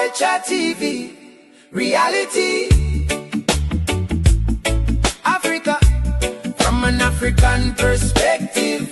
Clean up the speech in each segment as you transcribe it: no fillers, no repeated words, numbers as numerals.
Culture TV, reality. Africa, from an African perspective.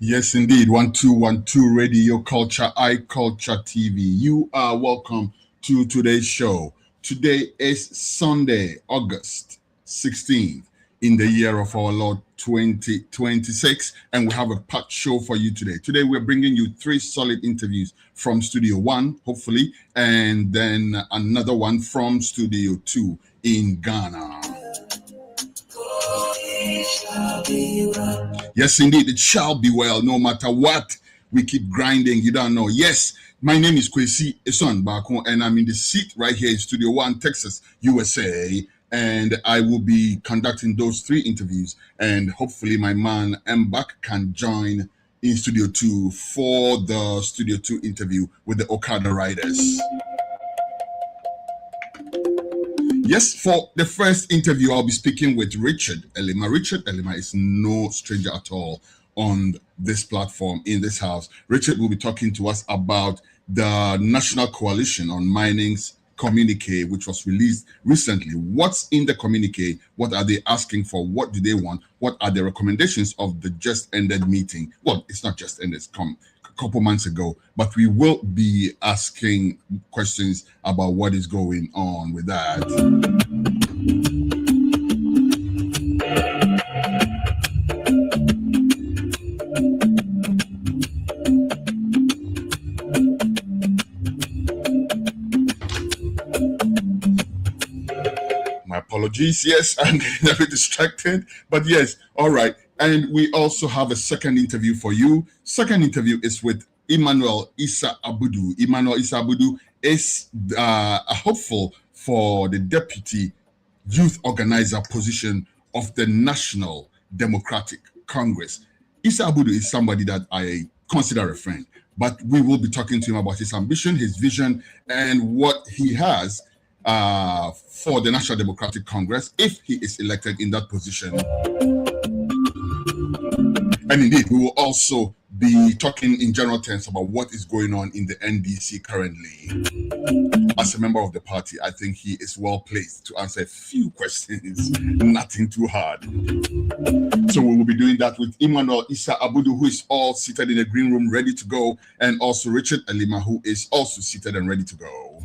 Yes, indeed. 1212 Radio Culture, iCulture TV. You are welcome to today's show. Today is Sunday, August 16th, in the year of our Lord 2026, and we have a packed show for you today. Today, we're bringing you 3 solid interviews from Studio 1, hopefully, and then another one from Studio 2 in Ghana. Yes, indeed, it shall be well, no matter what. We keep grinding, you don't know. Yes, my name is Kwesi Eson Bako, and I'm in the seat right here in Studio 1, Texas, USA, and I will be conducting those 3 interviews, and hopefully my man Mbak can join in Studio 2 for the Studio 2 interview with the Okada Riders. Yes, for the first interview, I'll be speaking with Richard Elima. Richard Elima is no stranger at all on this platform, in this house. Richard will be talking to us about the National Coalition on Mining's communique, which was released recently. What's in the communique? What are they asking for? What do they want? What are the recommendations of the just ended meeting? Well, it's not just ended, it's come a couple months ago, but we will be asking questions about what is going on with that. Apologies, yes, I'm a bit distracted, but yes, all right. And we also have a second interview for you. Second interview is with Emmanuel Issa Abudu. Emmanuel Issa Abudu is a hopeful for the deputy youth organizer position of the National Democratic Congress. Issa Abudu is somebody that I consider a friend, but we will be talking to him about his ambition, his vision, and what he has for the National Democratic Congress if he is elected in that position. And indeed, we will also be talking in general terms about what is going on in the NDC currently. As a member of the party, I think he is well placed to answer a few questions, nothing too hard. So we will be doing that with Emmanuel Issa Abudu, who is all seated in the green room, ready to go, and also Richard Elima, who is also seated and ready to go.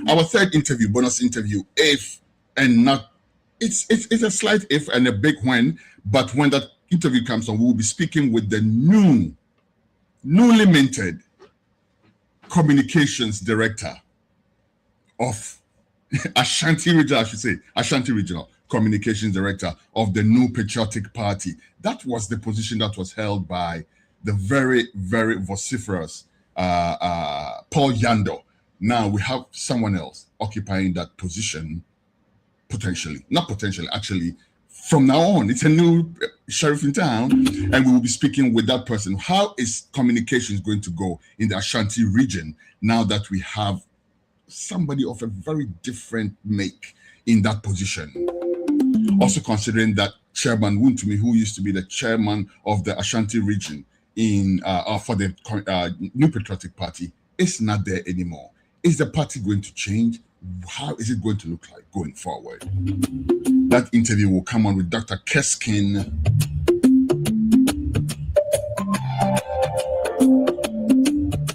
Our third interview, bonus interview, if and not, it's a slight if and a big when, but when that interview comes on, we will be speaking with the newly minted communications director of Ashanti Regional, I should say, Ashanti Regional Communications Director of the New Patriotic Party. That was the position that was held by the very, very vociferous Paul Yando. Now we have someone else occupying that position, potentially, not potentially, actually, from now on. It's a new sheriff in town, and we will be speaking with that person. How is communications going to go in the Ashanti region now that we have somebody of a very different make in that position? Also considering that Chairman Wuntumi, who used to be the chairman of the Ashanti region for the New Patriotic Party, is not there anymore. Is the party going to change? How is it going to look like going forward? That interview will come on with Dr. Keskin.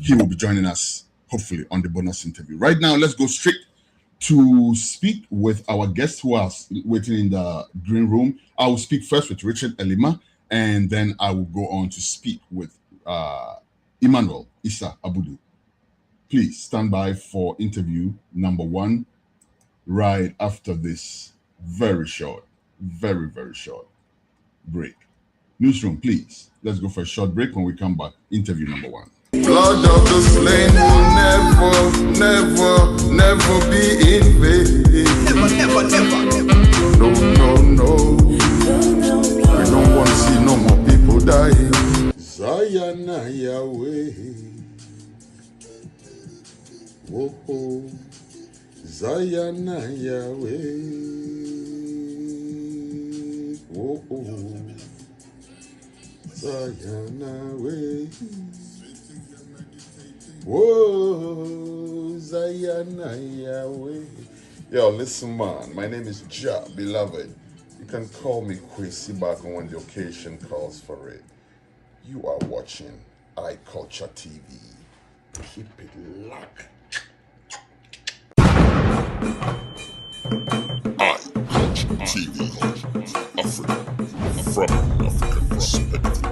He will be joining us, hopefully, on the bonus interview. Right now, let's go straight to speak with our guests who are waiting in the green room. I will speak first with Richard Elima, and then I will go on to speak with Emmanuel Issa Abudu. Please stand by for interview number 1 right after this very short, very, very short break. Newsroom, please. Let's go for a short break. When we come back, interview number 1. Blood of the slain will never be in vain. No. We don't want to see no more people dying. Zion Yahweh. Whoa. Zion Yahweh. Whoa. Zion Yahweh. Whoa, Zion Yahweh. Yo, listen, man. My name is Ja, beloved. You can call me Kwesi Bagon when the occasion calls for it. You are watching iCulture TV. Keep it locked. iCulture TV. Africa. From an African perspective.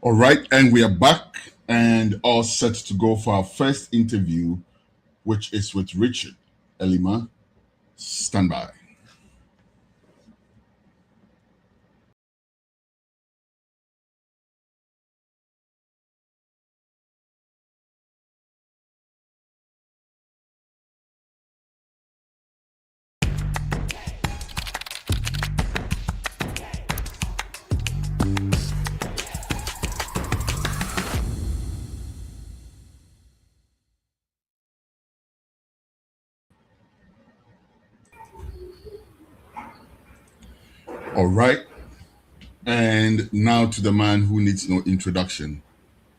All right, and we are back and all set to go for our first interview, which is with Richard Elima. Stand by. All right. And now to the man who needs no introduction,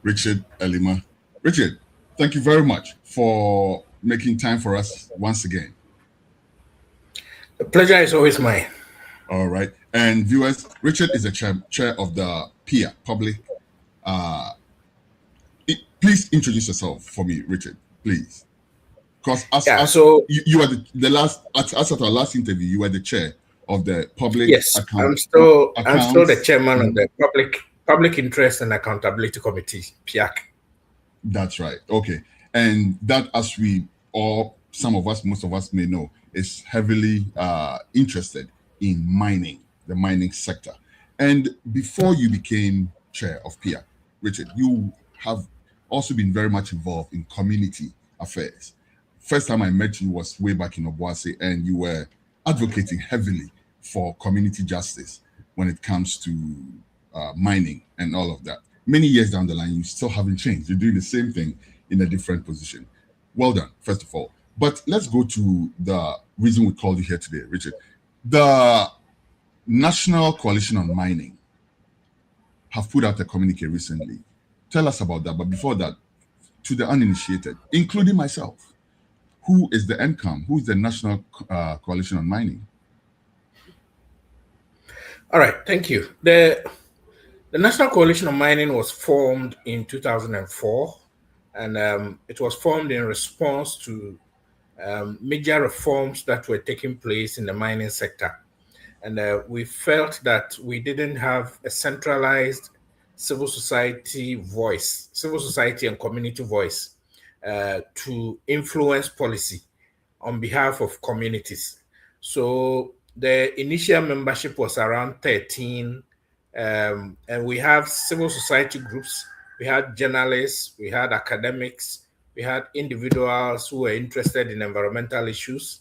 Richard Elima. Richard, thank you very much for making time for us once again. The pleasure is always mine. All right. And viewers, Richard is the chair of the PIA, Public. Please introduce yourself for me, Richard, please. Because you were the last, as at our last interview, you were the chair of the public. Yes, I'm still the chairman of the public interest and accountability committee, PIAC. That's right. Okay, and that, as we or some of us, most of us may know, is heavily interested in mining, the mining sector. And before you became chair of PIAC, Richard, you have also been very much involved in community affairs. First time I met you was way back in Obuasi, and you were advocating heavily for community justice when it comes to mining and all of that. Many years down the line, you still haven't changed. You're doing the same thing in a different position. Well done, first of all. But let's go to the reason we called you here today, Richard. The National Coalition on Mining have put out a communique recently. Tell us about that. But before that, to the uninitiated, including myself, who is the NCOM? Who is the National Coalition on Mining? All right, thank you. The National Coalition on Mining was formed in 2004, and it was formed in response to major reforms that were taking place in the mining sector. And we felt that we didn't have a centralized civil society and community voice to influence policy on behalf of communities. So the initial membership was around 13, and we have civil society groups, we had journalists, we had academics, we had individuals who were interested in environmental issues,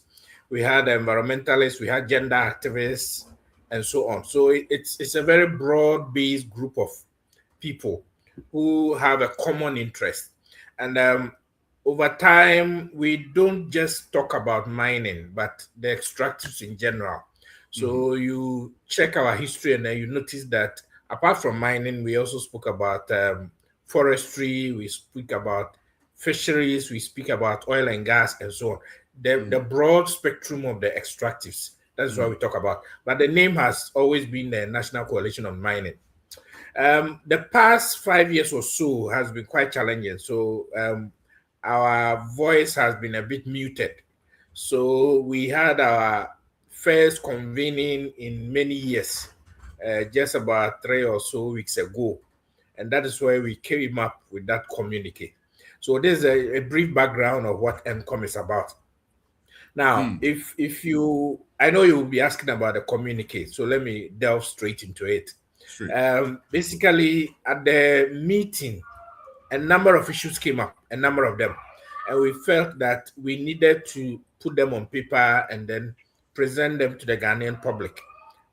we had environmentalists, we had gender activists, and so on. So it's a very broad-based group of people who have a common interest. And over time, we don't just talk about mining, but the extractives in general. So you check our history and then you notice that apart from mining, we also spoke about forestry, we speak about fisheries, we speak about oil and gas, and so on. The broad spectrum of the extractives, that's what we talk about. But the name has always been the National Coalition on Mining. The past 5 years or so has been quite challenging. So our voice has been a bit muted. So we had our first convening in many years, just about 3 or so weeks ago. and that is where we came up with that communique. So this is a brief background of what NCOM is about. Now, if you, I know you will be asking about the communique, so let me delve straight into it. Basically, at the meeting, a number of issues came up, a number of them, and we felt that we needed to put them on paper and then present them to the Ghanaian public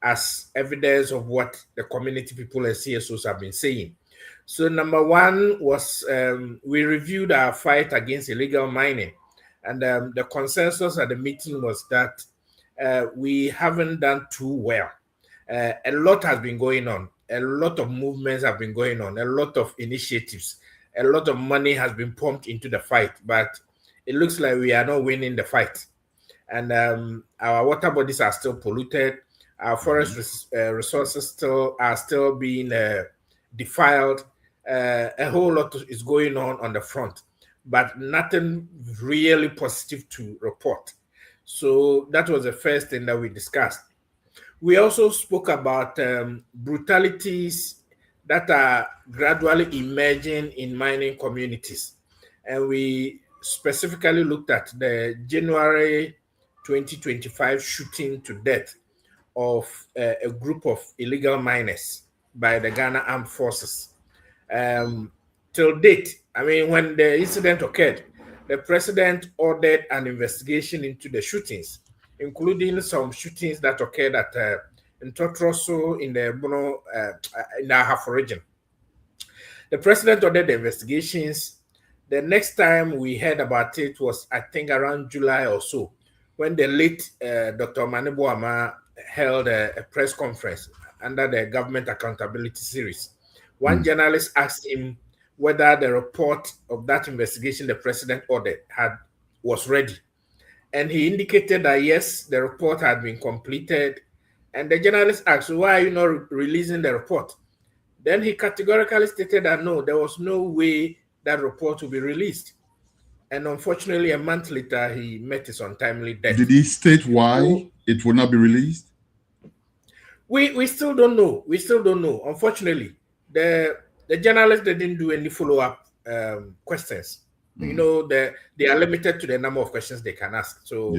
as evidence of what the community people and CSOs have been saying. So number one was we reviewed our fight against illegal mining, and the consensus at the meeting was that we haven't done too well. A lot has been going on. A lot of movements have been going on. A lot of initiatives. A lot of money has been pumped into the fight, but it looks like we are not winning the fight. And our water bodies are still polluted. Our forest resources are still being defiled. A whole lot is going on the front, but nothing really positive to report. So that was the first thing that we discussed. We also spoke about brutalities that are gradually emerging in mining communities. And we specifically looked at the January 2025 shooting to death of a group of illegal miners by the Ghana Armed Forces. Till date, I mean, when the incident occurred, the president ordered an investigation into the shootings, including some shootings that occurred at Ntotroso in the Bono, in the Ahafo region. The president ordered the investigations. The next time we heard about it was, I think, around July or so, when the late Dr. Manibuama held a press conference under the Government Accountability Series. One journalist asked him whether the report of that investigation the president ordered was ready. And he indicated that yes, the report had been completed. And the journalist asked, why are you not releasing the report? Then he categorically stated that no, there was no way that report would be released. And unfortunately, a month later, he met his untimely death. Did he state why it would not be released? We still don't know. We still don't know. Unfortunately, the journalists didn't do any follow-up questions. You know, they are limited to the number of questions they can ask. So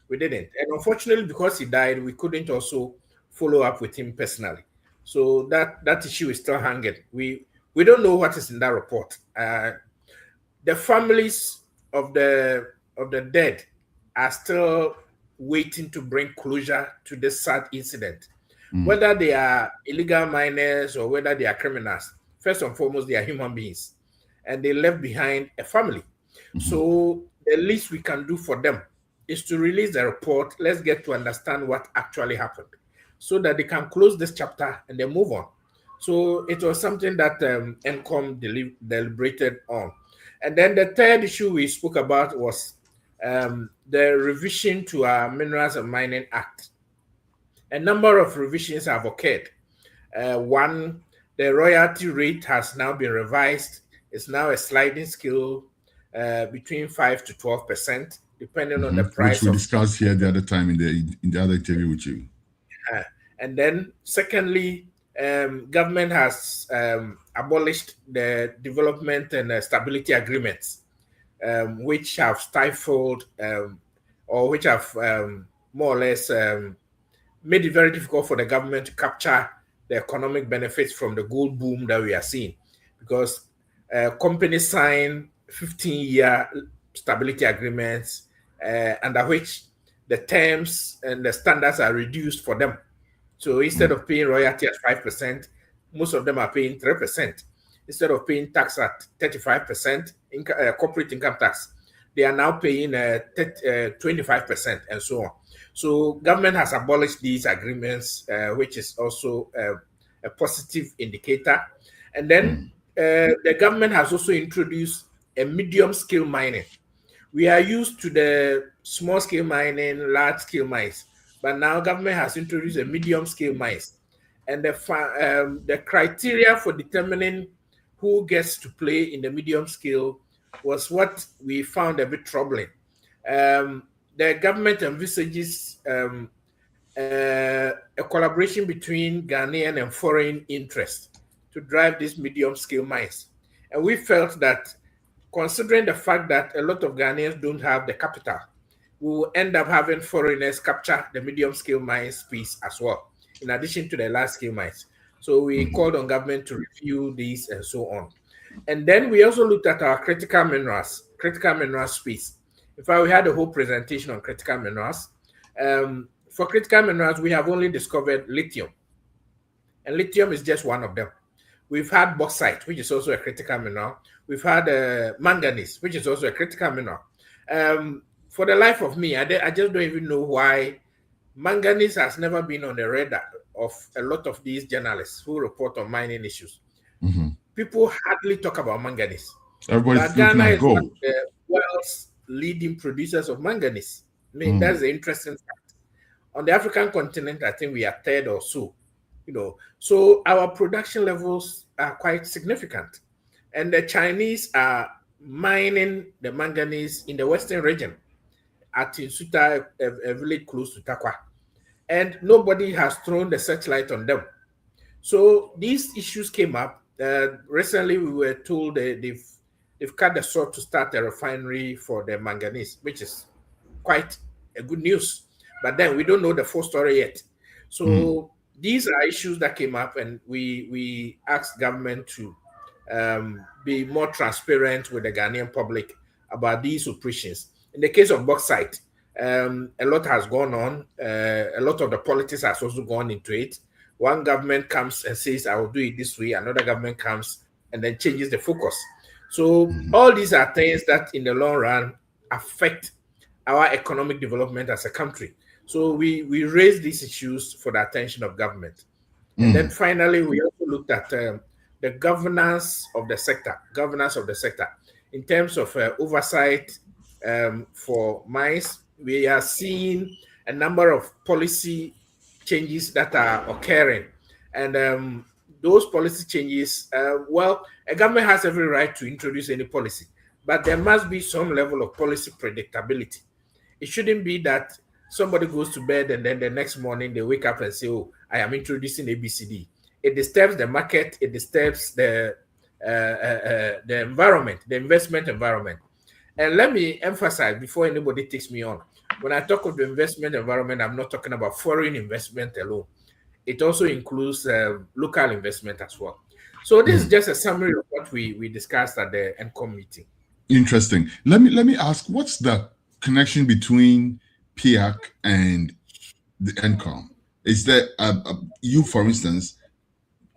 we didn't. And unfortunately, because he died, we couldn't also follow up with him personally. So that issue is still hanging. We don't know what is in that report. The families of the dead are still waiting to bring closure to this sad incident. Whether they are illegal miners or whether they are criminals, first and foremost, they are human beings. And they left behind a family. So the least we can do for them is to release the report. Let's get to understand what actually happened so that they can close this chapter and then move on. So it was something that NCOM deliberated on. And then the third issue we spoke about was the revision to our Minerals and Mining Act. A number of revisions have occurred. One, the royalty rate has now been revised. It's now a sliding scale between 5 to 12%, depending on the price. Which we discussed here the other time in the other interview with you. And then, secondly, government has abolished the development and stability agreements, which have stifled or which have more or less made it very difficult for the government to capture the economic benefits from the gold boom that we are seeing, because companies sign 15-year stability agreements under which the terms and the standards are reduced for them. So instead of paying royalty at 5%, most of them are paying 3%. Instead of paying tax at 35%, corporate income tax, they are now paying 25% and so on. So government has abolished these agreements, which is also a positive indicator. And then the government has also introduced a medium-scale mining. We are used to the small-scale mining, large-scale mines, but now government has introduced a medium-scale mines. And the criteria for determining who gets to play in the medium scale was what we found a bit troubling. The government envisages a collaboration between Ghanaian and foreign interests to drive these medium-scale mines. And we felt that, considering the fact that a lot of Ghanaians don't have the capital, we will end up having foreigners capture the medium-scale mines piece as well, in addition to the large-scale mines. So we called on government to review these and so on. And then we also looked at our critical minerals space. In fact, we had a whole presentation on critical minerals. For critical minerals, we have only discovered lithium, and lithium is just one of them. We've had bauxite, which is also a critical mineral. We've had manganese, which is also a critical mineral. For the life of me, I just don't even know why manganese has never been on the radar of a lot of these journalists who report on mining issues. People hardly talk about manganese. Everybody's But looking Ghana at is one gold. of the world's leading producers of manganese. I mean, that's the interesting fact. On the African continent, I think we are third or so. So our production levels are quite significant. And the Chinese are mining the manganese in the western region at Insuta, a village close to Takwa. And nobody has thrown the searchlight on them. So these issues came up. Recently, we were told that they've cut the sort to start a refinery for the manganese, which is quite a good news. But then we don't know the full story yet. So these are issues that came up, and we asked government to be more transparent with the Ghanaian public about these operations. In the case of bauxite, a lot has gone on. A lot of the politics has also gone into it. One government comes and says, I will do it this way. Another government comes and then changes the focus. So all these are things that in the long run affect our economic development as a country. So we raised these issues for the attention of government. And then finally, we also looked at the governance of the sector, in terms of oversight for mines. We are seeing a number of policy changes that are occurring. And those policy changes, well, a government has every right to introduce any policy, but there must be some level of policy predictability. It shouldn't be that somebody goes to bed and then the next morning they wake up and say, oh, I am introducing ABCD. It disturbs the market, it disturbs the environment, the investment environment. And let me emphasize before anybody takes me on, when I talk of the investment environment, I'm not talking about foreign investment alone. It also includes local investment as well. So this is just a summary of what we discussed at the NCOM meeting. Interesting. Let me ask, what's the connection between PIAC and the NCOM? Is there you, for instance,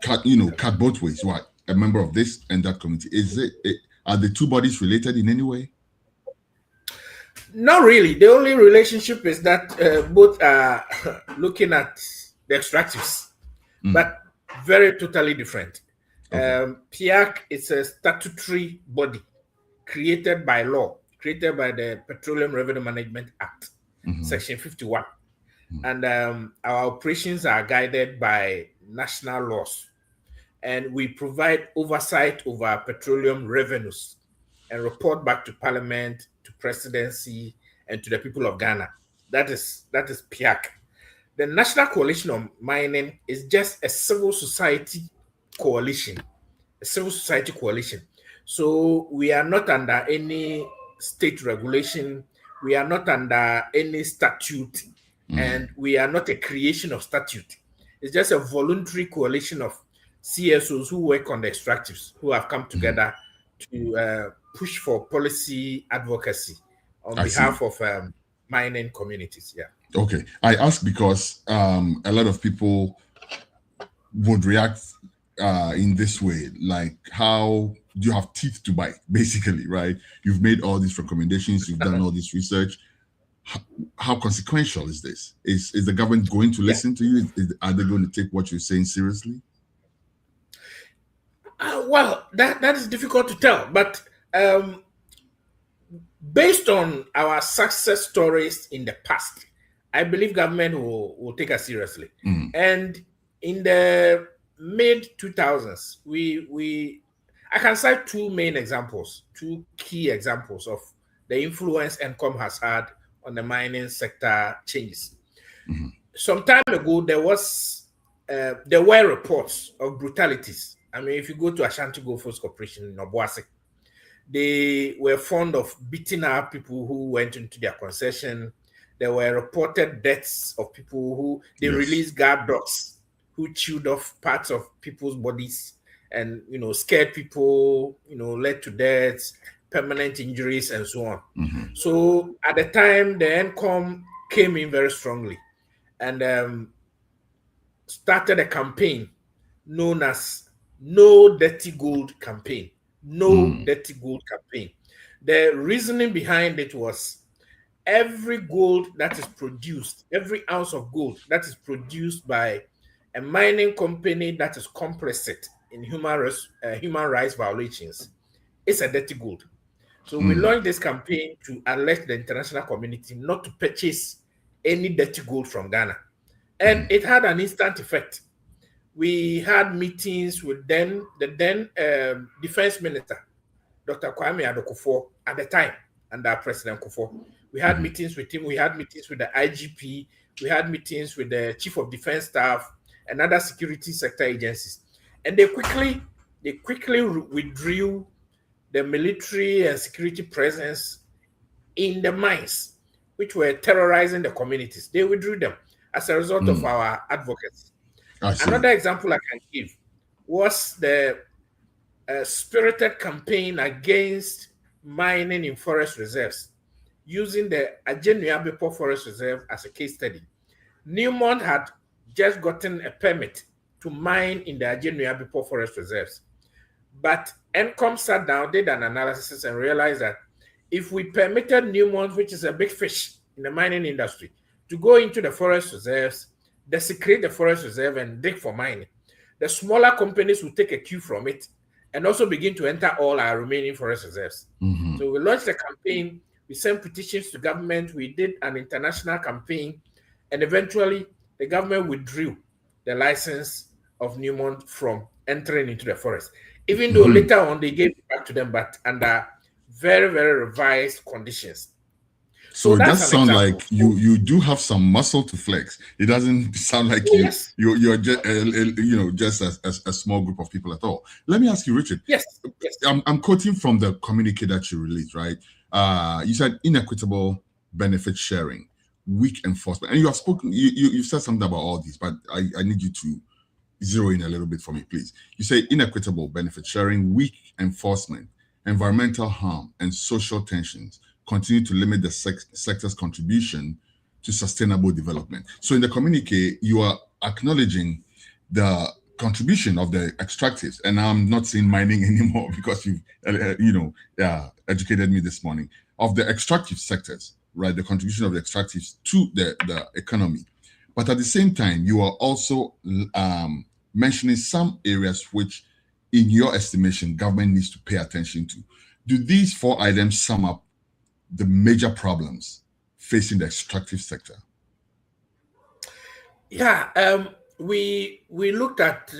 cut both ways? What, a member of this and that committee? Are the two bodies related in any way? Not really. The only relationship is that both are looking at the extractives, but very totally different. Okay. PIAC is a statutory body created by law, created by the Petroleum Revenue Management Act, Section 51. And our operations are guided by national laws. And we provide oversight over petroleum revenues and report back to Parliament, to Presidency, and to the people of Ghana. That is PIAC. The National Coalition on Mining is just a civil society coalition, So we are not under any state regulation. We are not under any statute, and we are not a creation of statute. It's just a voluntary coalition of CSOs who work on the extractives, who have come together to push for policy advocacy on behalf of mining communities. Yeah. Okay. I ask because a lot of people would react in this way, like, how do you have teeth to bite, basically, right? You've made all these recommendations, you've done all this research. How consequential is this? Is the government going to listen to you? Are they going to take what you're saying seriously? Well, that is difficult to tell, but based on our success stories in the past, I believe government will take us seriously. And in the mid-2000s, I can cite two key examples of the influence NCOM has had on the mining sector changes. Some time ago, there were reports of brutalities I mean, if you go to Ashanti Gold Force Corporation in Obuasi, they were fond of beating up people who went into their concession. There were reported deaths of people who they released guard dogs who chewed off parts of people's bodies and scared people, led to deaths, permanent injuries, and so on. So at the time, the NCOM came in very strongly and started a campaign known as No Dirty Gold campaign. No Dirty Gold campaign. The reasoning behind it was every gold that is produced, every ounce of gold that is produced by a mining company that is complicit in human rights violations is a dirty gold. So we launched this campaign to alert the international community not to purchase any dirty gold from Ghana. And it had an instant effect. We had meetings with the then defense minister, Dr. Kwame Adokufo, at the time, under President Kufuor. We had meetings with him. We had meetings with the IGP. We had meetings with the Chief of Defense Staff and other security sector agencies. And they quickly withdrew the military and security presence in the mines, which were terrorizing the communities. They withdrew them as a result of our advocacy. Another example I can give was the spirited campaign against mining in forest reserves, using the Ajenuabepo Forest Reserve as a case study. Newmont had just gotten a permit to mine in the Ajenuabepo Forest Reserves. But NCOM sat down, did an analysis, and realized that if we permitted Newmont, which is a big fish in the mining industry, to go into the forest reserves, desecrate the forest reserve, and dig for mining, the smaller companies will take a cue from it and also begin to enter all our remaining forest reserves. So we launched a campaign. We sent petitions to government. We did an international campaign, and eventually the government withdrew the license of Newmont from entering into the forest, even though later on they gave it back to them, but under very, very revised conditions. So it does sound like you do have some muscle to flex. It doesn't sound like you're just just a small group of people at all. Let me ask you, Richard. Yes. I'm quoting from the communique that you released, right? You said inequitable benefit sharing, weak enforcement, and you have spoken. You've said something about all these, but I need you to zero in a little bit for me, please. You say inequitable benefit sharing, weak enforcement, environmental harm, and social tensions continue to limit the sector's contribution to sustainable development. So in the communique, you are acknowledging the contribution of the extractives, and I'm not saying mining anymore because you've educated me this morning, of the extractive sectors, right? The contribution of the extractives to the economy. But at the same time, you are also mentioning some areas which, in your estimation, government needs to pay attention to. Do these 4 items sum up the major problems facing the extractive sector? Yeah, we looked at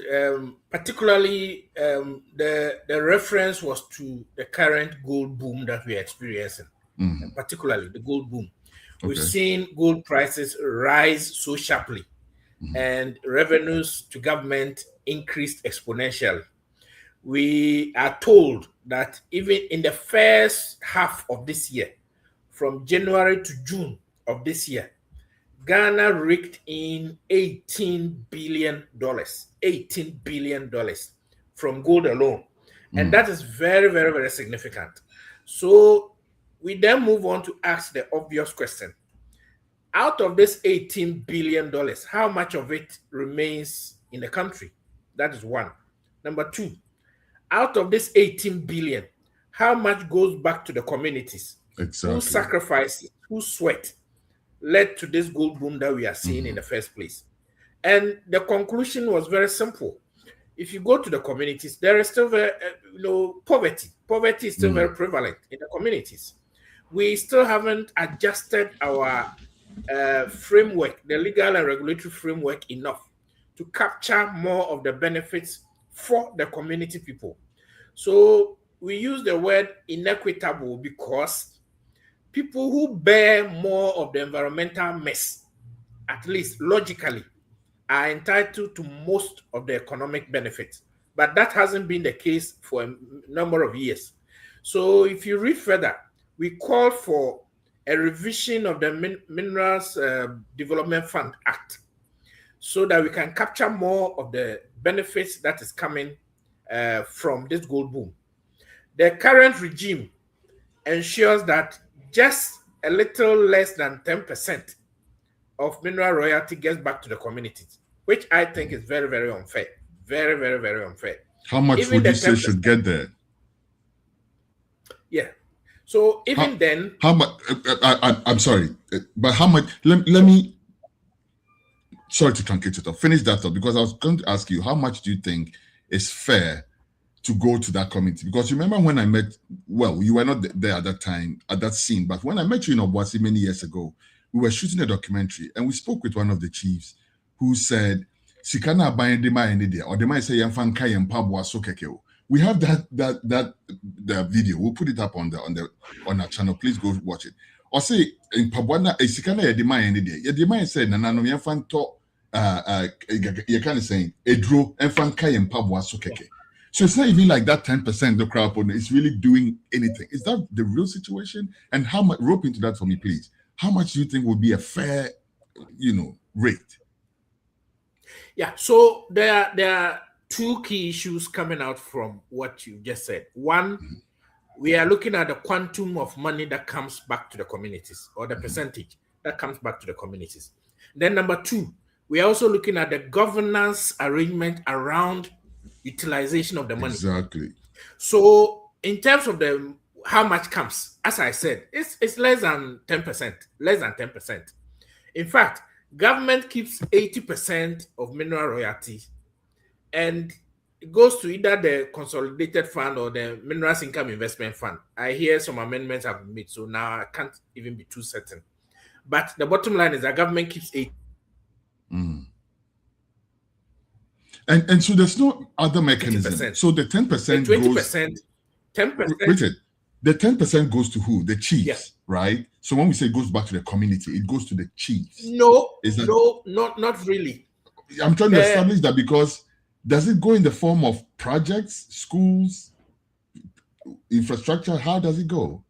particularly the reference was to the current gold boom that we are experiencing, particularly the gold boom. We've seen gold prices rise so sharply and revenues to government increased exponentially. We are told that even in the first half of this year, from January to June of this year, Ghana raked in $18 billion from gold alone. And that is very, very, very significant. So we then move on to ask the obvious question. Out of this $18 billion, how much of it remains in the country? That is one. Number two, out of this 18 billion, how much goes back to the communities? Exactly. Who sacrifices, who sweat led to this gold boom that we are seeing in the first place? And the conclusion was very simple. If you go to the communities, there is still poverty. Poverty is still very prevalent in the communities. We still haven't adjusted our framework, the legal and regulatory framework, enough to capture more of the benefits for the community people. So we use the word inequitable because people who bear more of the environmental mess, at least logically, are entitled to most of the economic benefits. but that hasn't been the case for a number of years. So if you read further, we call for a revision of the Minerals Development Fund Act so that we can capture more of the benefits that is coming from this gold boom. The current regime ensures that just a little less than 10% of mineral royalty gets back to the communities, which I think is very, very unfair. Very, very, very unfair. How much would you say should get there? Yeah. So even then, how much? I'm sorry, but how much? Let me. Sorry to truncate it off. Finish that up, because I was going to ask you, how much do you think is fair to go to that community? Because you remember when I met, well, you were not there at that time, at that scene, but when I met you in Obuasi many years ago, we were shooting a documentary and we spoke with one of the chiefs who said, Sikana Bayendema or the man say Yanfanka and Pabwa Sokekeo. We have that video. We'll put it up on our channel. Please go watch it. Or say in Pabwana, Sikana Yadema and Yadema said, Nanano Yanfanto you kind of saying Edro Yanfanka and Pabwa Sokeke. So it's not even like that 10% the crowd is really doing anything. Is that the real situation? And how much, rope into that for me, please. How much do you think would be a fair, rate? Yeah, so there are two key issues coming out from what you just said. One, we are looking at the quantum of money that comes back to the communities, or the percentage that comes back to the communities. Then number two, we are also looking at the governance arrangement around utilization of the money. Exactly. So in terms of how much comes, as I said, it's less than 10%. Less than 10%. In fact, government keeps 80% of mineral royalty, and it goes to either the consolidated fund or the minerals income investment fund. I hear some amendments have been made, so now I can't even be too certain. But the bottom line is that government keeps 80%. And so there's no other mechanism. 80%. So the 10% 20%, 10%. Richard, the 10% goes to who? The chiefs, right? So when we say it goes back to the community, it goes to the chiefs. No, not really. I'm trying to establish that, because does it go in the form of projects, schools, infrastructure? How does it go?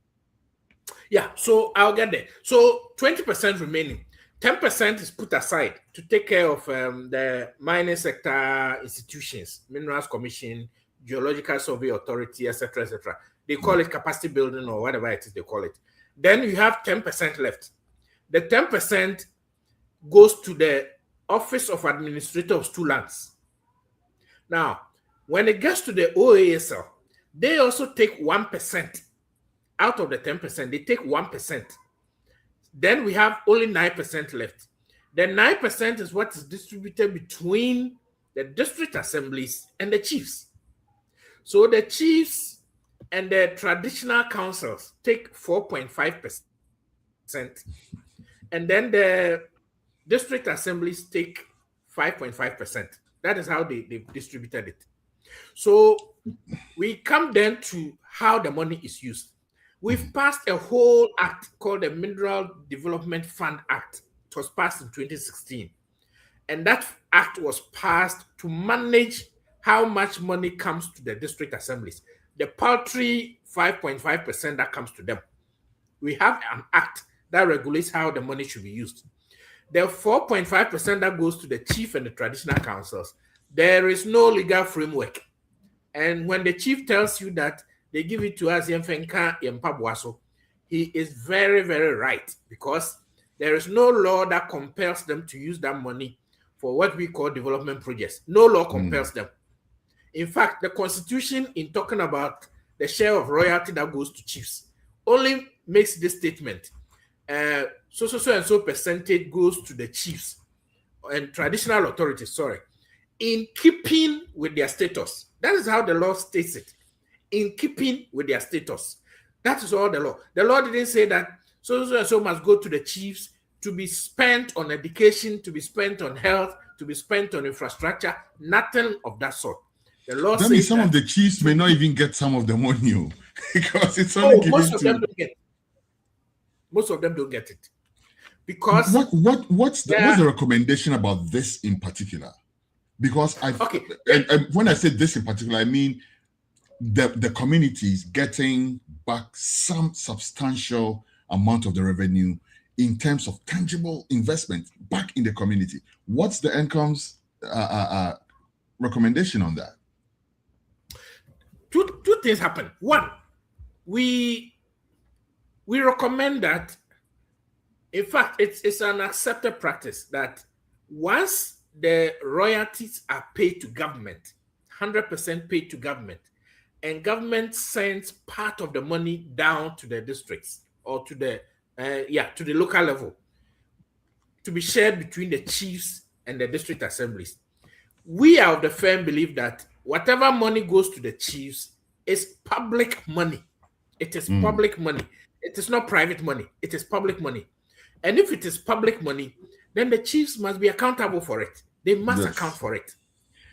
Yeah, so I'll get there. So 20% remaining. 10% is put aside to take care of the mining sector institutions, Minerals Commission, Geological Survey Authority, etc., etc. They call it capacity building or whatever it is they call it. Then you have 10% left. The 10% goes to the Office of Administrator of Stool Lands. Now, when it gets to the OASL, they also take 1% out of the 10%. They take 1%. Then we have only 9% left. The 9% is what is distributed between the district assemblies and the chiefs. So the chiefs and the traditional councils take 4.5%, and then the district assemblies take 5.5%. That is how they've distributed it. So we come then to how the money is used. We've passed a whole act called the Mineral Development Fund Act. It was passed in 2016. And that act was passed to manage how much money comes to the district assemblies. The paltry 5.5% that comes to them. We have an act that regulates how the money should be used. The 4.5% that goes to the chief and the traditional councils, there is no legal framework. And when the chief tells you that they give it to us, he is very, very right, because there is no law that compels them to use that money for what we call development projects. No law compels them. In fact, the Constitution, in talking about the share of royalty that goes to chiefs, only makes this statement: so and so percentage goes to the chiefs and traditional authorities, in keeping with their status. That is how the law states it. In keeping with their status. That is all the law. The law didn't say that so and so must go to the chiefs to be spent on education, to be spent on health, to be spent on infrastructure. Nothing of that sort. The law that means some of the chiefs may not even get some of the money, because it's only given most of them don't get it. Most of them don't get it. Because what's the recommendation about this in particular? Because Okay. and when I say this in particular, I mean the communities getting back some substantial amount of the revenue in terms of tangible investment back in the community. What's the NCOM's recommendation on that? Two things happen. One, we recommend that, in fact, it's an accepted practice that once the royalties are paid to government, 100% paid to government, and government sends part of the money down to the districts or to the local level to be shared between the chiefs and the district assemblies. We are of the firm belief that whatever money goes to the chiefs is public money. It is public money. It is not private money. It is public money. And if it is public money, then the chiefs must be accountable for it. They must account for it.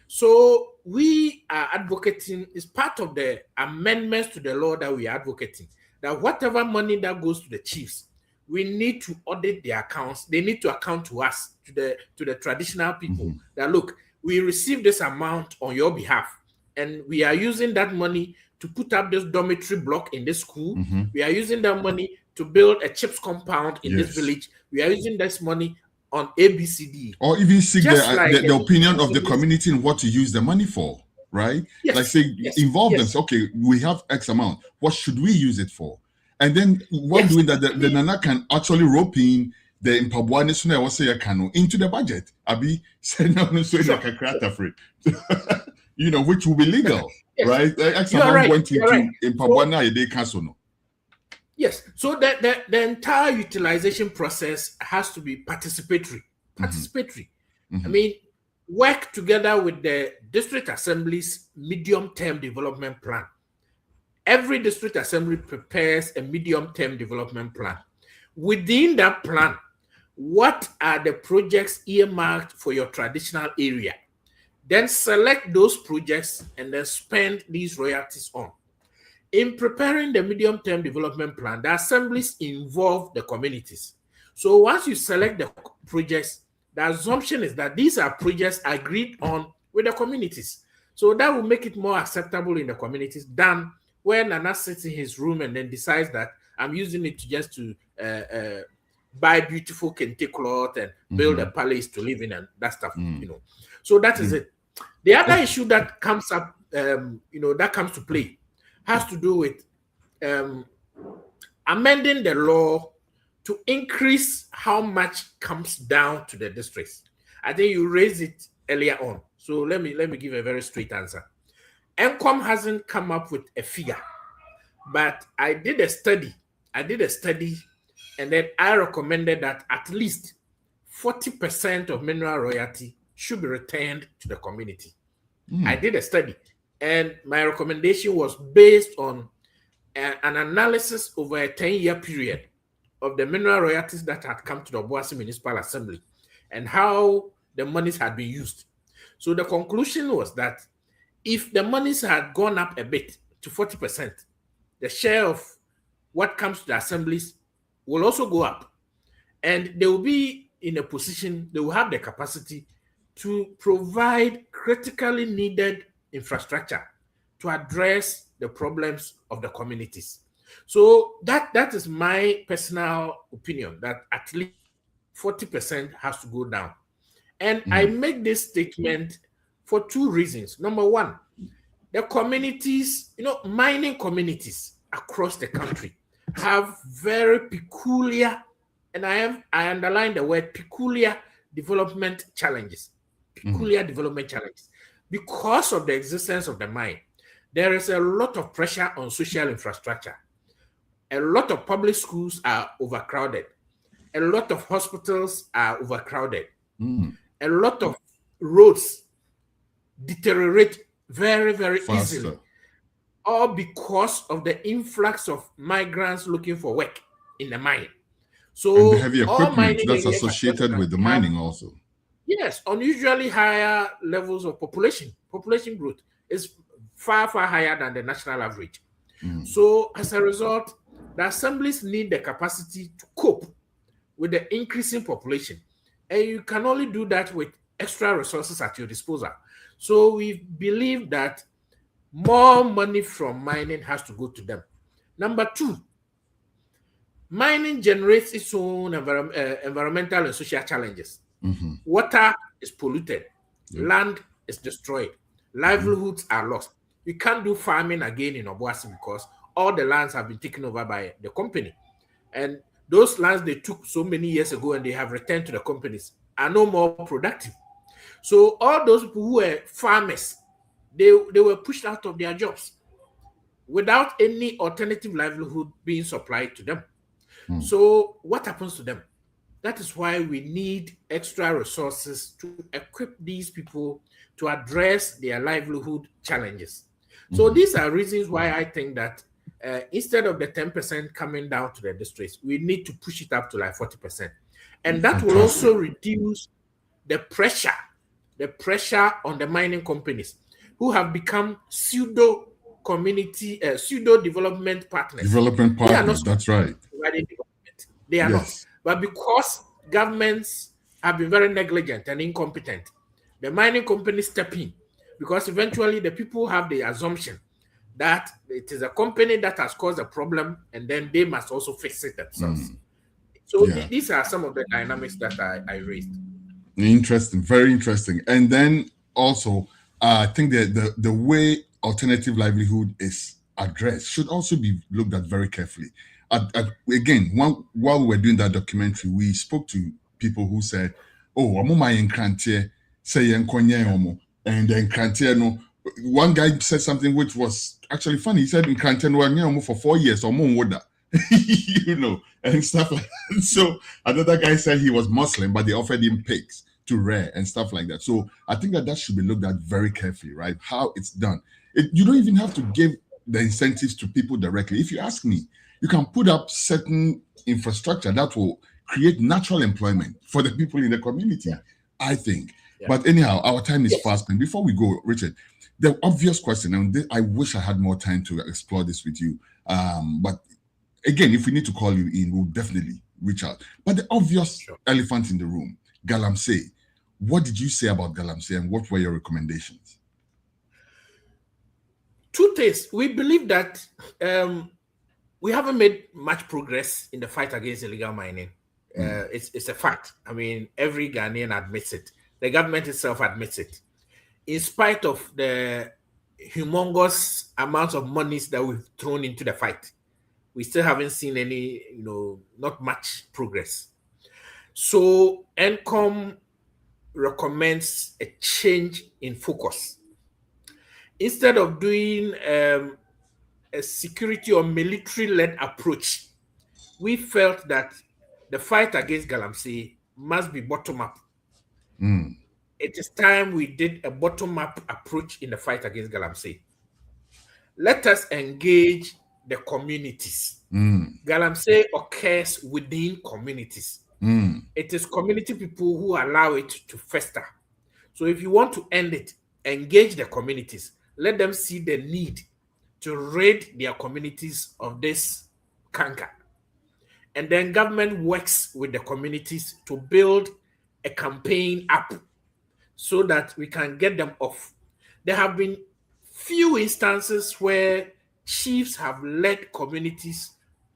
So we are advocating, is part of the amendments to the law that we are advocating, that whatever money that goes to the chiefs, we need to audit their accounts. They need to account to us, to the traditional people, that look, we received this amount on your behalf, and we are using that money to put up this dormitory block in this school. We are using that money to build a chips compound in this village. We are using this money on ABCD. Or even seek the opinion of the community in what to use the money for, right? Like say, involve them. So, okay, we have X amount. What should we use it for? And then while doing that, the Nana can actually rope in the Mpabuane Suna Wasaya Kano into the budget. Abi said no, so like a creator free. You know, which will be legal, right? X amount went into Mpabuane Ide Kasono. Yes, so the entire utilization process has to be participatory. I mean, work together with the district assembly's medium-term development plan. Every district assembly prepares a medium-term development plan. Within that plan, what are the projects earmarked for your traditional area? Then select those projects and then spend these royalties on. In preparing the medium-term development plan, the assemblies involve the communities. So once you select the projects, the assumption is that these are projects agreed on with the communities. So that will make it more acceptable in the communities than when Nana sits in his room and then decides that I'm using it to buy beautiful kente cloth and build a palace to live in and that stuff, you know. So that is it. The other issue that comes up, that comes to play has to do with amending the law to increase how much comes down to the districts. I think you raised it earlier on. So let me give a very straight answer. NCOM hasn't come up with a figure, but I did a study, and then I recommended that at least 40% of mineral royalty should be returned to the community. I did a study, and my recommendation was based on an analysis over a 10-year period of the mineral royalties that had come to the Obuasi Municipal Assembly and how the monies had been used. So the conclusion was that if the monies had gone up a bit to 40%, the share of what comes to the assemblies will also go up. And they will be in a position, they will have the capacity to provide critically needed infrastructure to address the problems of the communities. So that is my personal opinion, that at least 40% has to go down. And I make this statement for two reasons. Number one, the communities, mining communities across the country have very peculiar, and I underline the word peculiar development challenges. Because of the existence of the mine, there is a lot of pressure on social infrastructure. A lot of public schools are overcrowded. A lot of hospitals are overcrowded. A lot of roads deteriorate very, very easily. All because of the influx of migrants looking for work in the mine. So and the heavy equipment that's associated with the mining also. Yes, unusually higher levels of population. Population growth is far, far higher than the national average. So as a result, the assemblies need the capacity to cope with the increasing population. And you can only do that with extra resources at your disposal. So we believe that more money from mining has to go to them. Number two, mining generates its own environmental and social challenges. Water is polluted, land is destroyed, livelihoods are lost. You can't do farming again in Obuasi because all the lands have been taken over by the company. And those lands they took so many years ago and they have returned to the companies are no more productive. So all those people who were farmers, they were pushed out of their jobs without any alternative livelihood being supplied to them. So what happens to them? That is why we need extra resources to equip these people to address their livelihood challenges. So these are reasons why I think that instead of the 10% coming down to the districts, we need to push it up to like 40%. And that will also reduce the pressure on the mining companies who have become pseudo community, pseudo development partners. Development partners, that's right. They are not. But because governments have been very negligent and incompetent, the mining companies step in because eventually the people have the assumption that it is a company that has caused a problem and then they must also fix it themselves. So these are some of the dynamics that I raised. Interesting, very interesting. And then also, I think that the way alternative livelihood is addressed should also be looked at very carefully. Again, while we were doing that documentary, we spoke to people who said, "Oh, I'm my enkrantie, say enkonye and then krantie no." One guy said something which was actually funny. He said, "Enkrantie no for 4 years or more water," you know, and stuff like that. So another guy said he was Muslim, but they offered him pigs to rear and stuff like that. So I think that should be looked at very carefully, right? How it's done. You don't even have to give the incentives to people directly. If you ask me, you can put up certain infrastructure that will create natural employment for the people in the community, I think. But anyhow, our time is fast spent. Before we go, Richard, the obvious question, and I wish I had more time to explore this with you. But again, if we need to call you in, we'll definitely reach out. But the obvious elephant in the room, Galamsey. What did you say about Galamsey and what were your recommendations? Two things. We believe that we haven't made much progress in the fight against illegal mining. It's a fact. I mean, every Ghanaian admits it. The government itself admits it. In spite of the humongous amounts of monies that we've thrown into the fight, we still haven't seen any, not much progress. So NCOM recommends a change in focus. Instead of doing a security or military-led approach, we felt that the fight against Galamsey must be bottom-up. It is time we did a bottom-up approach in the fight against Galamsey. Let us engage the communities. Galamsey occurs within communities. It is community people who allow it to fester. So if you want to end it, engage the communities. Let them see the need to rid their communities of this canker. And then government works with the communities to build a campaign up so that we can get them off. There have been few instances where chiefs have led communities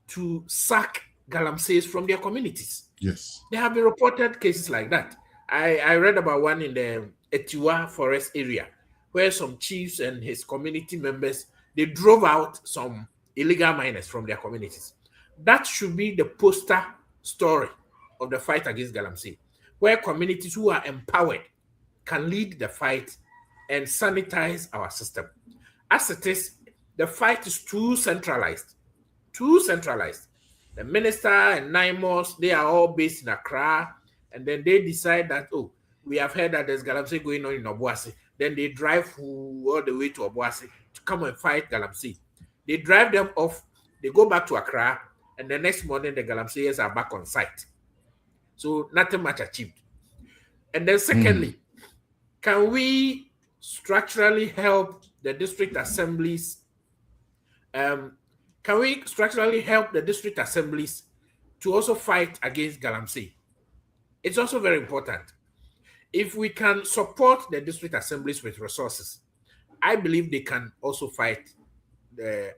to sack Galamseys from their communities. Yes. There have been reported cases like that. I read about one in the Etiwa forest area where some chiefs and his community members, they drove out some illegal miners from their communities. That should be the poster story of the fight against Galamsey, where communities who are empowered can lead the fight and sanitize our system. As it is, the fight is too centralized. The minister and NIMOS, they are all based in Accra, and then they decide that, we have heard that there's Galamsey going on in Obuasi. Then they drive all the way to Obuasi to come and fight Galamsey. They drive them off, they go back to Accra, and the next morning the Galamseyers are back on site. So nothing much achieved. And then secondly, can we structurally help the district assemblies? Can we structurally help the district assemblies to also fight against Galamsey? It's also very important. if we can support the district assemblies with resources, I believe they can also fight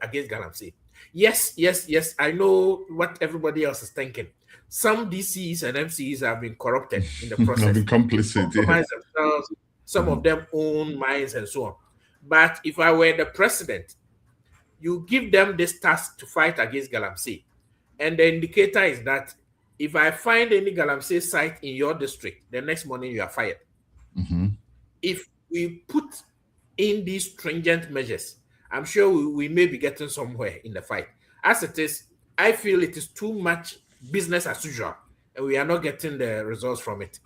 against Galamsey. Yes, I know what everybody else is thinking. Some DCs and MCs have been corrupted in the process. Have been complicit. Compromise themselves. Some of them own mines and so on. But if I were the president, you give them this task to fight against Galamsey. And the indicator is that if I find any Galamsey site in your district, the next morning you are fired. If we put in these stringent measures, I'm sure we may be getting somewhere in the fight. As it is, I feel it is too much business as usual, and we are not getting the results from it.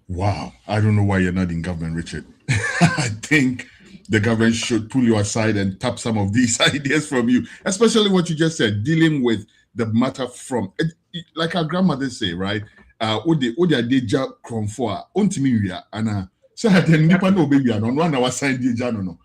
Wow. I don't know why you're not in government, Richard. I think the government should pull you aside and tap some of these ideas from you, especially what you just said, dealing with the matter from, like our grandmothers say, right? Ode adeja kromfo ontimi wia ana so then nipa no be wia no na wasan die ja no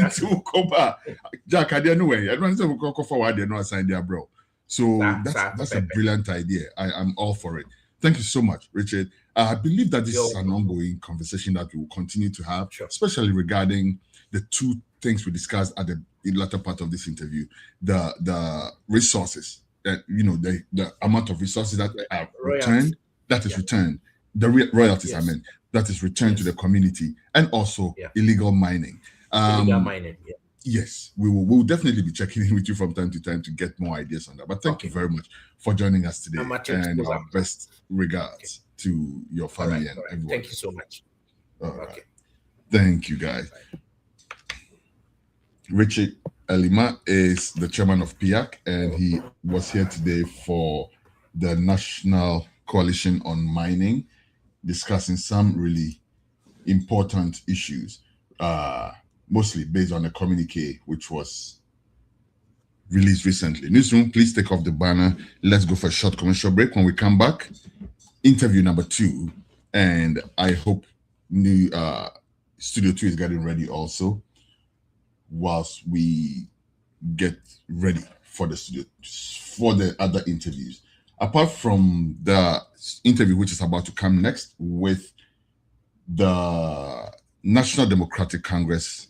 to koba jack ade no way I don't say we go forward there no assign there, bro. So that's a brilliant idea. I'm all for it. Thank you so much, Richard. I believe that this is an ongoing conversation that we will continue to have, especially regarding the two things we discussed at the latter part of this interview: the resources, the amount of resources that are returned, returned, the royalties, that is returned to the community, and also illegal mining. Illegal mining, Yes, we'll definitely be checking in with you from time to time to get more ideas on that. But thank you very much for joining us today, and our best regards to your family and everyone. Thank you so much. All right. Thank you, guys. Richard Elima is the chairman of PIAC, and he was here today for the National Coalition on Mining, discussing some really important issues, mostly based on a communique which was released recently. Newsroom, please take off the banner. Let's go for a short commercial break. When we come back, interview number 2, and I hope new Studio 2 is getting ready also, whilst we get ready for the studio, for the other interviews. Apart from the interview which is about to come next with the National Democratic Congress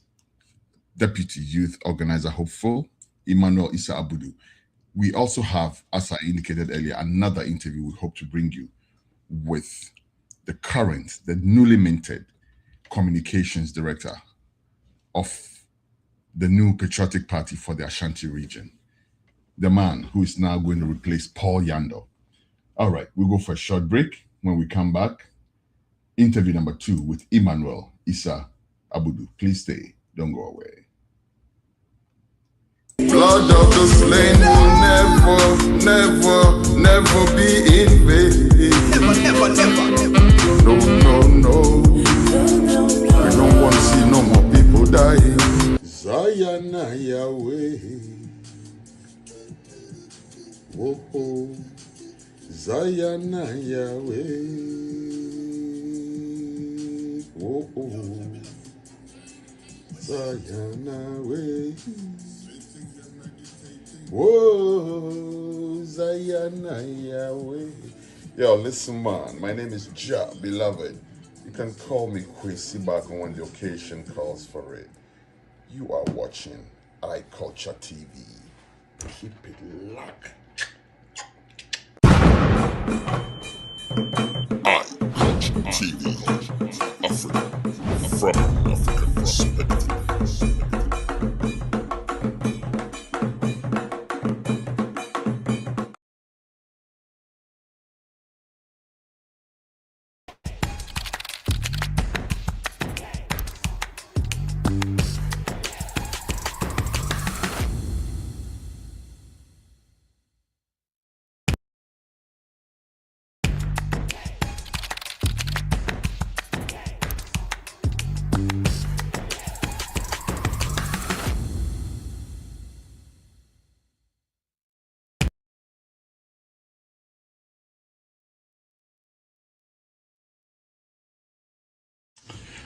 Deputy Youth Organizer Hopeful, Emmanuel Issa Abudu, we also have, as I indicated earlier, another interview we hope to bring you with the newly minted communications director of the new Patriotic Party for the Ashanti region, the man who is now going to replace Paul Yando. All right, we'll go for a short break. When we come back, interview number 2 with Emmanuel Issa Abudu. Please stay, don't go away. Blood of the slain will never be in vain. Never. No. We don't want to see no more people dying. Zayana Yahweh. Whoa. Zayana Yahweh. Whoa. Zayana Yahweh. Whoa, Zayana Yahweh. Yo, listen, man. My name is Ja, beloved. You can call me Kwesi Bako when the occasion calls for it. You are watching iCulture TV. Keep it locked. iCulture TV. Africa. From an African perspective.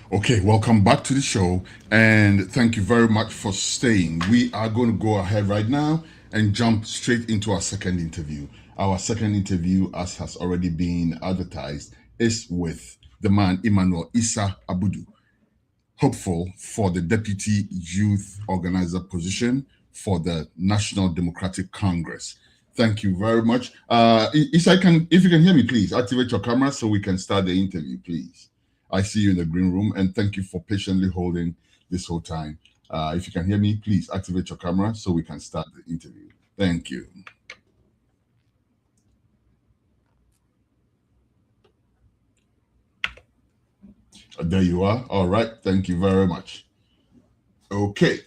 Okay, welcome back to the show, and thank you very much for staying. We are going to go ahead right now and jump straight into our second interview. Our second interview, as has already been advertised, is with the man Emmanuel Issa Abudu, hopeful for the deputy youth organizer position for the National Democratic Congress. Thank you very much. Issa, if you can hear me, please activate your camera so we can start the interview, please. I see you in the green room, and thank you for patiently holding this whole time. If you can hear me, please activate your camera so we can start the interview. Thank you. There you are. All right. Thank you very much. Okay.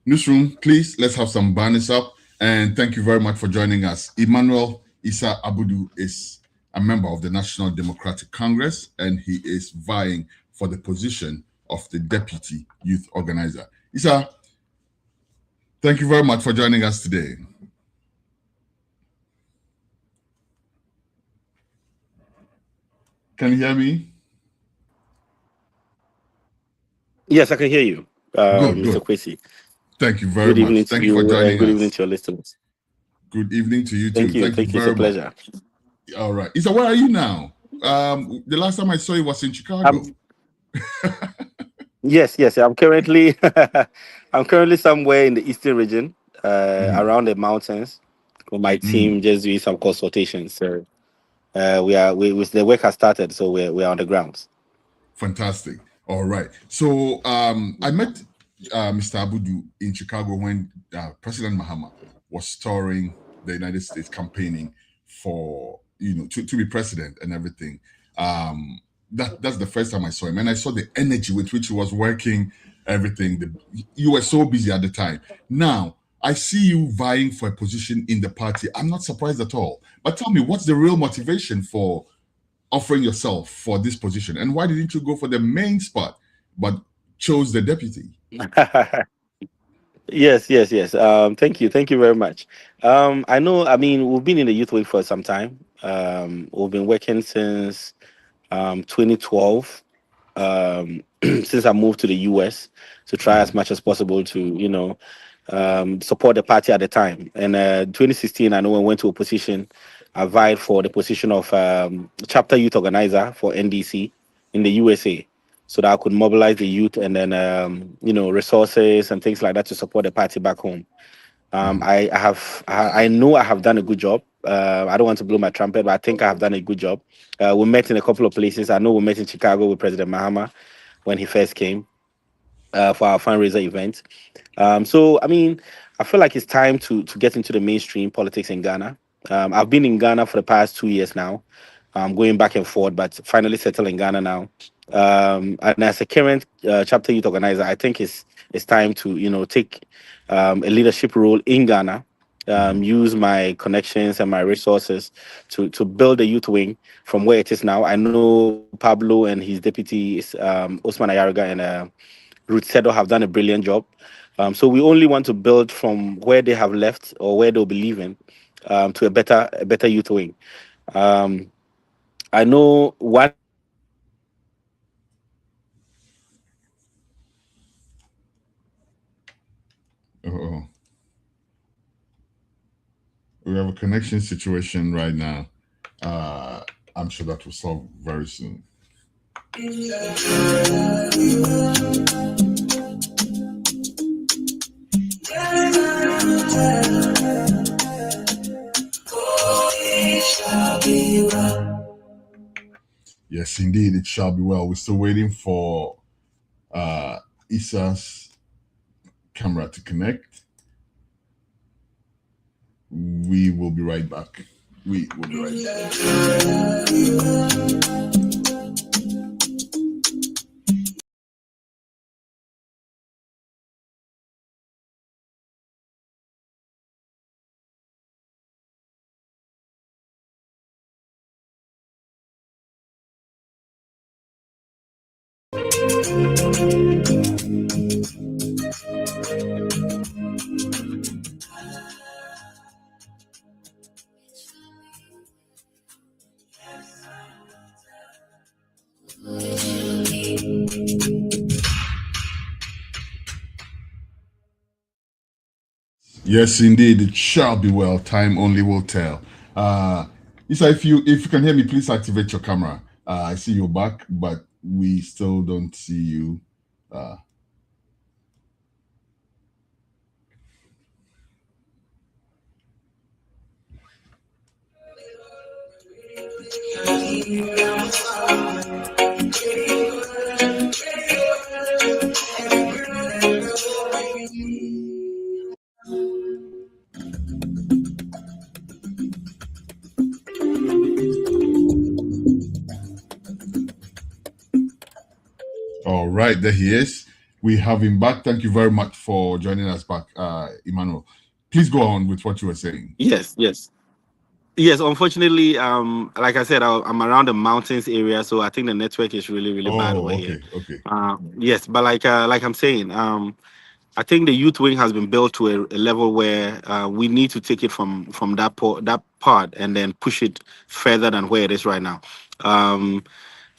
Newsroom, please, let's have some banners up. And thank you very much for joining us. Emmanuel Issa Abudu is a member of the National Democratic Congress, and he is vying for the position of the deputy youth organizer. Issa, thank you very much for joining us today. Can you hear me? Yes, I can hear you, Mr. Kwesi. Thank you very much. Thank you for joining us. Good evening to your listeners. Good evening to you too. Thank you. It's a pleasure. All right. Issa, where are you now? The last time I saw you was in Chicago. Yes. I'm currently somewhere in the eastern region, around the mountains, with my team, just doing some consultations. So the work has started, so we're on the grounds. Fantastic. All right. So I met Mr. Abudu in Chicago when President Mahama was touring the United States, campaigning for to be president and everything. That's the first time I saw him, and I saw the energy with which he was working. Everything. You were so busy at the time. Now I see you vying for a position in the party. I'm not surprised at all. But tell me, what's the real motivation for offering yourself for this position, and why didn't you go for the main spot but chose the deputy? Yes. Thank you very much. I know, we've been in the youth wing for some time. We've been working since 2012, since I moved to the US to try as much as possible to support the party at the time. And 2016, I know when I went to opposition, I vied for the position of chapter youth organizer for NDC in the USA, so that I could mobilize the youth and then resources and things like that to support the party back home. I know I have done a good job. I don't want to blow my trumpet, but I think I have done a good job. We met in a couple of places. I know we met in Chicago with President Mahama when he first came for our fundraiser event. I feel like it's time to get into the mainstream politics in Ghana. I've been in Ghana for the past 2 years now. Going back and forth, but finally settled in Ghana now. And as a current chapter youth organizer, I think it's time to take a leadership role in Ghana. Use my connections and my resources to build a youth wing from where it is now. I know Pablo and his deputy Osman Ayariga and Ruth Sedo have done a brilliant job. So we only want to build from where they have left or where they'll be leaving to a better youth wing. I know what. Oh, we have a connection situation right now. I'm sure that will solve very soon. Yes, indeed, it shall be well. We're still waiting for Issa's camera to connect. We will be right back. We will be right back. Yes, indeed, it shall be well. Time only will tell. Isa, if you can hear me, please activate your camera. I see you're back, but we still don't see you. All right, there he is. We have him back. Thank you very much for joining us back, Emmanuel. Please go on with what you were saying. Yes. Unfortunately, like I said, I'm around the mountains area, so I think the network is really bad over here. Okay. Yes, but like I'm saying, I think the youth wing has been built to a level where we need to take it from that part and then push it further than where it is right now.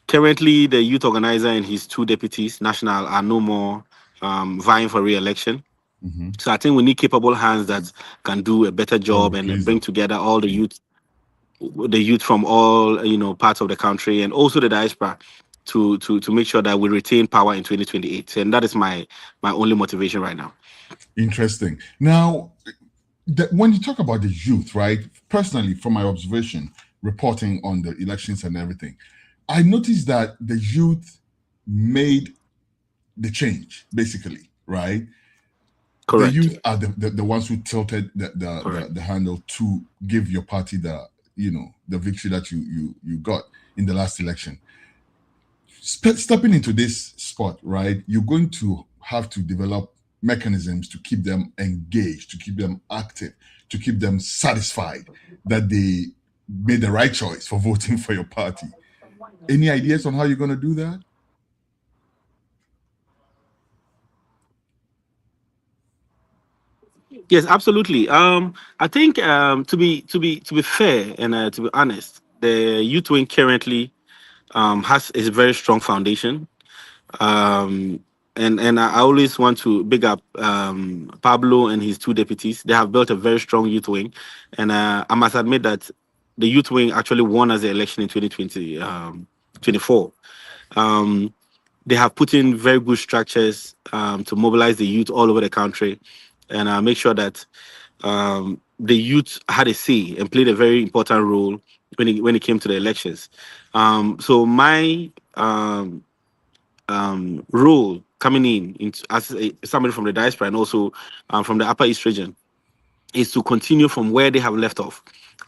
Currently, the youth organizer and his two deputies, national, are no more vying for re-election. So I think we need capable hands that can do a better job and bring together all the youth from all parts of the country and also the diaspora to make sure that we retain power in 2028. And that is my only motivation right now. Interesting. Now, when you talk about the youth, right? Personally, from my observation, reporting on the elections and everything, I noticed that the youth made the change, basically, right? Correct. The youth are the ones who tilted the handle to give your party the victory that you got in the last election. Stepping into this spot, right? You're going to have to develop mechanisms to keep them engaged, to keep them active, to keep them satisfied that they made the right choice for voting for your party. Any ideas on how you're going to do that? Yes, absolutely. I think to be fair and to be honest, the youth wing currently has a very strong foundation. And I always want to big up Pablo and his two deputies. They have built a very strong youth wing, and I must admit that the youth wing actually won as the election in 2024. They have put in very good structures to mobilize the youth all over the country and make sure that the youth had a say and played a very important role when it came to the elections. So my role coming in as somebody from the diaspora and also from the Upper East region is to continue from where they have left off.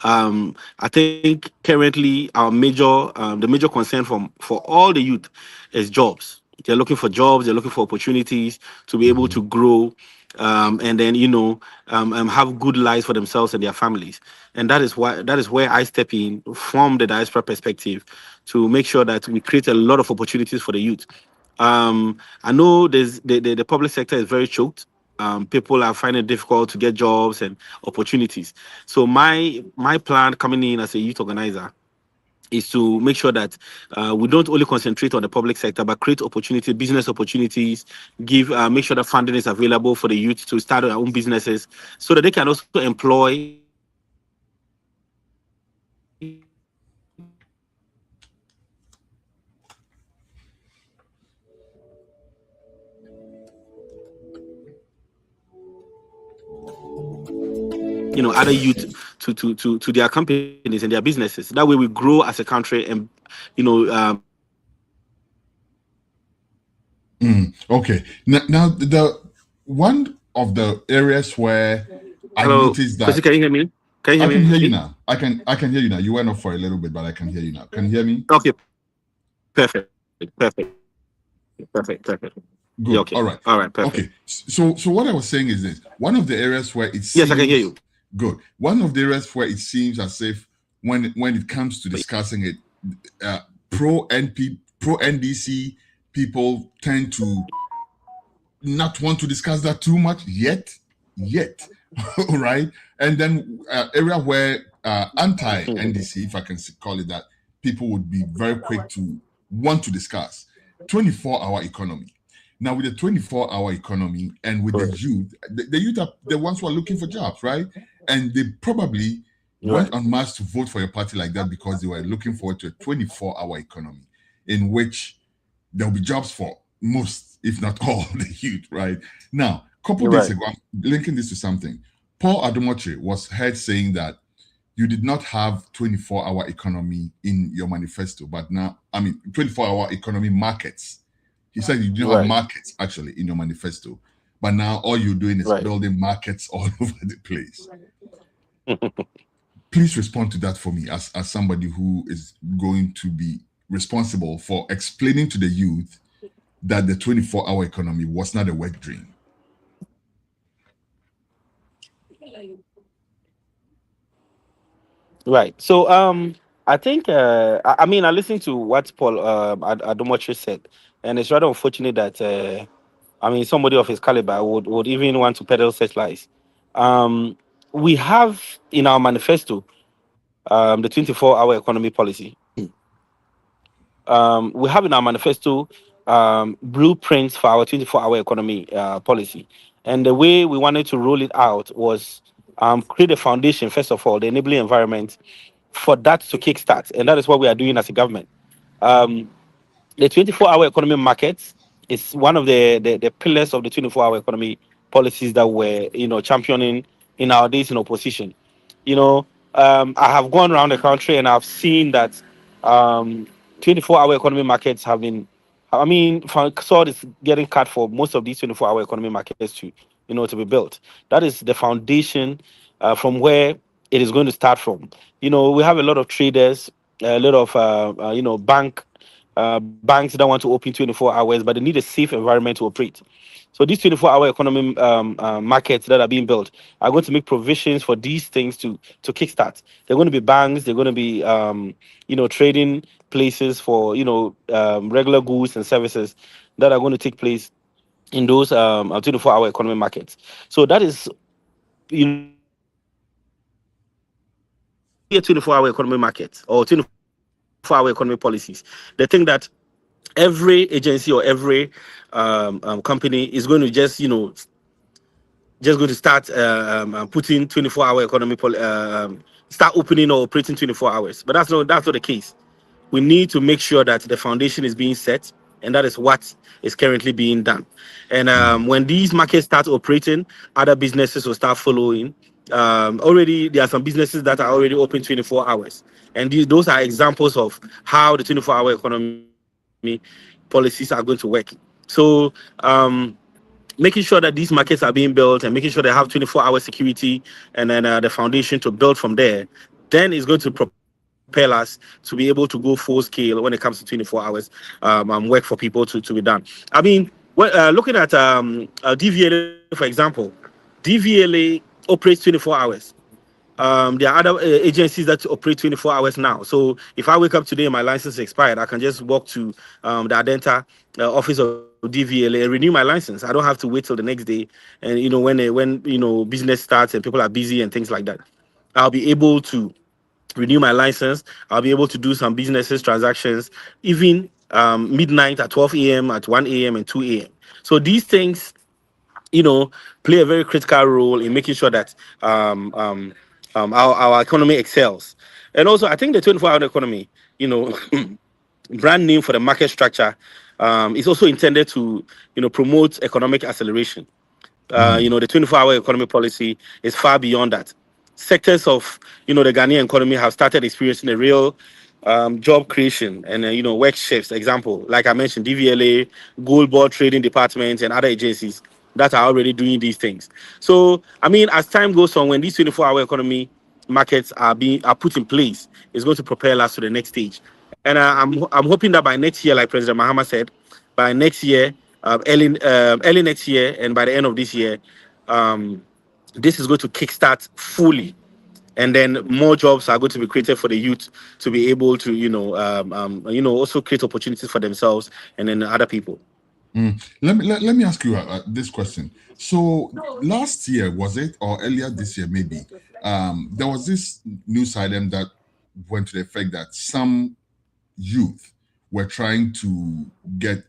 I think currently our the major concern for all the youth is jobs. They're looking for jobs. They're looking for opportunities to be able to grow, and then have good lives for themselves and their families. And that is where I step in from the diaspora perspective to make sure that we create a lot of opportunities for the youth. I know the public sector is very choked. People are finding it difficult to get jobs and opportunities. So my plan coming in as a youth organizer is to make sure that we don't only concentrate on the public sector, but create opportunity, business opportunities, make sure that funding is available for the youth to start their own businesses so that they can also employ other youth to their companies and their businesses. That way we grow as a country and Okay. Now the one of the areas where I noticed that. Can you hear me? I can hear you now. I can hear you now. You went off for a little bit, but I can hear you now. Can you hear me? Okay. Perfect. Good. Okay. All right. Perfect. Okay. So what I was saying is this: one of the areas where it seems, yes, I can hear you. Good. One of the areas where it seems as if when it comes to discussing it, pro NDC people tend to not want to discuss that too much yet, right? And then area where anti NDC, if I can call it that, people would be very quick to want to discuss 24-hour economy. Now, with the 24-hour economy and with the youth, the youth are the ones who are looking for jobs, right? And they probably went en masse to vote for your party like that because they were looking forward to a 24-hour economy in which there'll be jobs for most, if not all, the youth, right? Now, a couple days ago, I'm linking this to something. Paul Adomoche was heard saying that you did not have 24-hour economy in your manifesto, but now, 24-hour economy markets. He said you didn't have markets actually in your manifesto, but now all you're doing is building markets all over the place. Please respond to that for me as somebody who is going to be responsible for explaining to the youth that the 24-hour economy was not a wet dream. Right. So I think I listened to what Paul Adomoche said, and it's rather unfortunate that somebody of his caliber would even want to peddle such lies. We have in our manifesto the 24-hour economy policy. We have in our manifesto blueprints for our 24-hour economy policy. And the way we wanted to roll it out was create a foundation, first of all, the enabling environment for that to kickstart. And that is what we are doing as a government. The 24-hour economy market is one of the pillars of the 24-hour economy policies that we're championing in our days in opposition. I have gone around the country and I've seen that 24-hour economy markets have been, sort is getting cut for most of these 24-hour economy markets to be built. That is the foundation from where it is going to start from. We have a lot of traders, a lot of banks that want to open 24 hours, but they need a safe environment to operate. So these 24-hour economy markets that are being built are going to make provisions for these things to kickstart. They're going to be banks. They're going to be trading places for regular goods and services that are going to take place in those 24-hour economy markets. So that is a 24-hour economy market or 24-hour economy policies. They think that every agency or every company is going to just going to start putting 24-hour economy start opening or operating 24 hours. But that's not the case. We need to make sure that the foundation is being set, and that is what is currently being done. And when these markets start operating, other businesses will start following. Already there are some businesses that are already open 24 hours, and those are examples of how the 24-hour economy policies are going to work. So making sure that these markets are being built and making sure they have 24-hour security and then the foundation to build from there, then is going to propel us to be able to go full scale when it comes to 24 hours work for people to be done. Looking at DVLA, for example, DVLA operates 24 hours. There are other agencies that operate 24 hours now. So if I wake up today and my license is expired, I can just walk to the Adenta office of DVLA and renew my license. I don't have to wait till the next day. And when business starts and people are busy and things like that, I'll be able to renew my license. I'll be able to do some businesses transactions even midnight at 12 a.m., at 1 a.m. and 2 a.m. So these things play a very critical role in making sure that our economy excels. And also, I think the 24-hour economy, brand name for the market structure, is also intended to, promote economic acceleration. The 24-hour economy policy is far beyond that. Sectors of, the Ghanaian economy have started experiencing a real job creation and, work shifts. Example, like I mentioned, DVLA, Gold Board Trading Department, and other agencies that are already doing these things. So, as time goes on, when these 24-hour economy markets are put in place, it's going to propel us to the next stage. And I'm hoping that by next year, like President Mahama said, by next year, early next year, and by the end of this year, this is going to kickstart fully, and then more jobs are going to be created for the youth to be able to, also create opportunities for themselves and then other people. Let me ask you this question. So last year, was it, or earlier this year maybe, there was this news item that went to the effect that some youth were trying to get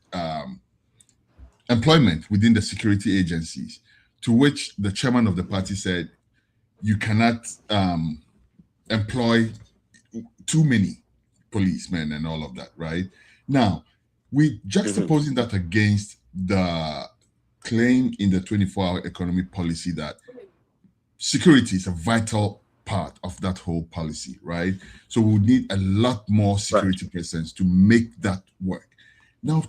employment within the security agencies, to which the chairman of the party said, you cannot employ too many policemen and all of that, right? Now, we juxtaposing that against the claim in the 24-hour economy policy that security is a vital part of that whole policy, right? So we need a lot more security persons to make that work. Now,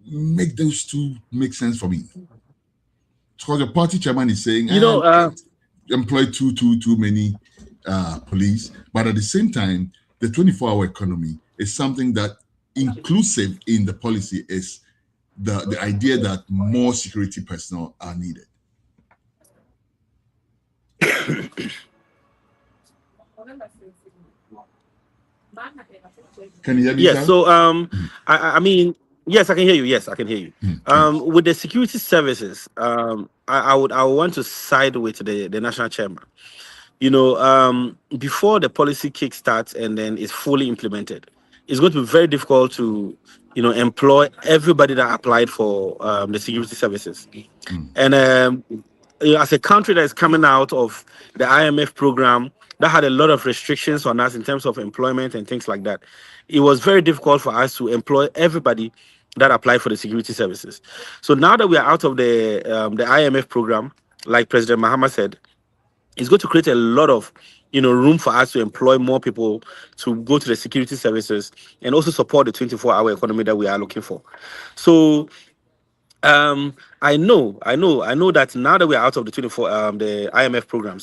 make those two make sense for me. Because the party chairman is saying, employ too many police, but at the same time, the 24-hour economy is something that inclusive in the policy is the idea that more security personnel are needed. Can you hear me? Yes. So I mean, yes, I can hear you. Yes, I can hear you. With the security services, I would want to side with the national chairman. Before the policy kickstarts and then is fully implemented, it's going to be very difficult to employ everybody that applied for the security services. And as a country that is coming out of the IMF program that had a lot of restrictions on us in terms of employment and things like that, it was very difficult for us to employ everybody that applied for the security services. So now that we are out of the IMF program, like President Mahama said, it's going to create a lot of room for us to employ more people to go to the security services and also support the 24-hour economy that we are looking for. So I know that now that we're out of the the IMF program,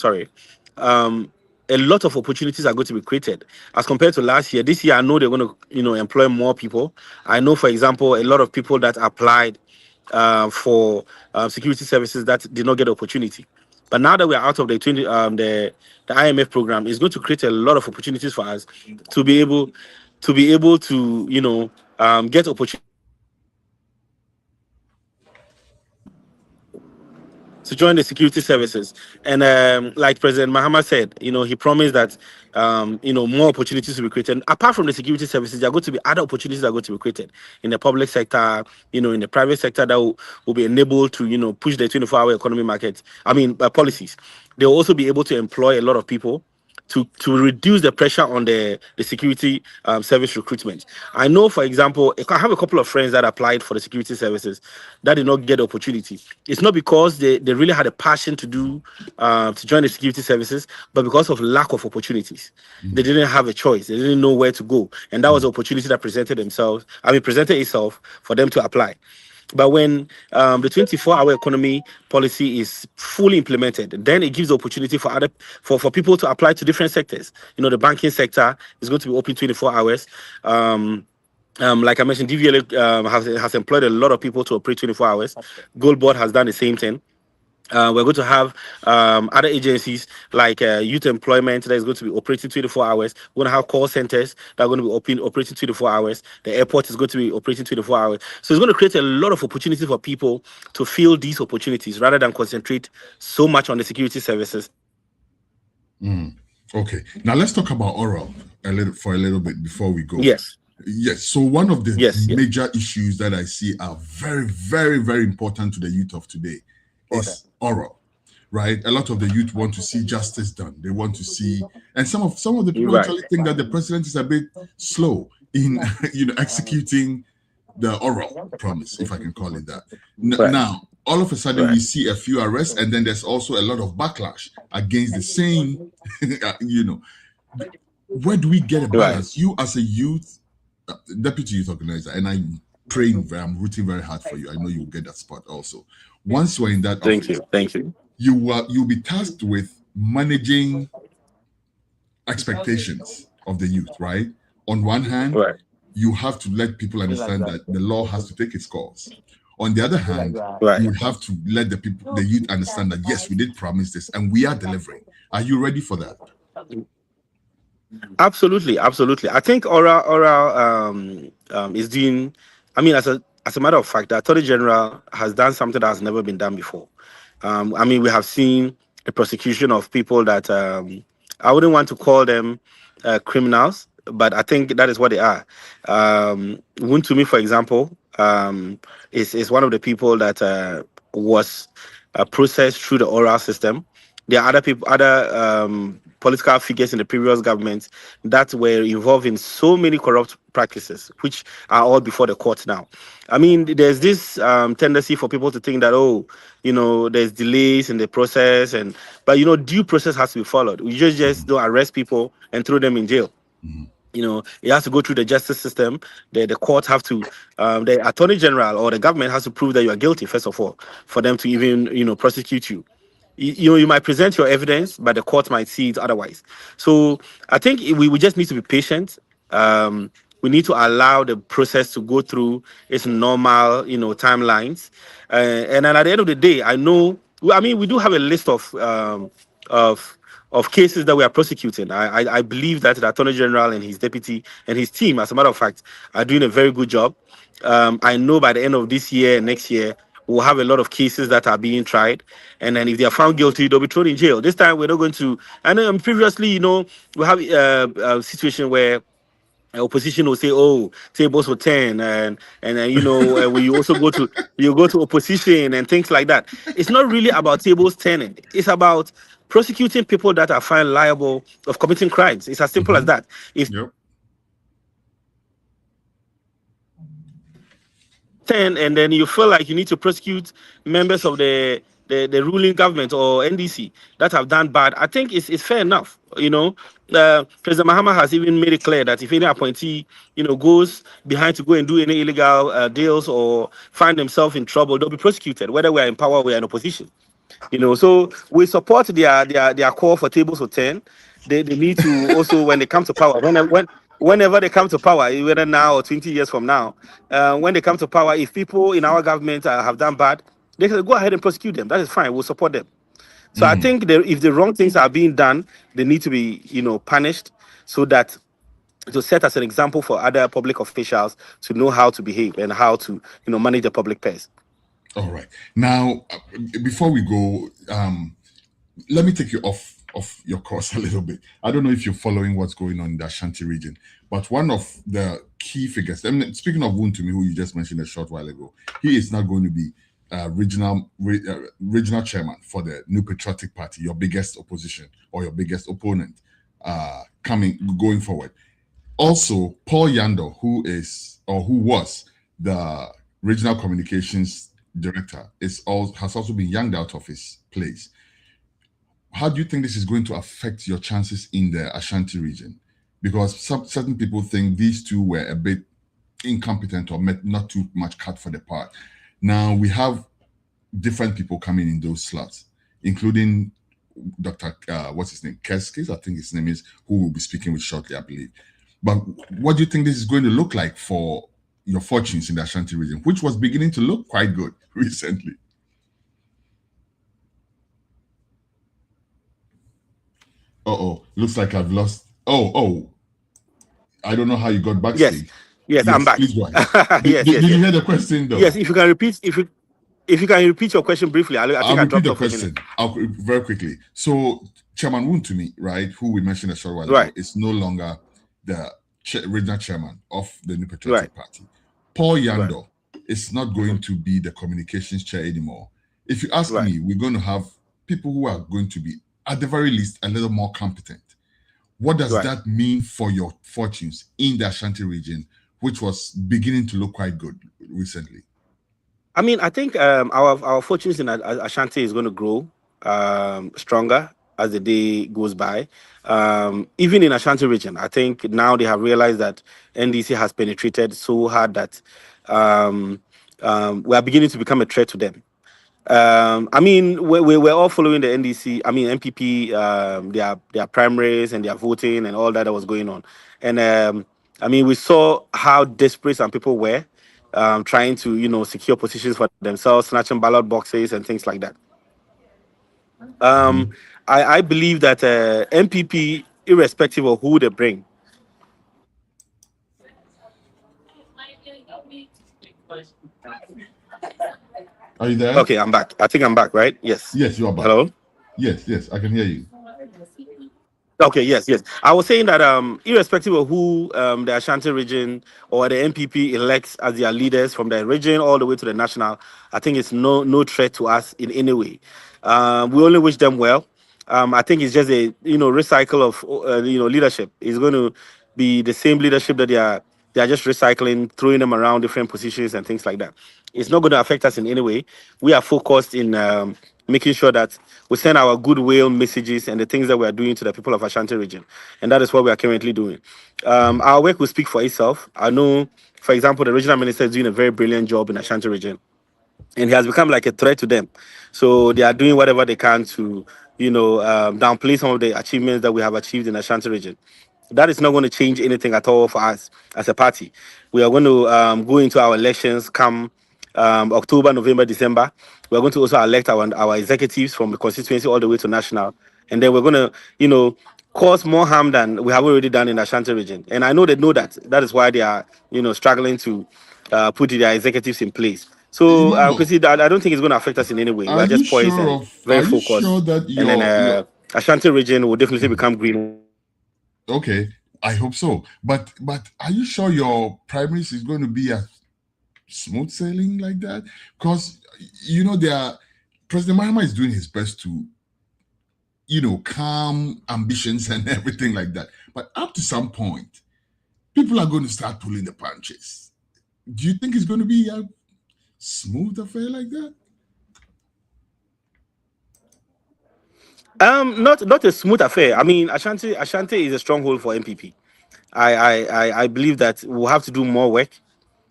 a lot of opportunities are going to be created as compared to last year. This year, I know they're going to employ more people. I know, for example, a lot of people that applied for security services that did not get opportunity. But now that we're out of the IMF program, it's going to create a lot of opportunities for us to be able to get opportunities to join the security services. And like President Mahama said, he promised that more opportunities will be created. Apart from the security services, there are going to be other opportunities that are going to be created in the public sector, in the private sector that will be enabled to push the 24-hour economy market. Policies. They'll also be able to employ a lot of people to reduce the pressure on the security service recruitment. I know, for example, I have a couple of friends that applied for the security services that did not get the opportunity. It's not because they really had a passion to join the security services, but because of lack of opportunities. They didn't have a choice. They didn't know where to go. And that was the opportunity that presented itself for them to apply. But when the 24-hour economy policy is fully implemented, then it gives the opportunity for people to apply to different sectors. The banking sector is going to be open 24 hours. Like I mentioned, DVLA has employed a lot of people to operate 24 hours. Gold Board has done the same thing. We're going to have other agencies like youth employment that is going to be operating 24 hours. We're going to have call centers that are going to be operating 24 hours. The airport is going to be operating 24 hours. So it's going to create a lot of opportunities for people to fill these opportunities rather than concentrate so much on the security services. Okay. Now let's talk about oral for a little bit before we go. Yes. So one of the major issues that I see are very, very, very important to the youth of today is oral, right? A lot of the youth want to see justice done. They want to see, and some of the people actually think that the president is a bit slow in executing the oral promise, if I can call it that. Now, all of a sudden, we see a few arrests, and then there's also a lot of backlash against the same. Where do we get a balance? You as a youth, deputy youth organizer, and I'm rooting very hard for you. I know you'll get that spot also. Once you're in that office, thank you. You'll be tasked with managing expectations of the youth, right? On one hand, you have to let people understand that the law has to take its course. On the other hand, you have to let the youth understand that yes, we did promise this and we are delivering. Are you ready for that? Absolutely. I think oral is doing. As a matter of fact, the Attorney General has done something that has never been done before. We have seen the prosecution of people that I wouldn't want to call them criminals, but I think that is what they are. Wuntumi, for example, is one of the people that was processed through the oral system. There are other people, other political figures in the previous government that were involved in so many corrupt practices, which are all before the court now. I mean, there's this tendency for people to think that, oh, there's delays in the process, but due process has to be followed. We just don't arrest people and throw them in jail. It has to go through the justice system. The court have to, the attorney general or the government has to prove that you are guilty first of all, for them to even prosecute you. You might present your evidence, but the court might see it otherwise. So I think we just need to be patient. We need to allow the process to go through its normal, timelines. And then at the end of the day, I mean, we do have a list of cases that we are prosecuting. I believe that the Attorney General and his deputy and his team, as a matter of fact, are doing a very good job. I know by the end of this year, next year, we'll have a lot of cases that are being tried, and then if they are found guilty, they'll be thrown in jail. This time, we're not going to. And previously, we have a situation where opposition will say, "Oh, tables were 10," and then when you also go to opposition and things like that. It's not really about tables turning. It's about prosecuting people that are found liable of committing crimes. It's as simple as that. If Yep. and then you feel like you need to prosecute members of the ruling government or NDC that have done bad, I think it's fair enough. President Mahama has even made it clear that if any appointee, goes behind to go and do any illegal deals or find themselves in trouble, they'll be prosecuted, whether we are in power or we are in opposition. So we support their call for tables of 10. They need to also, when they come to power, whenever they come to power, whether now or 20 years from now, when they come to power, if people in our government have done bad, they can go ahead and prosecute them. That is fine. We'll support them. So I think if the wrong things are being done, they need to be, punished, so that to set as an example for other public officials to know how to behave and how to, manage the public purse. All right. Now, before we go, let me take you off your course a little bit. I don't know if you're following what's going on in the Ashanti region, but one of the key figures, I mean, speaking of Wuntumi, who you just mentioned a short while ago, he is now going to be regional chairman for the New Patriotic Party, your biggest opposition or your biggest opponent, going forward. Also, Paul Yando, who was the regional communications director, has also been yanked out of his place. How do you think this is going to affect your chances in the Ashanti region? Because certain people think these two were a bit incompetent or not too much cut for the part. Now we have different people coming in those slots, including Dr. What's his name? Keskis, I think his name is, who will be speaking with shortly, I believe. But what do you think this is going to look like for your fortunes in the Ashanti region, which was beginning to look quite good recently? Looks like I've lost. I don't know how you got backstage. Yes, I'm back. Please go ahead. Did you hear the question though? Yes, if you can repeat your question briefly, I think I'll I repeat dropped the off question. Very quickly. So Chairman Wuntumi, right, who we mentioned a short while ago, is no longer the regional chairman of the New Patriotic Party. Paul Yando is not going to be the communications chair anymore. If you ask me, we're going to have people who are going to be, at the very least, a little more competent. What does that mean for your fortunes in the Ashanti region, which was beginning to look quite good recently? I mean, I think our fortunes in Ashanti is going to grow stronger as the day goes by. Even in Ashanti region, I think now they have realized that NDC has penetrated so hard that we are beginning to become a threat to them. I mean, we're all following the NDC, I mean, MPP, their primaries and their voting and all that was going on. And I mean, we saw how desperate some people were trying to, secure positions for themselves, snatching ballot boxes and things like that. I believe that MPP, irrespective of who they bring, Are you there? Okay, I'm back. I think I'm back, right? Yes. Yes, you are back. Hello? Yes, I can hear you. Okay, yes. I was saying that irrespective of who the Ashanti region or the MPP elects as their leaders from the region all the way to the national, I think it's no threat to us in any way. We only wish them well. I think it's just a recycle of leadership. It's going to be the same leadership that they are just recycling, throwing them around different positions and things like that. It's not going to affect us in any way. We are focused in making sure that we send our goodwill messages and the things that we are doing to the people of Ashanti region, and that is what we are currently doing. Our work will speak for itself. I know, for example, the regional minister is doing a very brilliant job in Ashanti region, and he has become like a threat to them. So they are doing whatever they can to, downplay some of the achievements that we have achieved in the Ashanti region. That is not going to change anything at all for us as a party. We are going to go into our elections come October, November, December. We are going to also elect our executives from the constituency all the way to national, and then we're going to, cause more harm than we have already done in the Ashanti region. And I know they know that. That is why they are, struggling to put their executives in place. So, I don't think it's going to affect us in any way. We are just poised and very focused. Sure that and then Ashanti region will definitely become green. Okay, I hope so. But are you sure your primaries is going to be a smooth sailing like that? Because President Mahama is doing his best to calm ambitions and everything like that. But up to some point, people are going to start pulling the punches. Do you think it's going to be a smooth affair like that? Not a smooth affair. I mean, Ashanti is a stronghold for MPP. I believe that we'll have to do more work.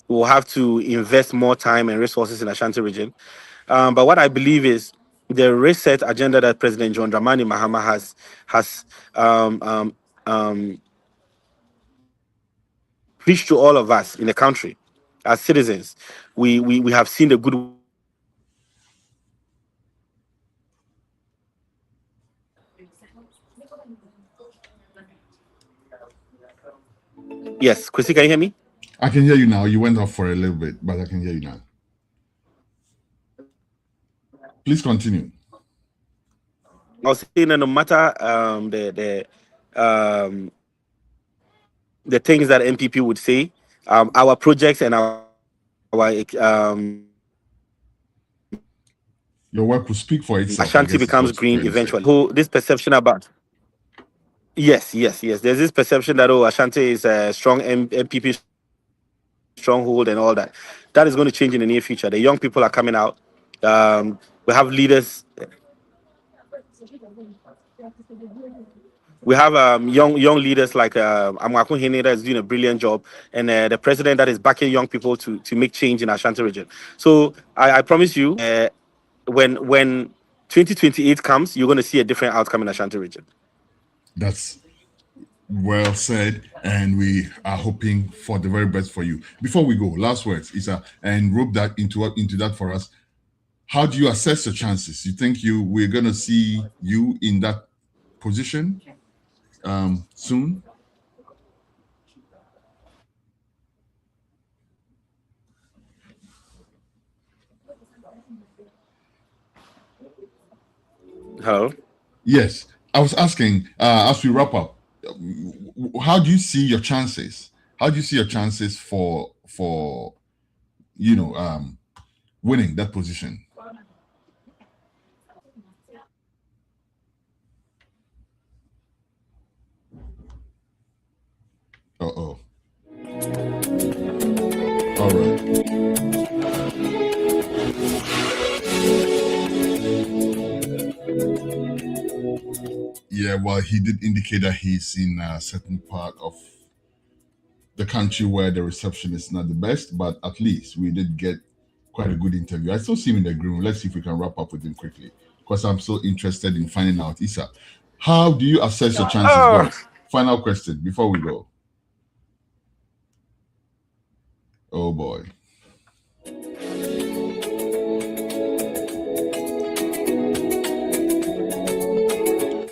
We'll have to invest more time and resources in Ashanti region. But what I believe is the reset agenda that President John Dramani Mahama has preached to all of us in the country as citizens. We have seen the good. Yes, Chrissy, can you hear me? I can hear you now. You went off for a little bit, but I can hear you now. Please continue. I was saying that no matter the things that MPP would say, our projects and our your work will speak for itself. Ashanti becomes green eventually. So this perception about yes. There's this perception that Ashanti is a strong MPP stronghold and all that. That is going to change in the near future. The young people are coming out. We have leaders. We have young leaders like Amwakun Hene that is doing a brilliant job, and the president that is backing young people to make change in Ashanti region. So I promise you, when 2028 comes, you're going to see a different outcome in Ashanti region. That's well said, and we are hoping for the very best for you. Before we go, last words, Isa, and rope that into that for us. How do you assess your chances? You think we're going to see you in that position soon? Hello? Yes, I was asking as we wrap up, how do you see your chances? How do you see your chances for winning that position? Uh-oh. All right. Yeah, well, he did indicate that he's in a certain part of the country where the reception is not the best, but at least we did get quite a good interview. I still see him in the green room. Let's see if we can wrap up with him quickly, because I'm so interested in finding out. Isa, how do you assess your chances? Final question before we go. Oh boy.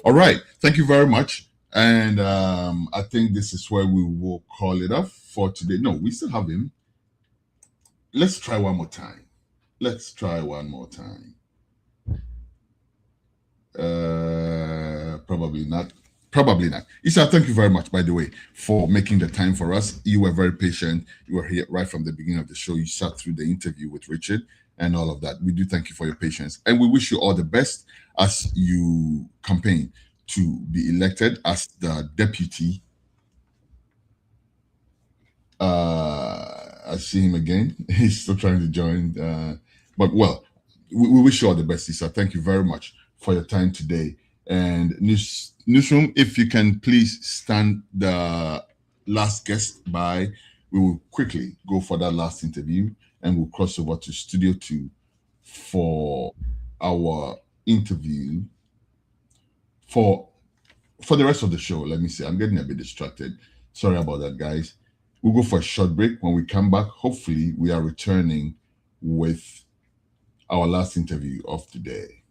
All right. Thank you very much. And I think this is where we will call it off for today. No, we still have him. Let's try one more time. Probably not. Isa, thank you very much, by the way, for making the time for us. You were very patient. You were here right from the beginning of the show. You sat through the interview with Richard. and all of that. We do thank you for your patience, and we wish you all the best as you campaign to be elected as the deputy. I see him again. He's still trying to join. But well, we wish you all the best, Issa. Thank you very much for your time today. And newsroom, if you can please stand the last guest by, we will quickly go for that last interview and we'll cross over to Studio 2 for our interview for the rest of the show. Let me see. I'm getting a bit distracted. Sorry about that, guys. We'll go for a short break. When we come back, hopefully we are returning with our last interview of today.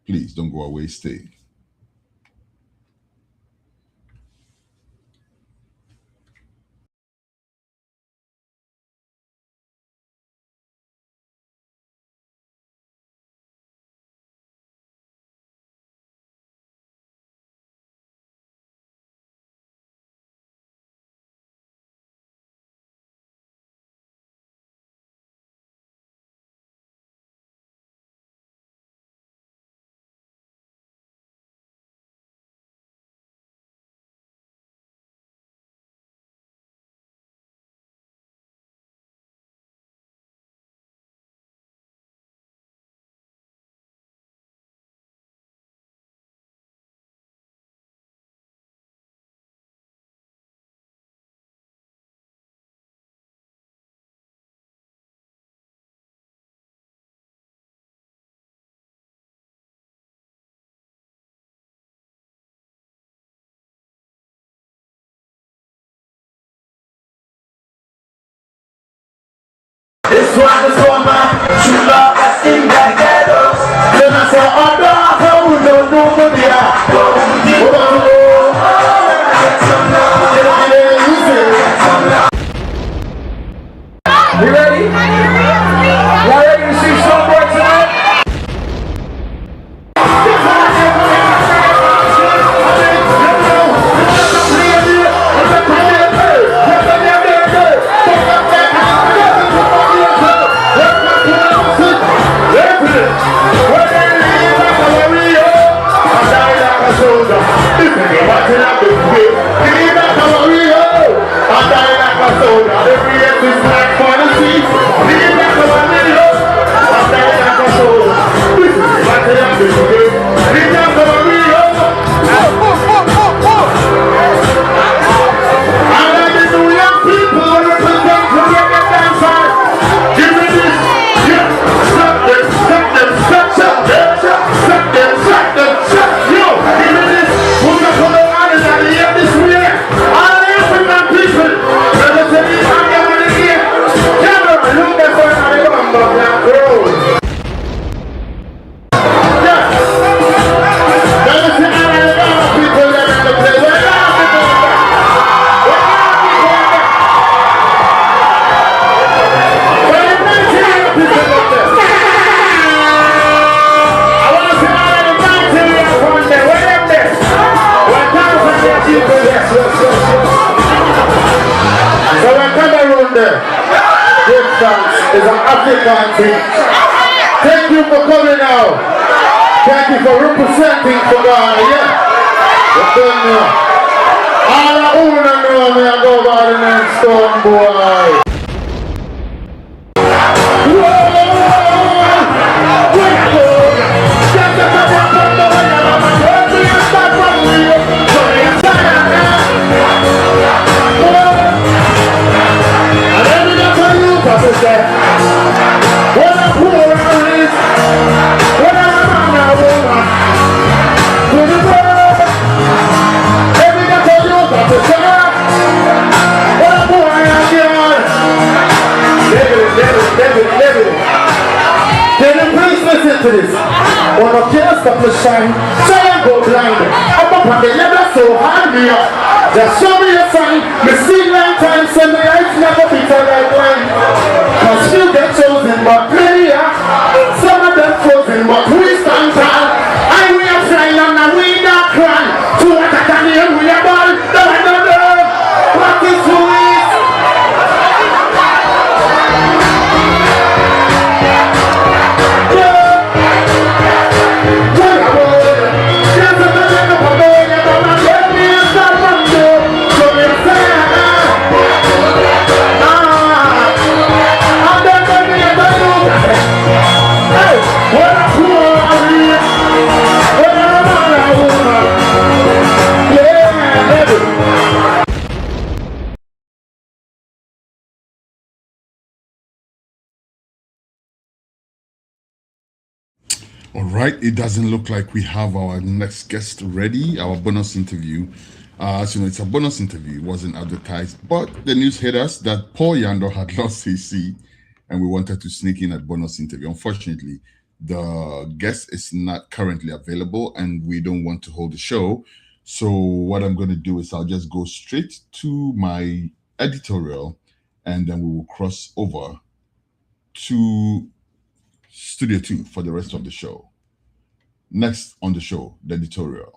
Please don't go away. Stay. This one is for my true love that's in that ghetto. Then I saw a dog who don't know who they are. You ready? Y'all ready to see Showboy tonight? Is an African thing. Thank you for coming out. Thank you for representing for Ghana. Yeah. All I own and know me, I go by the name Stone Boy. To this, one of just stop the shine, try and go blind. I'm up on the level so hard me up. Just show me a sign. Me see 9 times and the lights never be turned like wine. Cause few get chosen but many are. Some of them frozen but we stand tall. And we are flying and we not crying. To what I can hear we are born. No I don't know what is who is. All right, it doesn't look like we have our next guest ready, our bonus interview. As you know, it's a bonus interview, it wasn't advertised, but the news hit us that Paul Yando had lost his seat and we wanted to sneak in a bonus interview. Unfortunately, the guest is not currently available and we don't want to hold the show. So what I'm going to do is I'll just go straight to my editorial and then we will cross over to Studio 2 for the rest of the show. Next on the show, the editorial.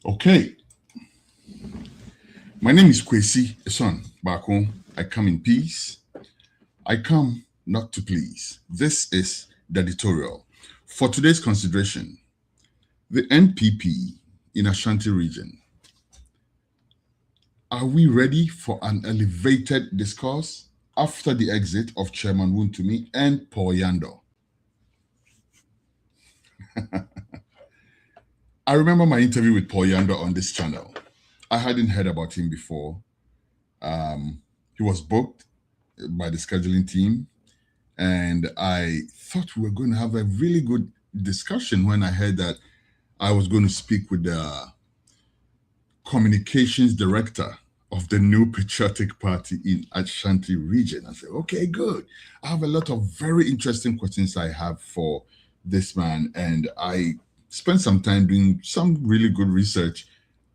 Okay. My name is Kwesi Eson Bako. I come in peace. I come not to please. This is the editorial. For today's consideration, the NPP in Ashanti region. Are we ready for an elevated discourse after the exit of Chairman Wuntumi and Paul Yando? I remember my interview with Paul Yando on this channel. I hadn't heard about him before. He was booked by the scheduling team, and I thought we were going to have a really good discussion when I heard that I was going to speak with the communications director of the new patriotic party in Ashanti region. I said, okay, good. I have a lot of very interesting questions I have for this man, and I spent some time doing some really good research,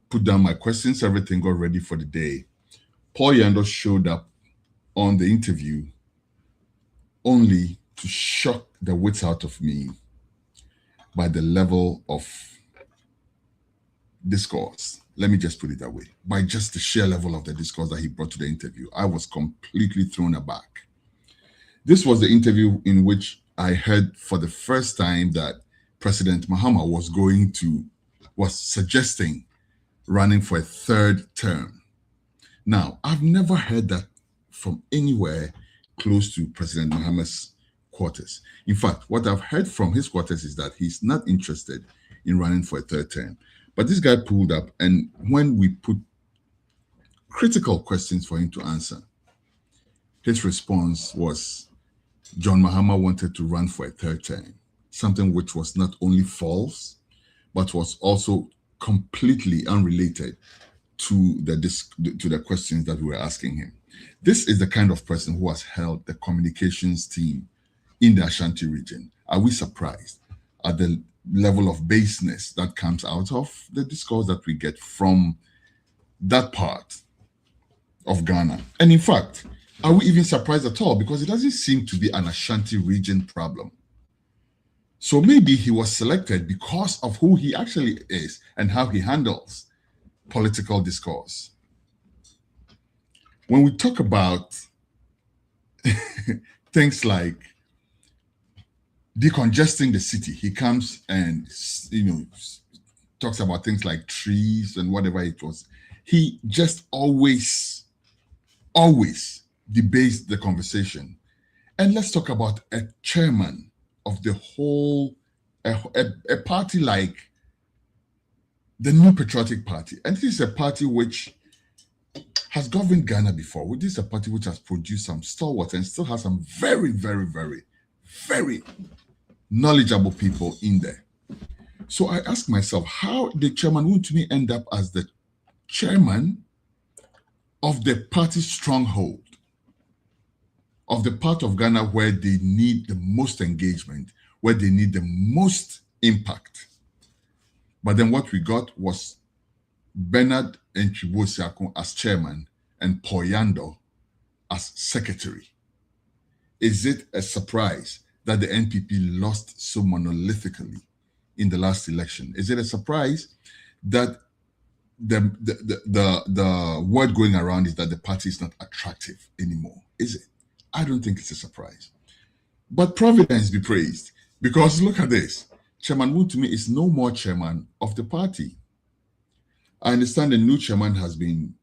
put down my questions, everything got ready for the day. Paul Yando showed up on the interview only to shock the wits out of me by the level of discourse. Let me just put it that way. By just the sheer level of the discourse that he brought to the interview, I was completely thrown aback. This was the interview in which I heard for the first time that President Mahama was suggesting running for a third term. Now, I've never heard that from anywhere close to President Mahama's quarters. In fact, what I've heard from his quarters is that he's not interested in running for a third term. But this guy pulled up, and when we put critical questions for him to answer, his response was John Mahama wanted to run for a third term, something which was not only false, but was also completely unrelated to the questions that we were asking him. This is the kind of person who has held the communications team in the Ashanti region. Are we surprised at the level of baseness that comes out of the discourse that we get from that part of Ghana? And in fact, are we even surprised at all? Because it doesn't seem to be an Ashanti region problem. So maybe he was selected because of who he actually is and how he handles political discourse. When we talk about things like decongesting the city, he comes and talks about things like trees and whatever it was. He just always debates the conversation. And let's talk about a chairman of the whole, a party like the New Patriotic Party. And this is a party which has governed Ghana before. This is a party which has produced some stalwarts and still has some very, very, very, very knowledgeable people in there. So I ask myself, how did Chairman Wuntumi end up as the chairman of the party's stronghold, of the part of Ghana where they need the most engagement, where they need the most impact? But then what we got was Bernard Enchibo as chairman and Paul Yando as secretary. Is it a surprise that the NPP lost so monolithically in the last election? Is it a surprise that the word going around is that the party is not attractive anymore, is it? I don't think it's a surprise. But Providence be praised, because look at this. Chairman Wontumi is no more chairman of the party. I understand the new chairman has been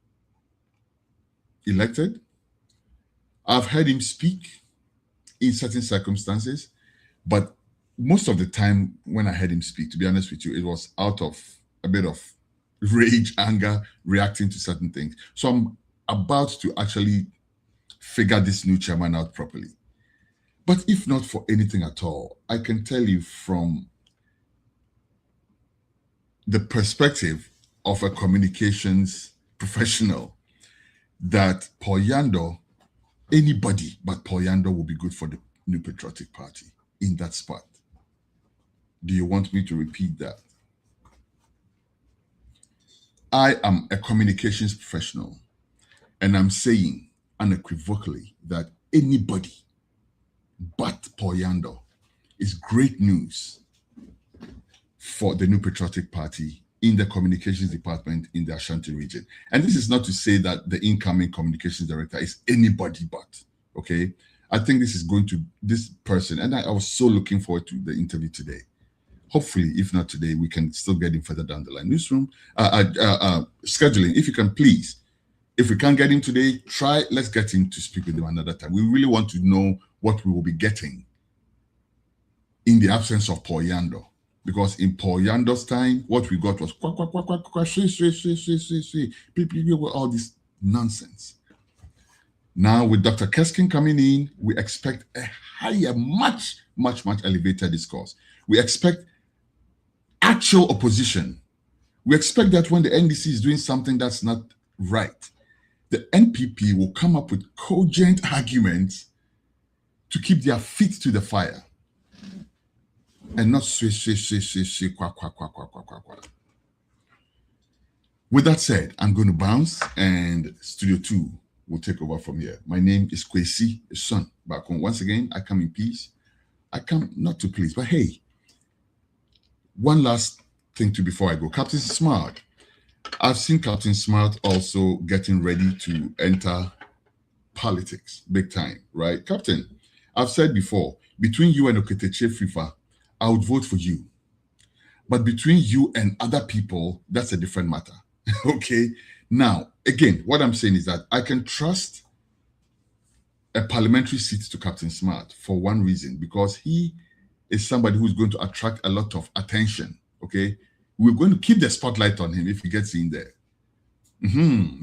elected. I've heard him speak in certain circumstances, but most of the time when I heard him speak, to be honest with you, it was out of a bit of rage, anger, reacting to certain things. So I'm about to actually figure this new chairman out properly. But if not for anything at all, I can tell you from the perspective of a communications professional that Paul Yando, anybody but Paul Yando will be good for the New Patriotic Party in that spot. Do you want me to repeat that? I am a communications professional, and I'm saying unequivocally that anybody but Paul Yando is great news for the New Patriotic Party in the communications department in the Ashanti region. And this is not to say that the incoming communications director is anybody but, okay? I think this person, and I was so looking forward to the interview today. Hopefully, if not today, we can still get him further down the line. Newsroom, scheduling, if you can please, if we can't get him today, let's get him to speak with him another time. We really want to know what we will be getting in the absence of Paul Yando. Because in Paul Yando's time, what we got was quack, quack, quack, quack, quack, see, people, all this nonsense. Now, with Dr. Keskin coming in, we expect a higher, much, much, much elevated discourse. We expect actual opposition. We expect that when the NDC is doing something that's not right, the NPP will come up with cogent arguments to keep their feet to the fire and not quack, quack, quack, quack, quack, quack, quack. With that said, I'm going to bounce and Studio 2 will take over from here. My name is Kwesi, son. Back home. Once again, I come in peace. I come not to please, but hey, one last thing before I go. Captain Smart. I've seen Captain Smart also getting ready to enter politics big time, right? Captain, I've said before, between you and Oketeche FIFA, I would vote for you. But between you and other people, that's a different matter. Okay? Now, again, what I'm saying is that I can trust a parliamentary seat to Captain Smart for one reason, because he is somebody who's going to attract a lot of attention. Okay? We're going to keep the spotlight on him if he gets in there.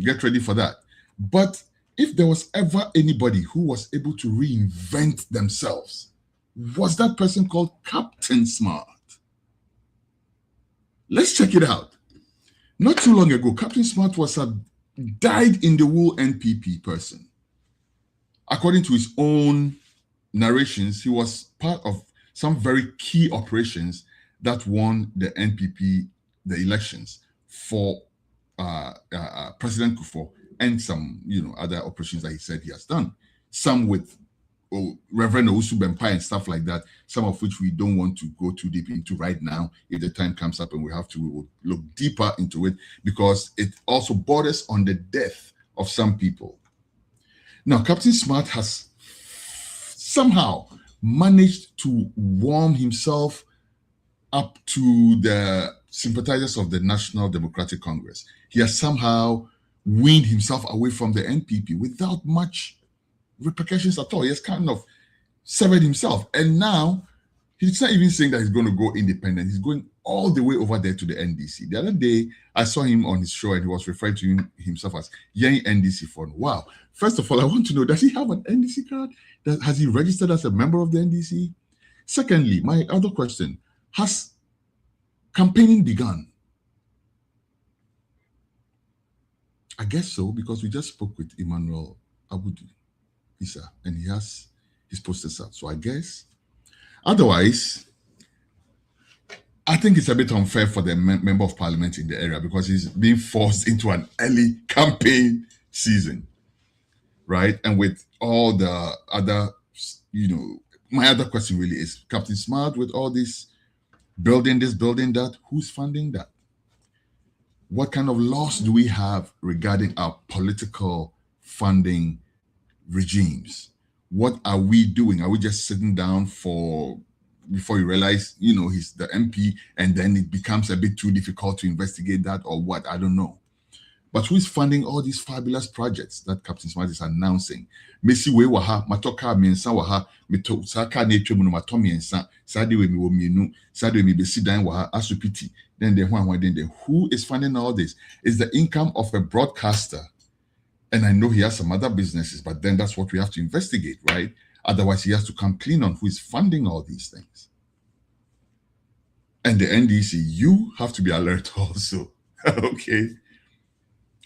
Get ready for that. But if there was ever anybody who was able to reinvent themselves, was that person called Captain Smart? Let's check it out. Not too long ago, Captain Smart was a dyed-in-the-wool NPP person. According to his own narrations, he was part of some very key operations that won the NPP the elections for President Kufuor, and some other operations that he said he has done. Some with Reverend Owusu Bempai and stuff like that, some of which we don't want to go too deep into right now. If the time comes up and we will look deeper into it, because it also borders on the death of some people. Now, Captain Smart has somehow managed to warm himself up to the sympathizers of the National Democratic Congress. He has somehow weaned himself away from the NPP without much repercussions at all. He has kind of severed himself. And now, he's not even saying that he's going to go independent. He's going all the way over there to the NDC. The other day, I saw him on his show and he was referring to himself as Yang NDC for wow. First of all, I want to know, does he have an NDC card? Has he registered as a member of the NDC? Secondly, my other question, has campaigning begun? I guess so, because we just spoke with Emmanuel Abudu Issa, and he has his posters out. So I guess. Otherwise, I think it's a bit unfair for the member of parliament in the area, because he's being forced into an early campaign season, right? And with all the other, my other question really is, Captain Smart, with all this, building that, who's funding that? What kind of laws do we have regarding our political funding regimes? What are we doing? Are we just sitting down before you realize, he's the MP, and then it becomes a bit too difficult to investigate that, or what? I don't know. But who is funding all these fabulous projects that Captain Smart is announcing? Messi we waha, matoka miensa waha, mito saka netre muno mato miensa, sade we mi wo mienu, sade we mi besi dan waha, asupiti. Then who is funding all this? It's the income of a broadcaster. And I know he has some other businesses, but then that's what we have to investigate, right? Otherwise, he has to come clean on who is funding all these things. And the NDC, you have to be alert also. Okay.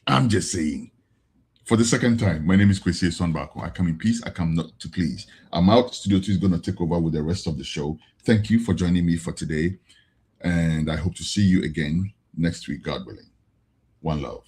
I'm just saying. For the second time, my name is Kwesi Sonbako. I come in peace, I come not to please. I'm out. Studio 2 is going to take over with the rest of the show. Thank you for joining me for today. And I hope to see you again next week, God willing. One love.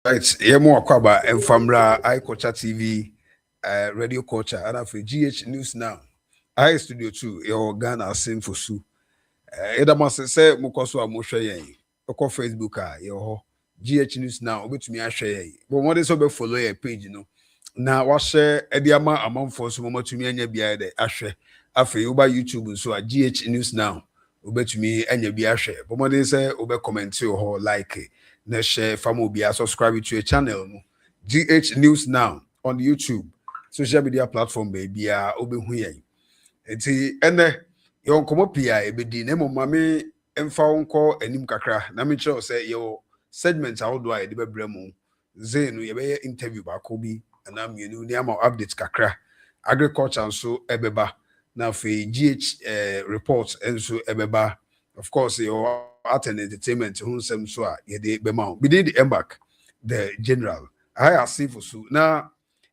Right, Yemo Akwaba and Famra, I Culture TV, Radio Culture, and for GH News Now. I Studio 2, your Ghana Sing for Sue. Edamase say Mukoso Amosha yen. Oko Facebook your GH News Now, which me I share. But what is over follow your page, you know. Now, what share Ediama among for some moment to me and your beard, Ashe. After you by YouTube, so a GH News Now. Ube to me and your beard share. But what they say, Ube comment to or like it. Na share famo be subscribe to your channel no. GH News Now on YouTube social media platform baby obe hu yen enti ene yon komo pia ebedi na mame emfa wonko anim kakra na me chere say your segment outdo I de bebre mu ze no ye be interview ba ko bi na mienu ni ama update kakra agriculture nso ebeba na fe GH reports enso ebeba of course your art and entertainment who some so ye de bema we did embark the general I see for so now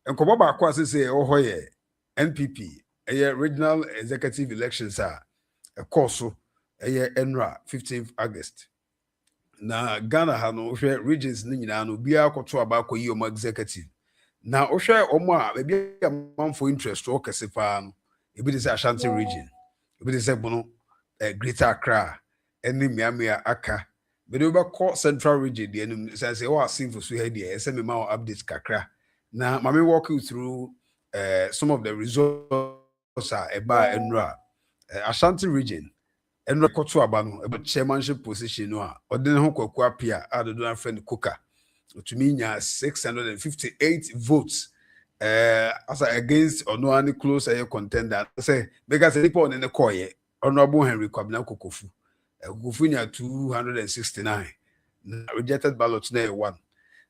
enkobo ba kwa say oh hoye NPP regional executive elections are a course so enra 15th August na Ghana ha no hwe regions ni nyina no bia kwoto aba koyi o executive na ohwe omo a be amamfo interest o kese pa no ebi de say Ashanti region ebi de say bono Greater Accra any miamia aka but we call central region the enemy say oh seen for so here there say me ma updates kakra na mama walk you through some of the results are eba enra Ashanti region enra koto aba no about chairmanship position no a odene ho kwaku apia adodo na friend Coca to me nya 658 votes as against onoani close contender say because people on the koye Honorable Henry Kwabena Kokofu. Kokofu 269. Rejected ballots there one.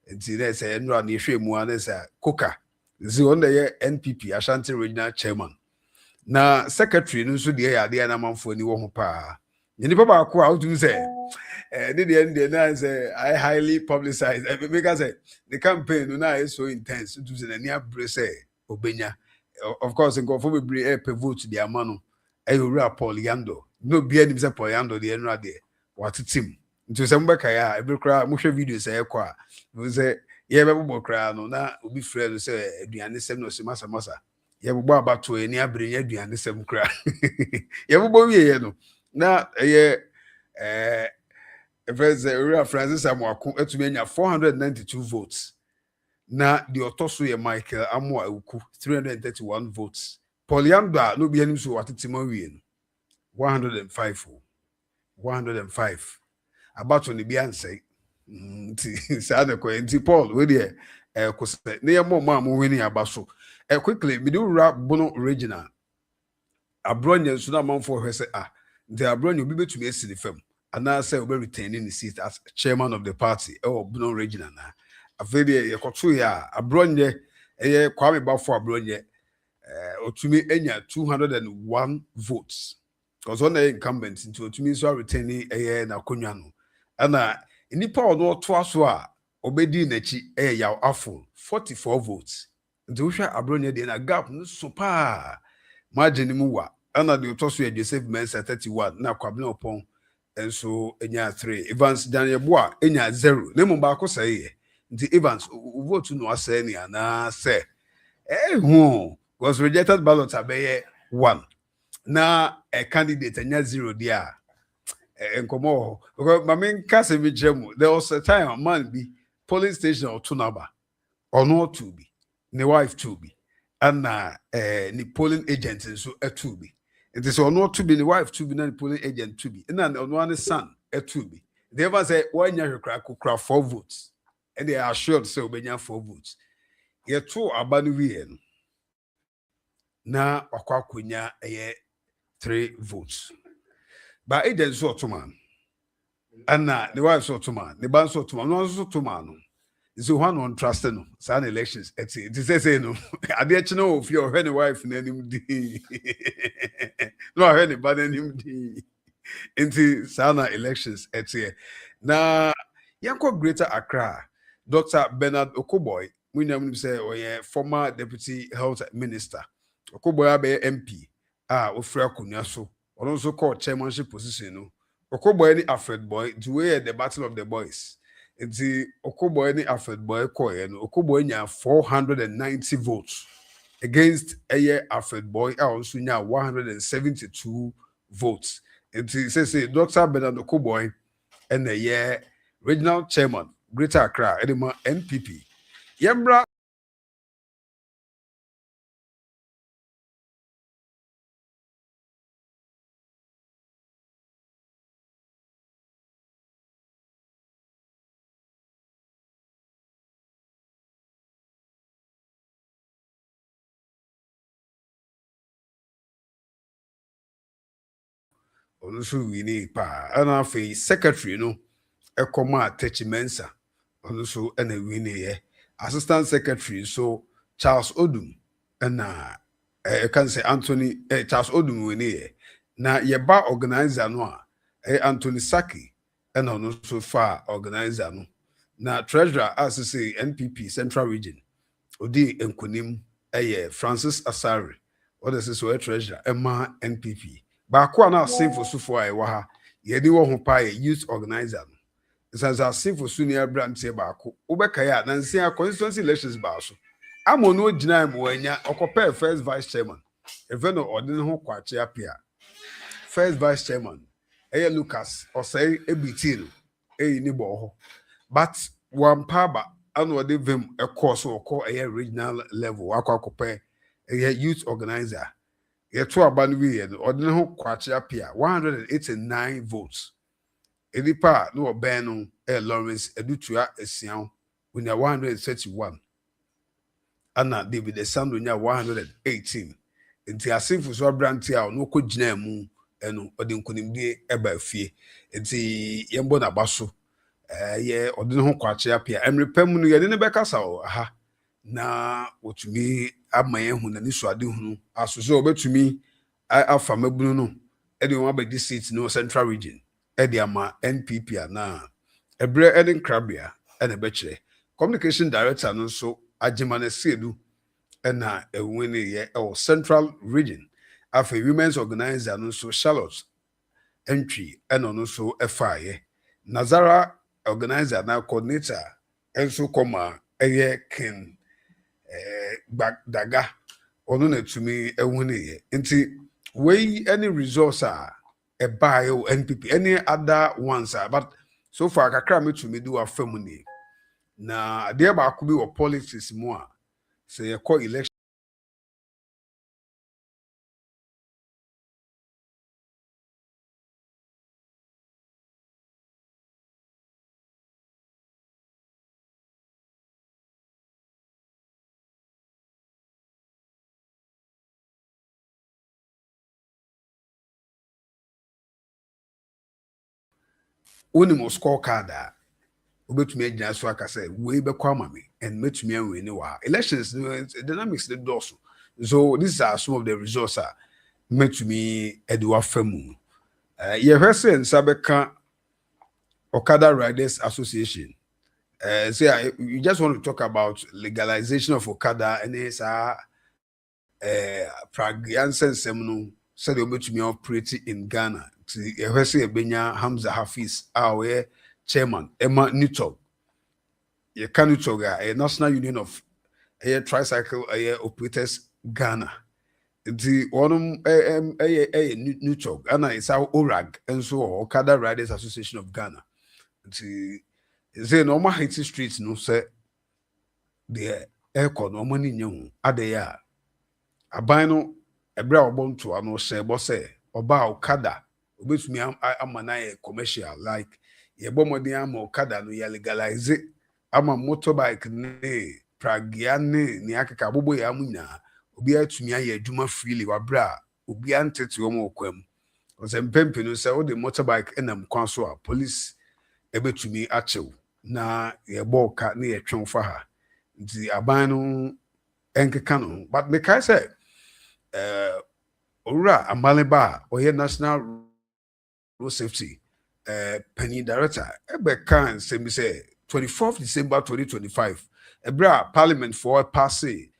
And see there's a no an issue one is a Coca. The on the NPP Ashanti Regional Chairman. Now secretary no so the idea na man for any one pa. Ni papa ko out to say did the end say I highly publicized because the campaign now is so intense to the near brace obenya. Of course in go for be a vote the amano. Ayura Poliando. No be any say Poliando the enra there. What team. Into some kaya every cry musha video say kwa. We say yeah be cry no na obi frɛ say aduane sem no masa masa. Ye bo abato ani abre nya aduane sem kra. Ye bo wie no. Na President Francis Amwako etumi nya 492 votes. Na the otoso ye Michael Amwa Ewuku 331 votes. Polianda no be anim so watetima wie no 105 105 about on the bianse say na ko enti Paul we dey ko say na yemo ma mo weni abaso quickly me do rap bono original abronya so na manfo hwe say the abronya obi betumi esi the fam and now say we retaining the seat as chairman of the party bono original na afede ye koto ya abronya Kwame Bafo abronya Otumi enya 201 votes because on the incumbent into Otumi so retaining na konwa no ana nipa ono to aso a obedi nachi yaw afo 44 votes nti wo hwa abronya de na gap no so pa margin mu wa ana de to so ya Joseph Mensa 31 na Kwabena Opon enso enya 3 Evans Daniel Boa enya 0 nemu ba ko sai The Evans vote no aseni ana say who was rejected ballot abeye 1. Now a candidate and 0 there. And come on, because my main case there was a time a man be polling station or 2 number or no 2 be, the wife 2 be, and the polling agent and so a 2 be. It is or not to be the wife 2 be, the polling agent 2 be, and then on one son a 2 be. They ever say 1 year crack 4 votes, and they are assured so be 4 votes. Ye 2 abanu na wakwakunya 3 votes. But agent so to man. And the wife so to man, the band so to man, no so to man. So one on trust no, san elections. It is say no. I didn't know if you're any wife in any no any but any into sana elections. It's now yanko Greater Accra, Dr. Bernard Okoboy, we know say or former deputy health minister. Okoboy abe MP. Ofra kunyaso. Or also called chairmanship position no. Okoboy ni Alfred Boy to wear the battle of the boys. It's the Okoboy ni Alfred Boy koye no. Okoboy nya 490 votes against Alfred Boy also nya 172 votes. It says Dr. Bernard Okoboy and the regional chairman Greater Accra edema NPP. Yembra also we need pa and afi secretary no ekoma techimensa also and we need assistant secretary so Charles Odum and I can say Anthony Charles Odum we need na yeba organizer no Anthony Saki and also far organizer no na treasurer as say NPP Central Region odi enkunim Francis Asari what is this way treasurer Emma NPP baako na save for so for wa ha ye di wo ho pa youth organizer no sansa save for senior branch baako obeka ya na nsia constituency elections ba so amono gina mo anya okopa first vice chairman even odin ho kwache apia first vice chairman Lucas osay ebiti no ni bo ho but one paba anu de vim e course or call regional level akwakopa youth organizer yeto abanu wi ye odine ho kwache apia 189 votes edipa no oben no Lawrence Edutua Esian unya 131 ana David Esando nya 118 enti asenfu so branti a no kogina mu eno odinkunimdie eba fie enti yembo na baso ye odine ho kwache apia emrepam no ye ne bekasa o aha na otumi amaye hu na niso ade hunu asoso obetumi afa mabunu no e de won abedi seat no Central Region e de ama NPP na ebre eden krabia e na bekire communication director no so Ajimane Sedu e na ewini ye Central Region afa women's organizer no so Charlotte entry e no so efaye Nazara organizer na coordinator enso koma ken daga ono na tumi ehune nti we any resource a buy NPP any other ones but so far kakra me tumi do afam ni na de ba ko bi wo politics mu a say e call election onimo scorecard obetumi agina so aka say we be kwa mame and metumi anwe ni wa elections dynamics the doors so these are some of the results metumi ediwa famu ye hwese nsa beka Okada Riders Association say you just want to talk about legalization of Okada and it's pragiansensem no said obetumi operate in Ghana ye hwese ebenya Hamza Hafiz we chairman Emma Nito ye Kanutoga, a National Union of Tricycle Operators Ghana. The one new talk, and it's our ORAG, and so Okada Riders Association of Ghana. The normal Haiti streets no say the aircon no money new adaya. Abino a brow bone to ano say bosse oba Okada, which me am commercial like ye bomodiam Okada no ya legalize it. I'm a motorbike ne pragiane ni akaka bobo ya munya. Obi atumi aye adwuma freely wabra obi antete wo mo kwam ose mpempe no se wo de motorbike enam kwan so a police ebetumi achew na ye boka na ye twon fa ha nti aban no enkeka no but me kai say owura amaleba oye national road safety penny director ebe kan say me say 24th December 2025 ebra parliament for passing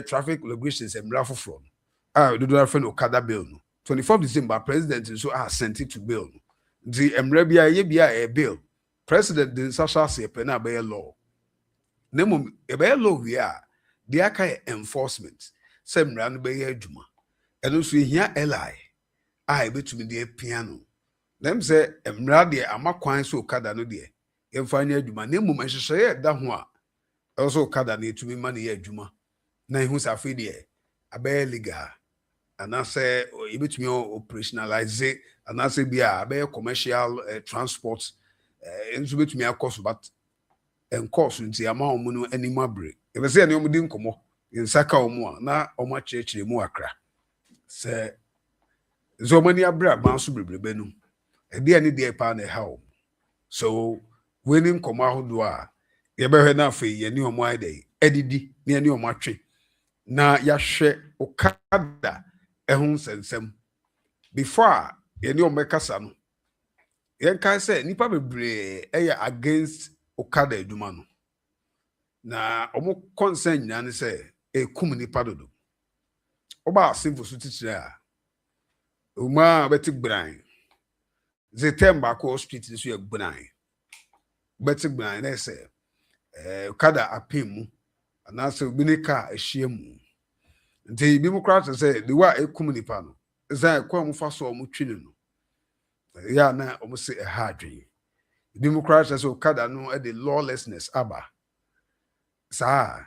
traffic regulations and from do not friend Okada bill no 24th December president so sent it to bill the emrebia ye bia a bill president the social say pena be law nemo e be law we are the aka enforcement say mra no be adwuma eno so hia li a betumi de piano them say mra de amakwan so Okada no de yemfa nya adwuma nemo mahyehyɛ da ho a also Okada na etumi ma ne adwuma na ihu safe de abaya legal anase ebetumi operationalize anase bia abaya commercial transport enso betumi akoso but encourse nti ama omu no anima bre ebe se ne omu di nkomo nsaka omu a na omu akyerɛkyerɛ mu akra se zo mani abra banso bebrebe no ede ani de pa na ha so winning nkomo ahodo a yebehwe na afei ye ni omu aidai edidi ne ani omu atwe na yahwɛ Okada ehun sensem before yɛne ɔmɛkasa no yɛnka sɛ nipa bebree against Okada adwuma no na ɔmo concern nyinaa ne sɛ ekum nipa dodo ɔba asemfo so titire a ɔma bɛte gbran ze tem baako street so yɛ gbran bɛte gbran na sɛ Okada apem mu anaasɛ obi ne kaa ahyia mu nti bi mu kra sɛ de wa ekum nipa no zai kwa mu fa so mu twini no ya na omu se ha adwen bi mu kra sɛ Okada no e de lawlessness aba saa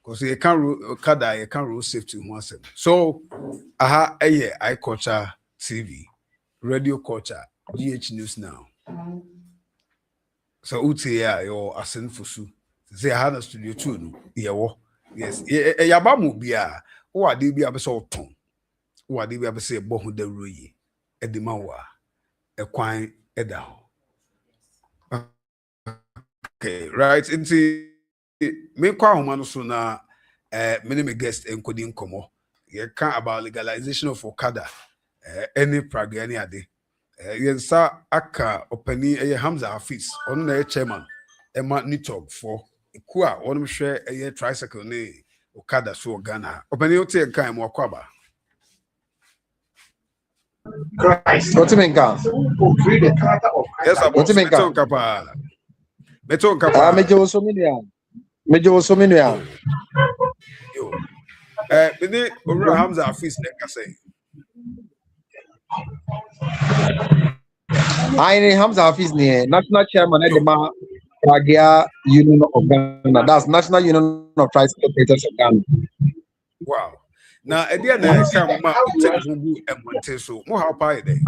because you can't Okada, you can't road safety once. So aha I culture TV, radio culture, GH News Now. So utia your asen fosu. Say I had a studio too. No, yes, yabamu bia. Who are they be able to ton? Who are they be able to say bohu de ruyi? Edimawa, a quine eda. Okay, right. Into me kwa humano so na many guest encoding komo. You can't about legalization of Okada. Any Prague any ade. Yensa aka opani Hamza Hafiz on the chairman Emma Nitog for Kwa one share a tricycle ne Okada so Ghana. Opani ote kan mo kwaba. What do you mean, guys? Yes, I What do you mean, guys? Beton kapa. Major so many. Yo. Bini Ora Hamza Hafiz ne say. I Hamza Hafiz ni national chairman of the Pragia Union of Ghana. That's National Union of Tricycle Operators of Ghana. Wow. Now, at the end of the time, so more how pie day.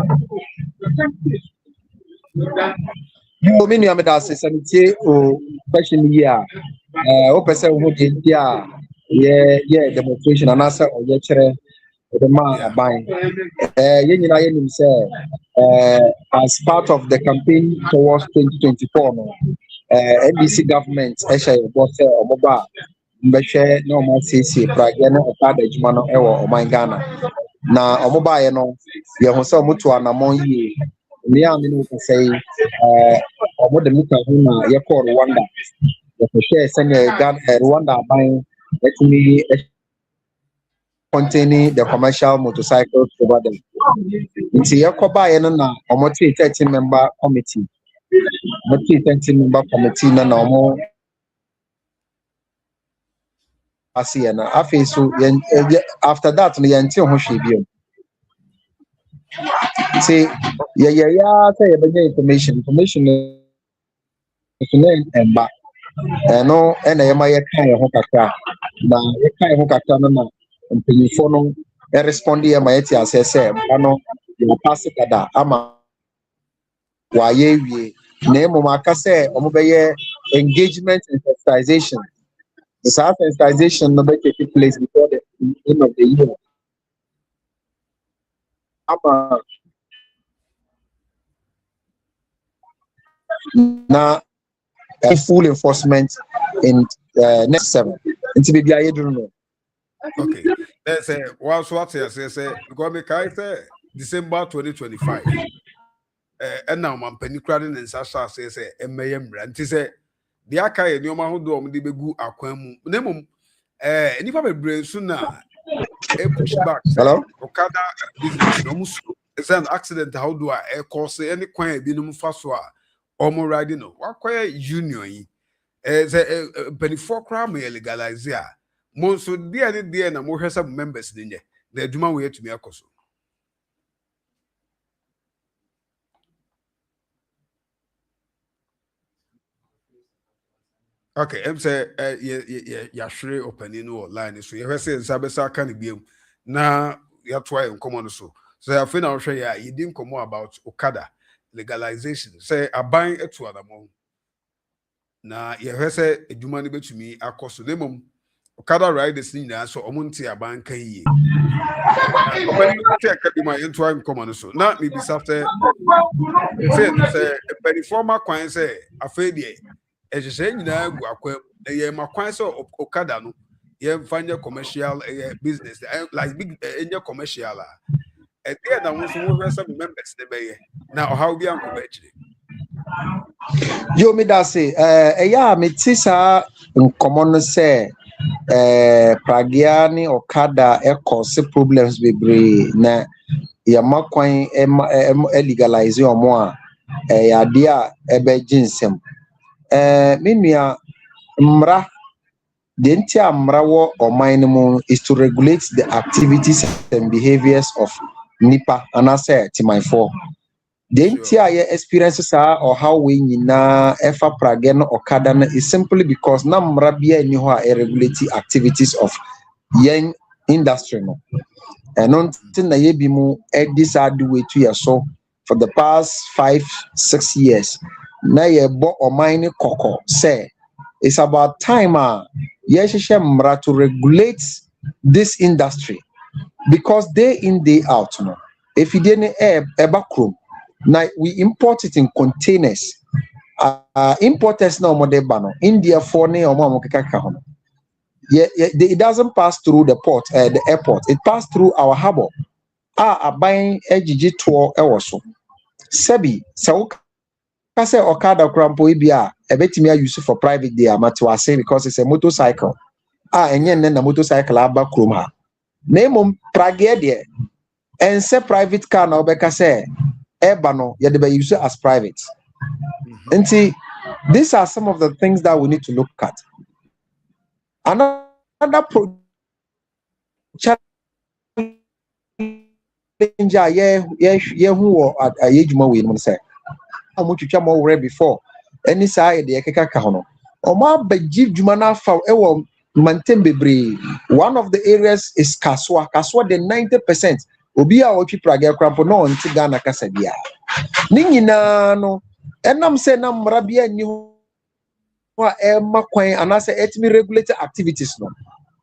You mean you have that 70 or question here? Person who did yeah demonstration and answer or lecture the man buying. As part of the campaign towards 2024, NDC government actually bought a mobile. Mbɛhwɛ na ɔmo asiesie Prague ne Okada adwuma no ɛwɔ ɔman Ghana na ɔmo baeɛ no yɛho sɛ ɔmo to anamɔn yie mmea me ne wokasa yi ɔmo de muka ho na yɛkɔɔ Rwanda yɛkɔhwɛɛ sɛnea Rwanda aban atumi containing the commercial motorcycles over them nti yɛkɔ baeɛ no na ɔmo tee 13-member committee na ɔmo Asiana. So after that, we until Hoshibio. See, say information and back. No, and I am a kind of hokaka. Now, a kind of hokaka, and telephone, a respondee, my etias, I say, Pano, you pass it at that. Ama, why ye name Omakase, Omobeye, engagement and sensitization. The sensitization will take place before the end of the year. Now, full enforcement in next 7. Into maybe I don't know. Okay, let's say what I say because me say December 2025. And now my penny crading and Sasha says MAM rent say the Akai and Yoma who do the begu aquam nemum and if I brain sooner push back. Hello? Okada business almost it's an accident. How do I cause any coin binum faswa or more riding? What quiet union? As a penny for crime legalize here. Most so dear and more some members in there. They do my way to me a coso. Okay, I'm say yeah sure opening no line so you say sabesa can be na you try and come on so I feel now share you didn't come about Okada legalization say a buying it to adamo na you say eduma ni betumi akoso demom Okada Riders ni na so omunti aban kan yi opening check my into and come on so na me be after say a former coin say afedie say nyina gu akwam ye makwan so Okada no ye mfanya commercial business like big commercial there na won so wo some members de be na how bi anko ba chire Yo me da say me tisa nkomo no say Pragiani Okada cause problems bebre na ye makwan legalize omo a ya de a ebe ginsem Minua Mra the entire Mrawo or minimum is to regulate the activities and behaviors of NIPA and I say to my 4. The entire experiences are or how we na efa Prague no Okada no is simply because na mrabia ni ho a regulate activities of young industry no. And until na ye bi mu decide way to your so for the past 5-6 years. Na ye bo o mine koko say it's about time mra to regulate this industry because day in day out no. If you didn't backroom. Now we import it in containers. Importers now more no India for ne or it doesn't pass through the port, the airport. It passed through our harbor. Buying a tour also. Sebi, so say Okada Crampo Ibia, a bit me use for private day, say because it's a motorcycle. And then a motorcycle back room. Name Prague there. And say private car now Becca say. Ebano, you be used as private. And see, these are some of the things that we need to look at. Another challenge, who at a age more we say, how much you more read before any side the Ekeka Kahono. Oma Bejiv Jumana for Ewo Mantembebre. One of the areas is Kaswa. Kaswa, the 90%. Obia ochi Prague Crampo no nti Ghana kasabia. Ningina no enam se na mrabia ni ho a makwan anase etimi regulate activities no.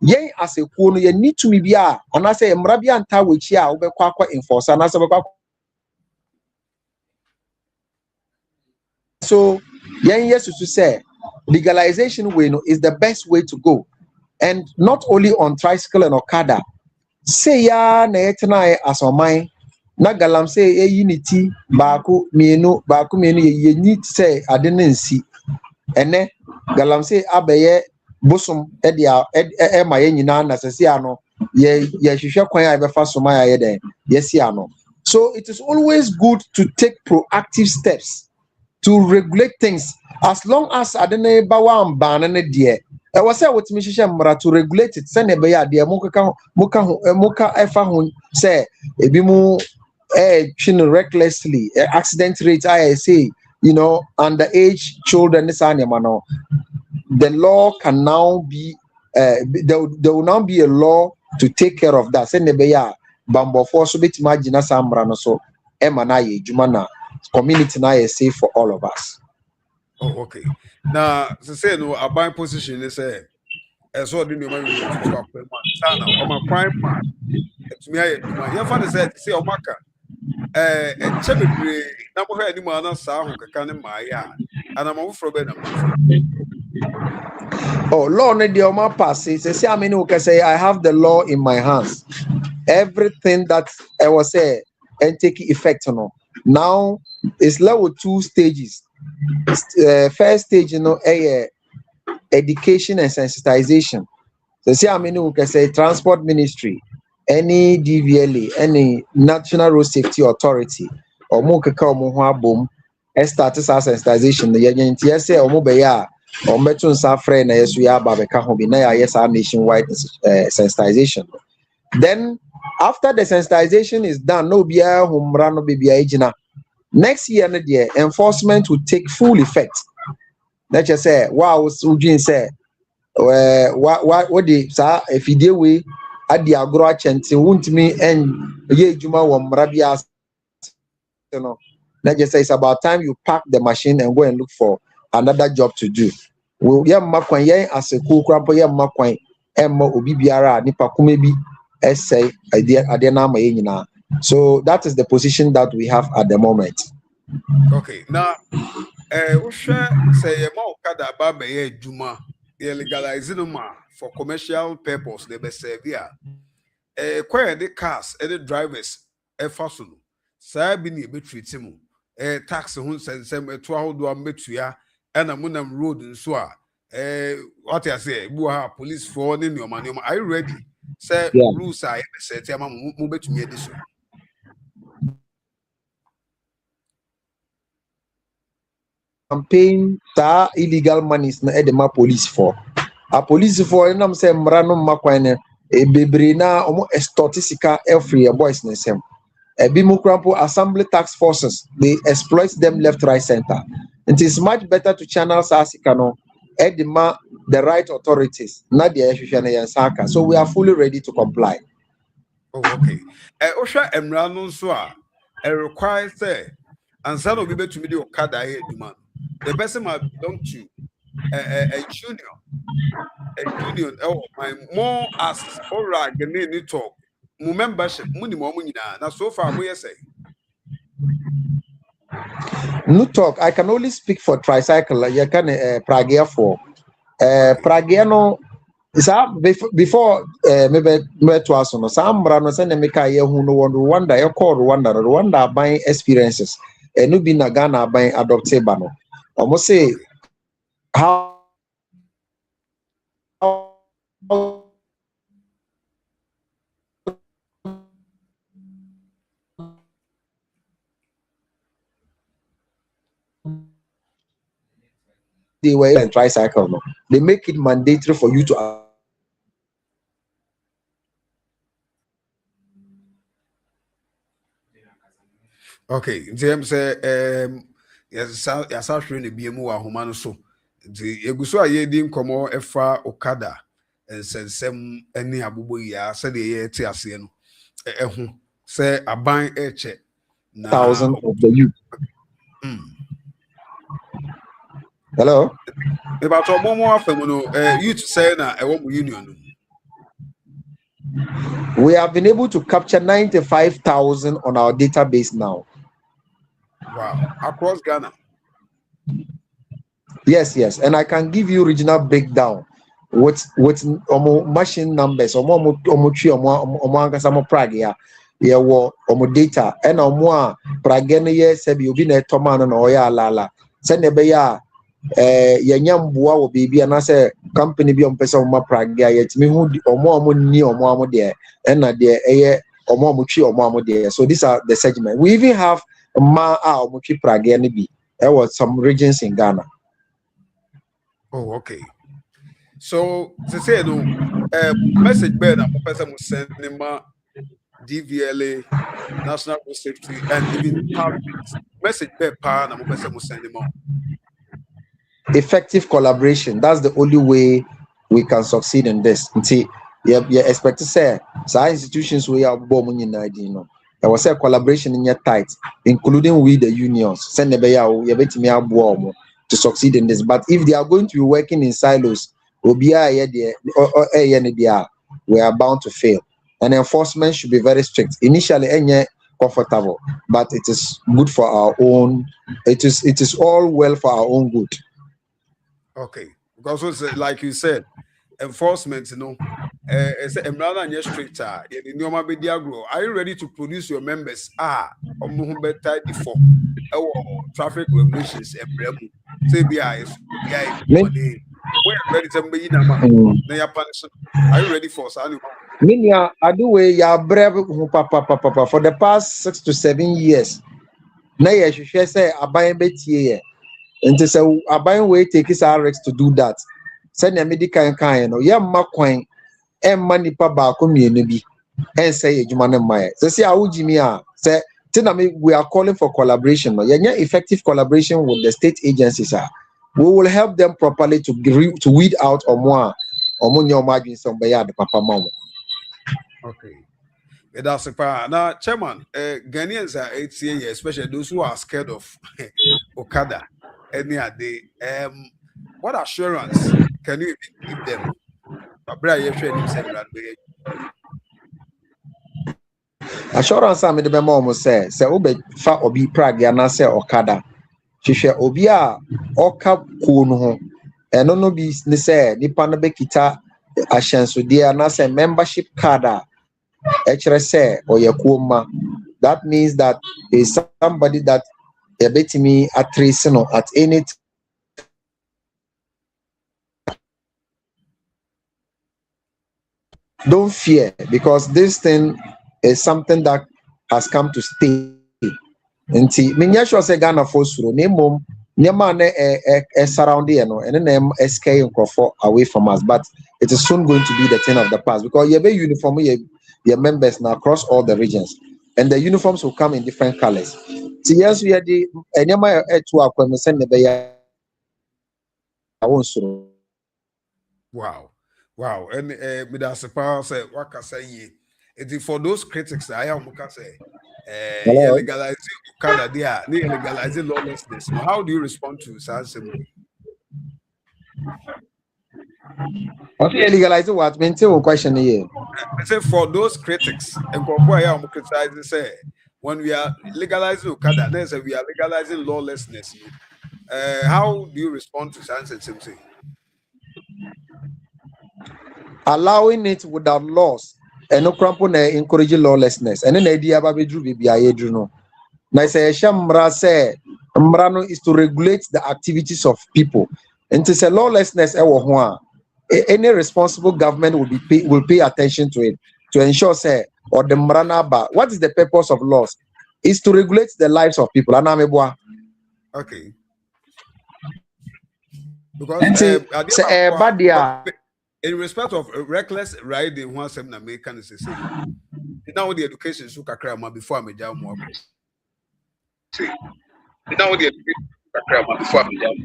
Yen as a kuo no ye need to be bia anase mrabia nta wechi a obekwa akwa enforce anase obekwa. So yen yes to say legalization way no is the best way to go, and not only on tricycle and Okada. Say ya na etna asomai na galam say unity baako mienu ye need say ade na nsi ene galam say abeye bosom e dia e ma ye nyina na sese ano ye hwehwe kwan a befa soma ya ye den yes ano. So it is always good to take proactive steps to regulate things as long as ade na ba wan ban na de I was say what mra to regulate it. Send a beya dear muka efa hun say ebimu recklessly accident rate I say underage children this animal. The law can now be there will now be a law to take care of that. Send a beya bambo for so bit imagine samra no so emanaye jumana community na safe for all of us. Oh, okay. Now, to say no, a buying position is a as what do you mind to a sana or my prime man. To me, your father said, say, Omaka, and Chebby, number any man, Sa, can in my yard, and I'm over for better. Oh, law ne the Oma passes. Say, I mean, can say I have the law in my hands. Everything that I was say and take effect on. Now it's level 2 stages. First stage, education and sensitization. So see, I mean, we can say transport ministry, any DVLA, any National Road Safety Authority, or Mukaka Muha Boom, status as sensitization. The yes, or Mubeya, or Metun Safre, na yes, we are Babeka Hobina, yes, our nationwide sensitization. Then, after the sensitization is done, no beer, Humrano Bibia Ejina. Next year, enforcement will take full effect. Let's just say, wow, Sujin said, what the sir, if you deal with at the agro chance, won't me and ye Juma wam Rabias. Let's just say it's about time you pack the machine and go and look for another job to do. Well, yeah, Makwan, yeah, as a cool crampo, yeah, Makwan, Emma, Obibiara, Nipakumebi, essay, idea, Adenama. So that is the position that we have at the moment. Okay, now, say Okada Babe Juma, legalizing for commercial purpose, they be severe. Quite the cars and the drivers, fossil. Sabini be treating tax who send some 12 do a and a munam road and so. What I say, police for in your money. Are you ready? Say, rules I said, move to me this. Campaign illegal monies na edema police for. A police for enam say mrano makwane bebre na omo extort sika every boys na sem. Bimukrampo assembly task forces, they exploit them left, right, center. It is much better to channel Sasikano, Edima, the right authorities, not the Eshushan and Saka. So we are fully ready to comply. Oh, okay. Osha Emrano Swa, requires and son of to me the Okada demand. The person might belong to a junior, oh, my more asks, all right, the name talk. Membership, money, now so far, we say. No talk. I can only speak for tricycle. You can Pragia for Pragiano. Before maybe to us on some brand send me who no one Rwanda, you call Rwanda buying experiences. And no be Ghana buying adopted bano. Almost say how they were in tricycle. No, they make it mandatory for you to. Okay, James say yes actually be mu ahoma no so. The eguso aye di nkomo efa Okada ensensem ani abobo ya se de ye ti ase no ehu say aban eche na 1,000 of the youth. Hello. About momo afem no youth say na e wo union no. We have been able to capture 95,000 on our database now. Wow, across Ghana. Yes, and I can give you regional breakdown with machine numbers, Prague, yeah, data, and Prague, yes, be na Tomano or ya lala. Send a beya, Yanyambua will be an answer company be on person of Prague, yet me who or more near or more there, and not there, or more muchi or more there. So these are the segment. We even have Muchi Prague, there was some regions in Ghana. Oh, okay. So they say no message better than person send DVLA, National Road Safety, and even message better than person send them. Effective collaboration. That's the only way we can succeed in this. See, you expect to say institutions we are born in know. There was a collaboration in your tight, including with the unions. Send the to succeed in this. But if they are going to be working in silos, we are bound to fail. And enforcement should be very strict. Initially, comfortable, but it is good for our own. It is all well for our own good. Okay, because like you said, enforcement, it's a rather stricter. Are you ready to produce your members? Before traffic regulations and say ready to be are you ready for Minya aduwe ya brave papa for the past 6 to 7 years. Na ye hwehwe say aban betie ye. Nti say aban we take his RX to do that. Send na medical kan no ye mma kwan emma nipa ba ko mienu bi. En say ejuma na mma ye. Say awujimi a say we are calling for collaboration. No, yeah, effective collaboration with the state agencies. We will help them properly to weed out or more some the papa mama. Okay. That's a part. Now, Chairman, Ghanaians are 8 years, especially those who are scared of Okada any day. What assurance can you give them? Assurance I'm the mom say Ube fa obi Prague and say Okada. Hwehwɛ obi a ɔka kuo no ho ɛno no bi ne sɛ nipa no bɛkita ahyɛnsodeɛ anaasɛ membership card a ɛkyerɛ sɛ ɔyɛ kuo ma. That means that is somebody that yɛbɛtumi atrace no at any Don't fear, because this thing is something that has come to stay. Nti menya sure say Ghana for suro na mom nyama na surround here no and then SK away from us, but it is soon going to be the thing of the past because you be uniform your members now across all the regions. and the uniforms will come in different colors. So yes, we are the enyama to akwa send the beya awonso. Wow. Wow. And Mr. Paul said, what can say? It is for those critics, I am say, Hello. legalizing Okada, they are legalizing lawlessness. Now, how do you respond to Sansem? Okay, legalizing what? Maintain one question here. I say for those critics, and I am criticizing say when we are legalizing Okada, then say we are legalizing lawlessness. How do you respond to Sansem? Allowing it without laws and no crampo na encourage lawlessness. And then idea baby drew baby I do no. Now say Shamra say Mrano is to regulate the activities of people. And to say lawlessness any responsible government will pay attention to it to ensure say or the Mrana ba. What is the purpose of laws? Is to regulate the lives of people. Okay. Because in respect of reckless riding, one seven American is the same. Now the education so kakra before I jam more. Now the education kakra before I jam.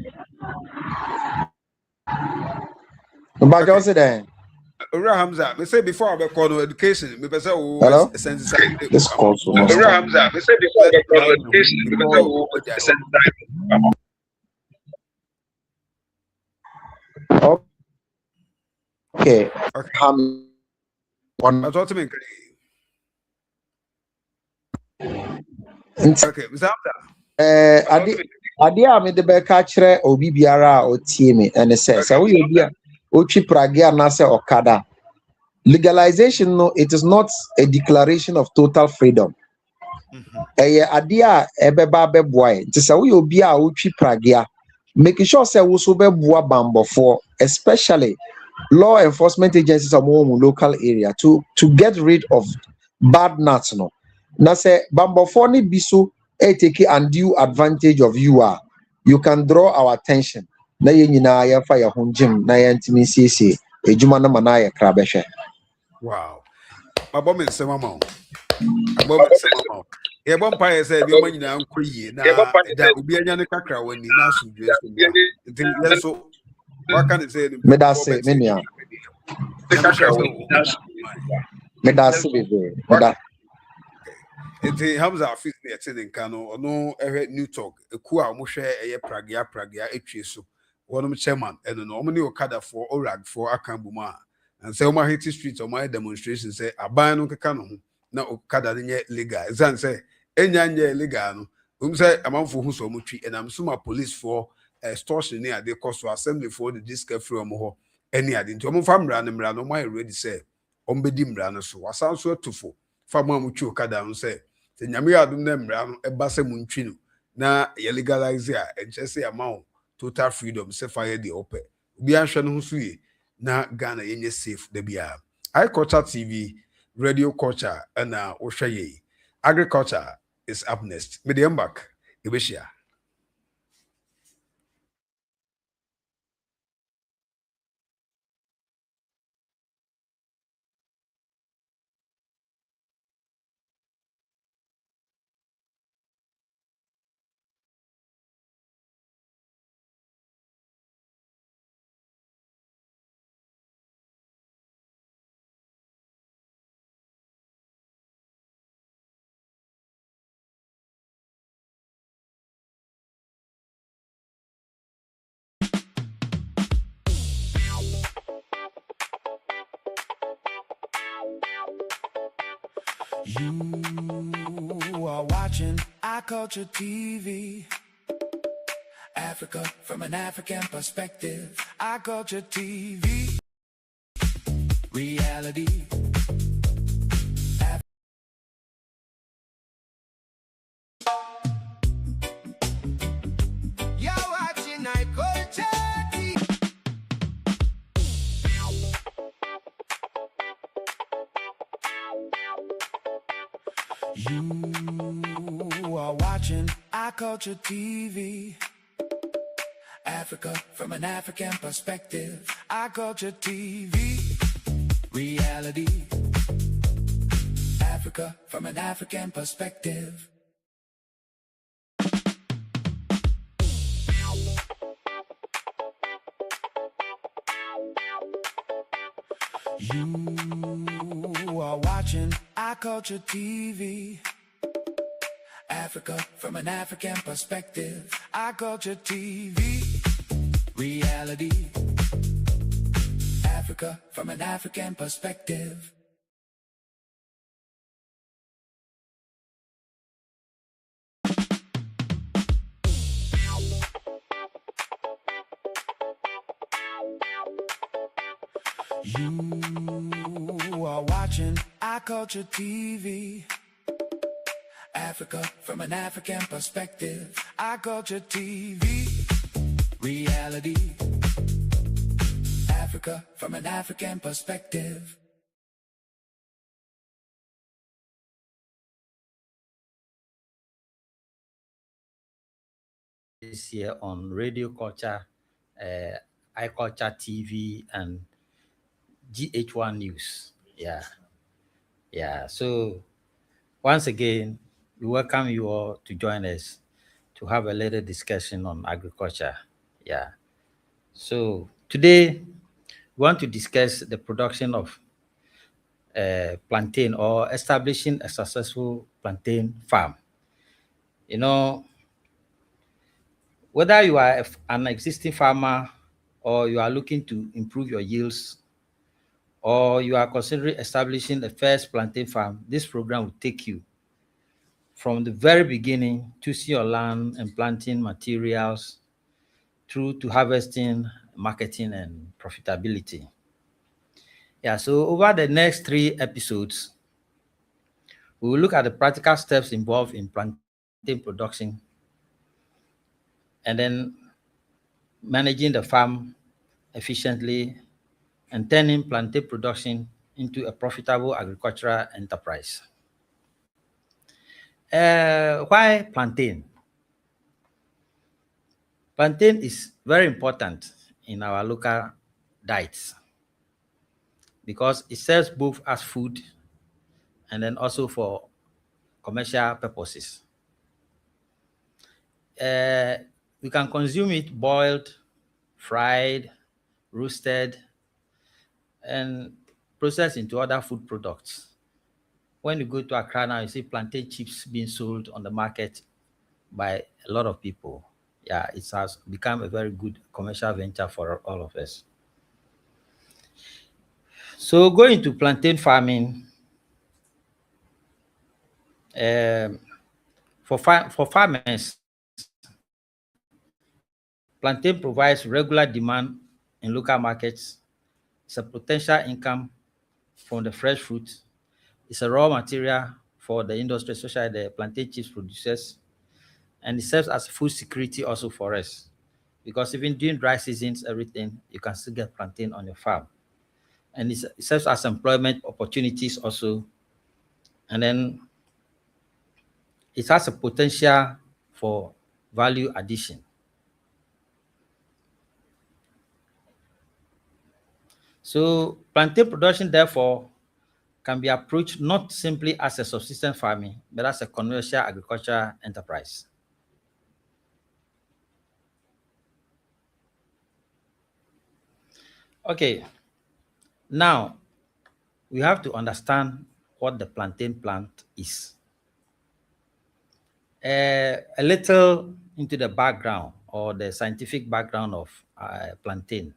But just then. Hamza, me say before I call no education, me say hello. This calls for Hamza, me say before I call no education, me say okay. One. What mean? Okay, Adia me de be ka kire obi biara o tie me and say we obi a o twi prage anase Okada. Legalization no, it is not a declaration of total freedom. Adia ebeba beboy. Nti say we obi a o twi prage, making sure say we so beboa bambo for especially law enforcement agencies of local area to get rid of bad nuts no. Na say bambo for ni biso take undue advantage of you can draw our attention. Na ye nyina ya fa ya honjim na ya ntimi siesie ejuma na mana ya kra behwe. Wow. Abom nsemama. Abom nsemama. E bom pa ye say bi ma nyina nkoyie na da obi anya ne kakra wani na asudwe so bia. Nti yeso what can it say? Me da say me nia. Me da say be. Me da Enti Hamza Afis ne yete nka no ono ehwe new talk eku a mo hwe eye pragia etwe so wonom chairman eno no omo ne Okada for orag for akambu ma and say omo hit street omo demonstration say aban no keka no ho na Okada nye legal zan say enya legal no say amanfo hu so omo twi enam so ma police for extortion ne ade cost assembly for the disc free omo ho any ade nti omo fa mra no mo ready say omo bedi mra no so wasan so atufo fa mo amutwi Okada no say nyame adum na mra no eba se muntwi no na ye legalize a enchese amount total freedom se fire the ope obi anhwe no so ye na Ghana yenye safe da bia iCulture TV radio culture and wo hwe ye agriculture is up next me dem back ebeshia. You are watching iCulture TV. Africa from an African perspective. iCulture TV. Reality. You're watching iCulture TV. You are watching iCulture TV. Africa from an African perspective. iCulture TV. Reality. Africa. Africa from an African perspective. You are watching our culture TV. Africa from an African perspective. Our culture TV. Reality. Africa from an African perspective. You are watching our culture TV. Africa from an African perspective. Our culture TV. Reality. Africa from an African perspective. This year on Radio Culture, iCulture TV, and GH1 News. Yeah. So once again, we welcome you all to join us to have a little discussion on agriculture. Yeah. So today we want to discuss the production of plantain, or establishing a successful plantain farm. You know, whether you are an existing farmer or you are looking to improve your yields, or you are considering establishing the first plantain farm, this program will take you from the very beginning, choosing your land and planting materials, through to harvesting, marketing, and profitability. Yeah, so over the next 3 episodes, we will look at the practical steps involved in plantain production, and then managing the farm efficiently, and turning plantain production into a profitable agricultural enterprise. Why plantain? Plantain is very important in our local diets because it serves both as food and then also for commercial purposes. We can consume it boiled, fried, roasted, and processed into other food products. When you go to Accra now, you see plantain chips being sold on the market by a lot of people. Yeah, it has become a very good commercial venture for all of us. So going to plantain farming, for farmers, plantain provides regular demand in local markets. It's a potential income from the fresh fruit. It's a raw material for the industry, especially the plantain chips producers. And it serves as food security also for us. Because even during dry seasons, everything, you can still get plantain on your farm. And it serves as employment opportunities also. And then it has a potential for value addition. So plantain production, therefore, can be approached not simply as a subsistence farming, but as a commercial agricultural enterprise. Okay, now we have to understand what the plantain plant is. A little into the background or the scientific background of plantain.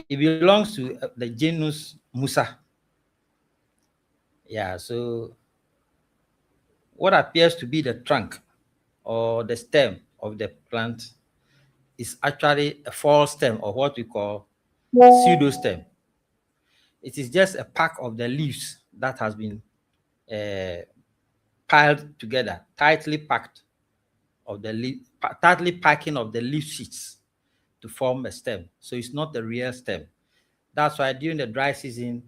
It belongs to the genus Musa. Yeah, so what appears to be the trunk or the stem of the plant is actually a false stem, or what we call pseudostem. It is just a pack of the leaves that has been piled together, tightly packed of the leaf, tightly packing of the leaf sheets to form a stem. So it's not the real stem. That's why during the dry season,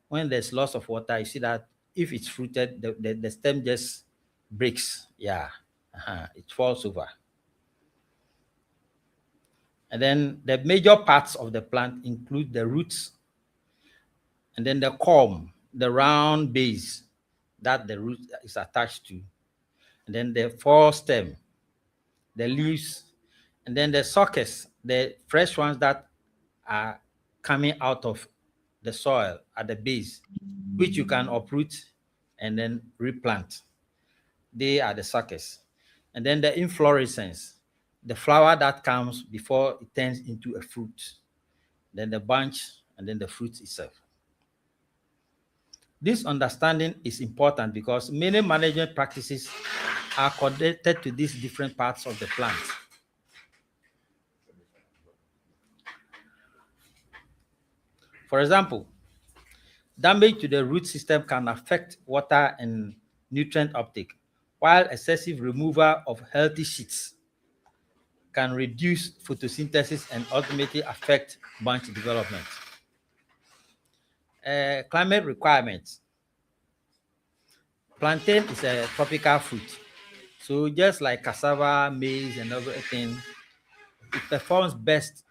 when there's loss of water, you see that if it's fruited, the stem just breaks. Yeah, it falls over. And then the major parts of the plant include the roots, and then the culm, the round base that the root is attached to, and then the forestem, the leaves, and then the suckers, the fresh ones that are coming out of the soil at the base, which you can uproot and then replant. They are the suckers. And then the inflorescence, the flower that comes before it turns into a fruit, then the bunch, and then the fruit itself. This understanding is important because many management practices are connected to these different parts of the plant. For example, damage to the root system can affect water and nutrient uptake, while excessive removal of healthy sheets can reduce photosynthesis and ultimately affect bunch development. Climate requirements. Plantain is a tropical fruit. So just like cassava, maize, and everything, it performs best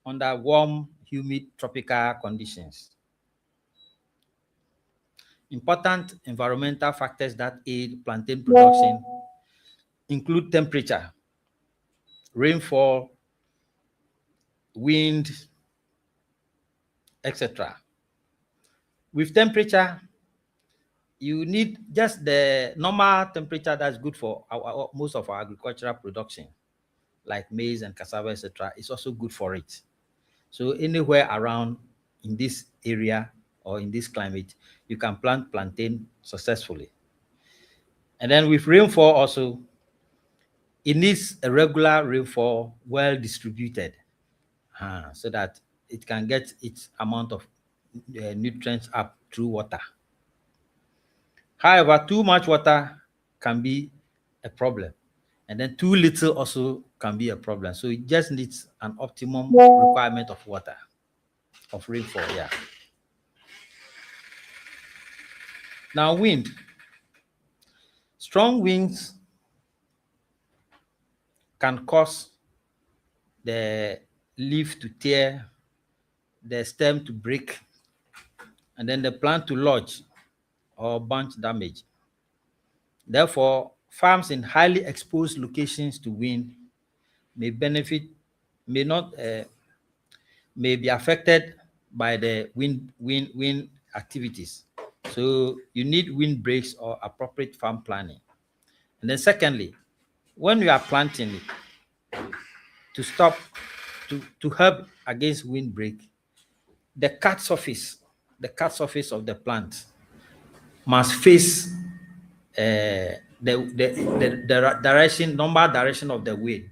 under warm, humid tropical conditions. Important environmental factors that aid plantain production include temperature, rainfall, wind, etc. With temperature, you need just the normal temperature that's good for most of our agricultural production, like maize and cassava, etc. It's also good for it. So anywhere around in this area or in this climate, you can plant plantain successfully. And then with rainfall also, it needs a regular rainfall, well distributed, so that it can get its amount of nutrients up through water. However, too much water can be a problem, and then too little also can be a problem. So it just needs an optimum requirement of water, of rainfall. Yeah. Now, wind. Strong winds can cause the leaf to tear, the stem to break, and then the plant to lodge or bunch damage. Therefore, farms in highly exposed locations to wind may benefit, may not, may be affected by the wind activities. So you need wind breaks or appropriate farm planning. And then secondly, when you are planting it, to help against windbreak, the cut surface of the plant must face the direction, normal direction of the wind.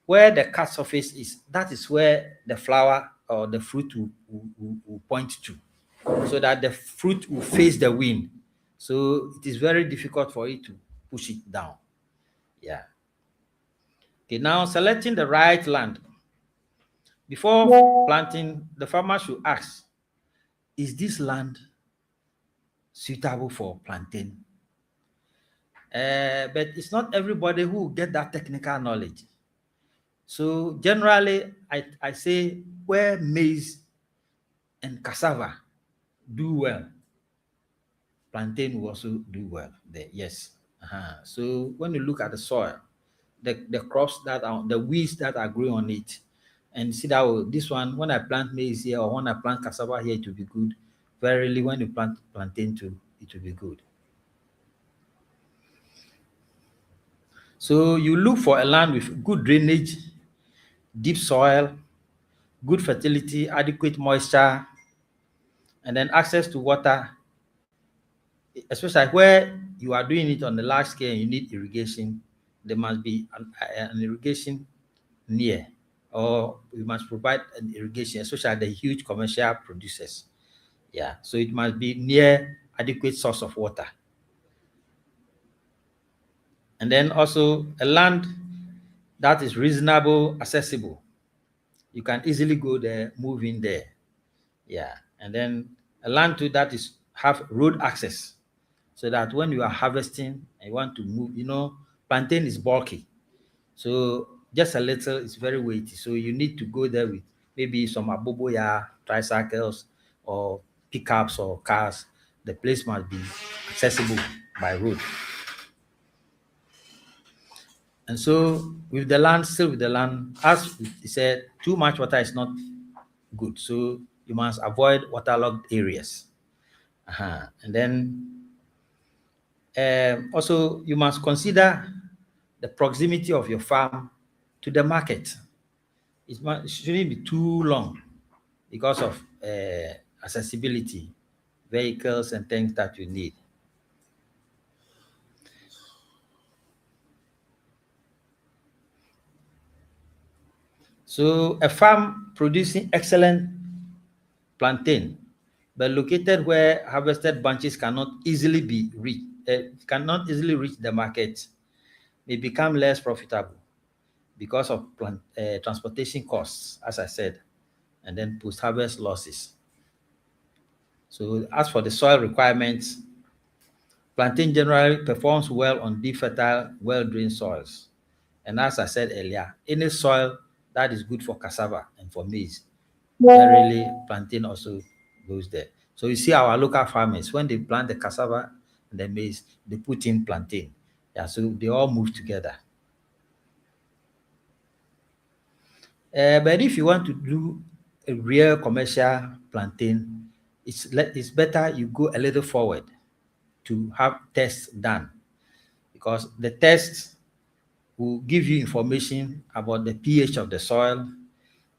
Where the cut surface is, that is where the flower or the fruit will point to, so that the fruit will face the wind. So it is very difficult for it to push it down. Yeah. Okay, now selecting the right land. Before planting, the farmer should ask, is this land suitable for plantain? But it's not everybody who will get that technical knowledge. So generally, I say where maize and cassava do well, plantain will also do well there. Yes. So when you look at the soil, the crops that are, the weeds that are growing on it, and see that, oh, this one, when I plant maize here or when I plant cassava here, it will be good. Verily, when you plant plantain too, it will be good. So you look for a land with good drainage, deep soil, good fertility, adequate moisture, and then access to water, especially where you are doing it on the large scale and you need irrigation. There must be an irrigation near, or we must provide an irrigation, especially the huge commercial producers. Yeah, so it must be near adequate source of water. And then also a land that is reasonable, accessible. You can easily go there, move in there. Yeah, and then a land too that is have road access, so that when you are harvesting and you want to move, plantain is bulky. So just a little, it's very weighty. So you need to go there with maybe some aboboya, tricycles, or pickups or cars. The place must be accessible by road. And so with the land, still with the land, as he said, too much water is not good. So you must avoid waterlogged areas. And then also you must consider the proximity of your farm to the market. It shouldn't be too long because of accessibility, vehicles and things that you need. So a farm producing excellent plantain, but located where harvested bunches cannot easily reach the market, may become less profitable because of transportation costs, as I said, and then post-harvest losses. So as for the soil requirements, plantain generally performs well on deep, fertile, well-drained soils. And as I said earlier, any soil that is good for cassava and for maize, generally plantain also goes there. So you see our local farmers, when they plant the cassava and the maize, they put in plantain. Yeah, so they all move together. But if you want to do a real commercial plantain, it's better you go a little forward to have tests done, because the tests will give you information about the pH of the soil,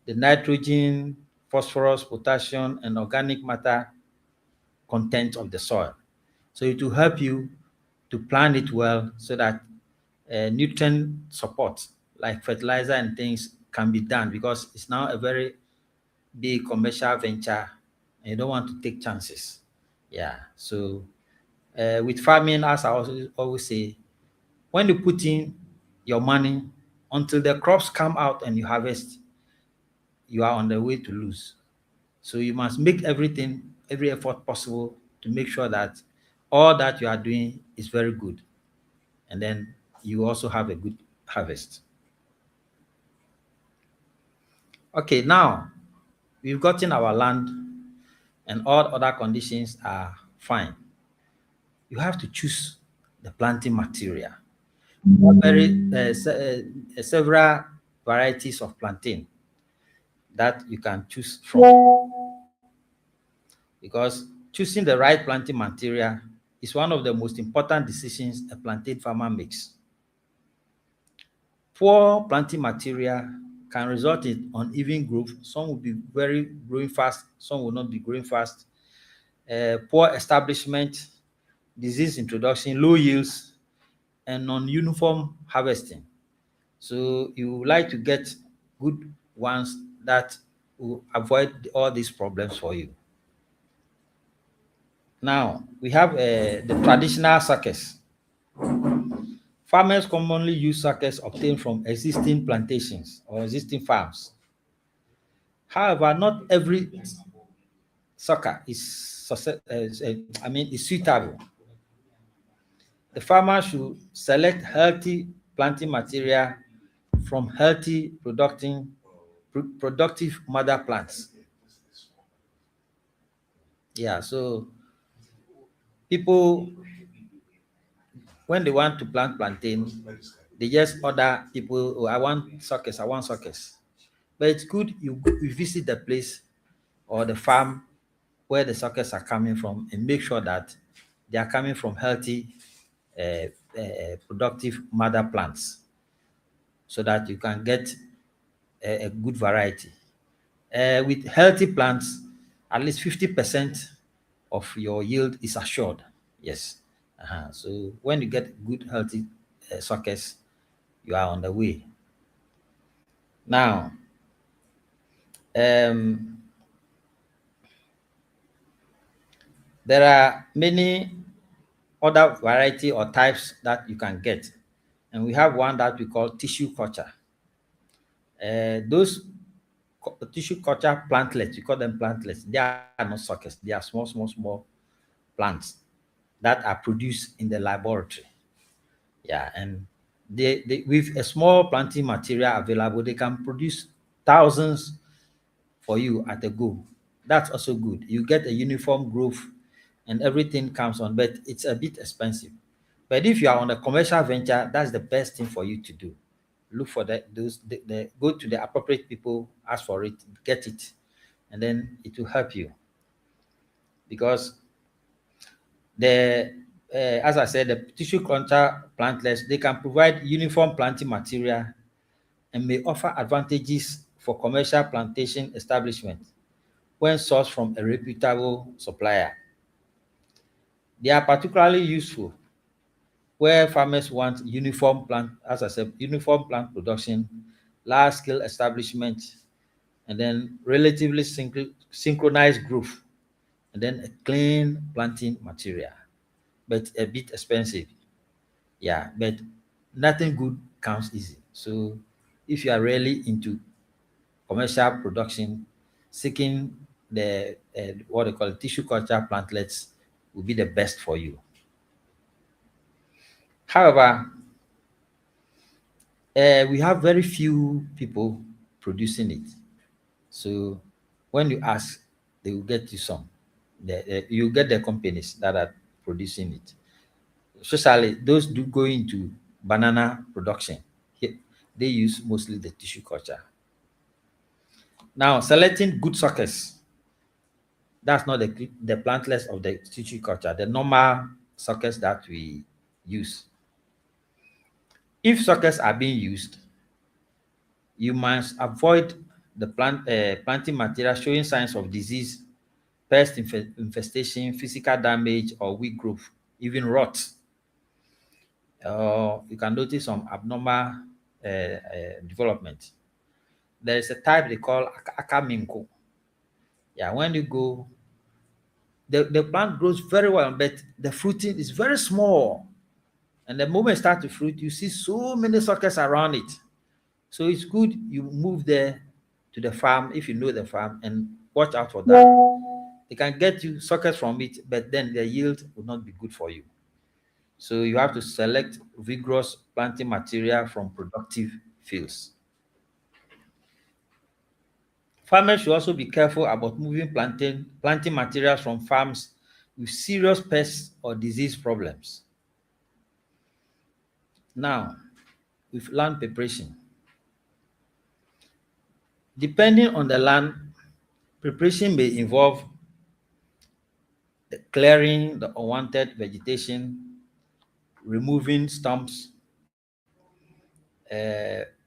the nitrogen, phosphorus, potassium, and organic matter content of the soil. So it will help you to plan it well so that nutrient support like fertilizer and things can be done, because it's now a very big commercial venture and you don't want to take chances. Yeah, so with farming, as I always say, when you put in your money until the crops come out and you harvest, you are on the way to lose. So you must make every effort possible to make sure that all that you are doing is very good. And then you also have a good harvest. Okay, now we've gotten our land and all other conditions are fine. You have to choose the planting material. There are several varieties of plantain that you can choose from, because choosing the right planting material is one of the most important decisions a plantain farmer makes. Poor planting material can result in uneven growth. Some will be growing fast, some will not be growing fast. Poor establishment, disease introduction, low yields, and non-uniform harvesting. So you would like to get good ones that will avoid all these problems for you. Now, we have the traditional suckers. Farmers commonly use suckers obtained from existing plantations or existing farms. However, not every sucker is suitable. The farmer should select healthy planting material from healthy productive mother plants. Yeah, so people, when they want to plant plantain, they just order people, oh, I want suckers. But it's good you visit the place or the farm where the suckers are coming from and make sure that they are coming from healthy, productive mother plants, so that you can get a good variety. With healthy plants, at least 50% of your yield is assured. Yes. So when you get good, healthy suckers, you are on the way. Now, there are many other variety or types that you can get, and we have one that we call tissue culture. Those tissue culture plantlets, we call them plantlets. They are not suckers. They are small plants that are produced in the laboratory. Yeah, and they with a small planting material available, they can produce thousands for you at a go. That's also good. You get a uniform growth and everything comes on, but it's a bit expensive. But if you are on a commercial venture, that's the best thing for you to do. Look for go to the appropriate people, ask for it, get it, and then it will help you. Because as I said, the tissue culture plantlets, they can provide uniform planting material and may offer advantages for commercial plantation establishment when sourced from a reputable supplier. They are particularly useful where farmers want uniform plant, as I said, uniform plant production, large scale establishment, and then relatively synchronized growth, and then a clean planting material, but a bit expensive. Yeah, but nothing good comes easy. So if you are really into commercial production, seeking the what they call tissue culture plantlets will be the best for you. However, we have very few people producing it. So when you ask, they will get you some. You get the companies that are producing it. Especially those do go into banana production. They use mostly the tissue culture. Now, selecting good suckers. That's not the plantlets of the tissue culture, the normal suckers that we use. If suckers are being used, you must avoid the planting material showing signs of disease, pest infestation, physical damage, or weak growth, even rot. You can notice some abnormal development. There is a type they call akaminko. Yeah, when you go, the plant grows very well, but the fruiting is very small. And the moment it starts to fruit, you see so many suckers around it. So it's good you move there to the farm if you know the farm and watch out for that. They can get you suckers from it, but then the yield will not be good for you. So you have to select vigorous planting material from productive fields. Farmers should also be careful about moving planting materials from farms with serious pest or disease problems. Now, with land preparation. Depending on the land, preparation may involve clearing the unwanted vegetation, removing stumps,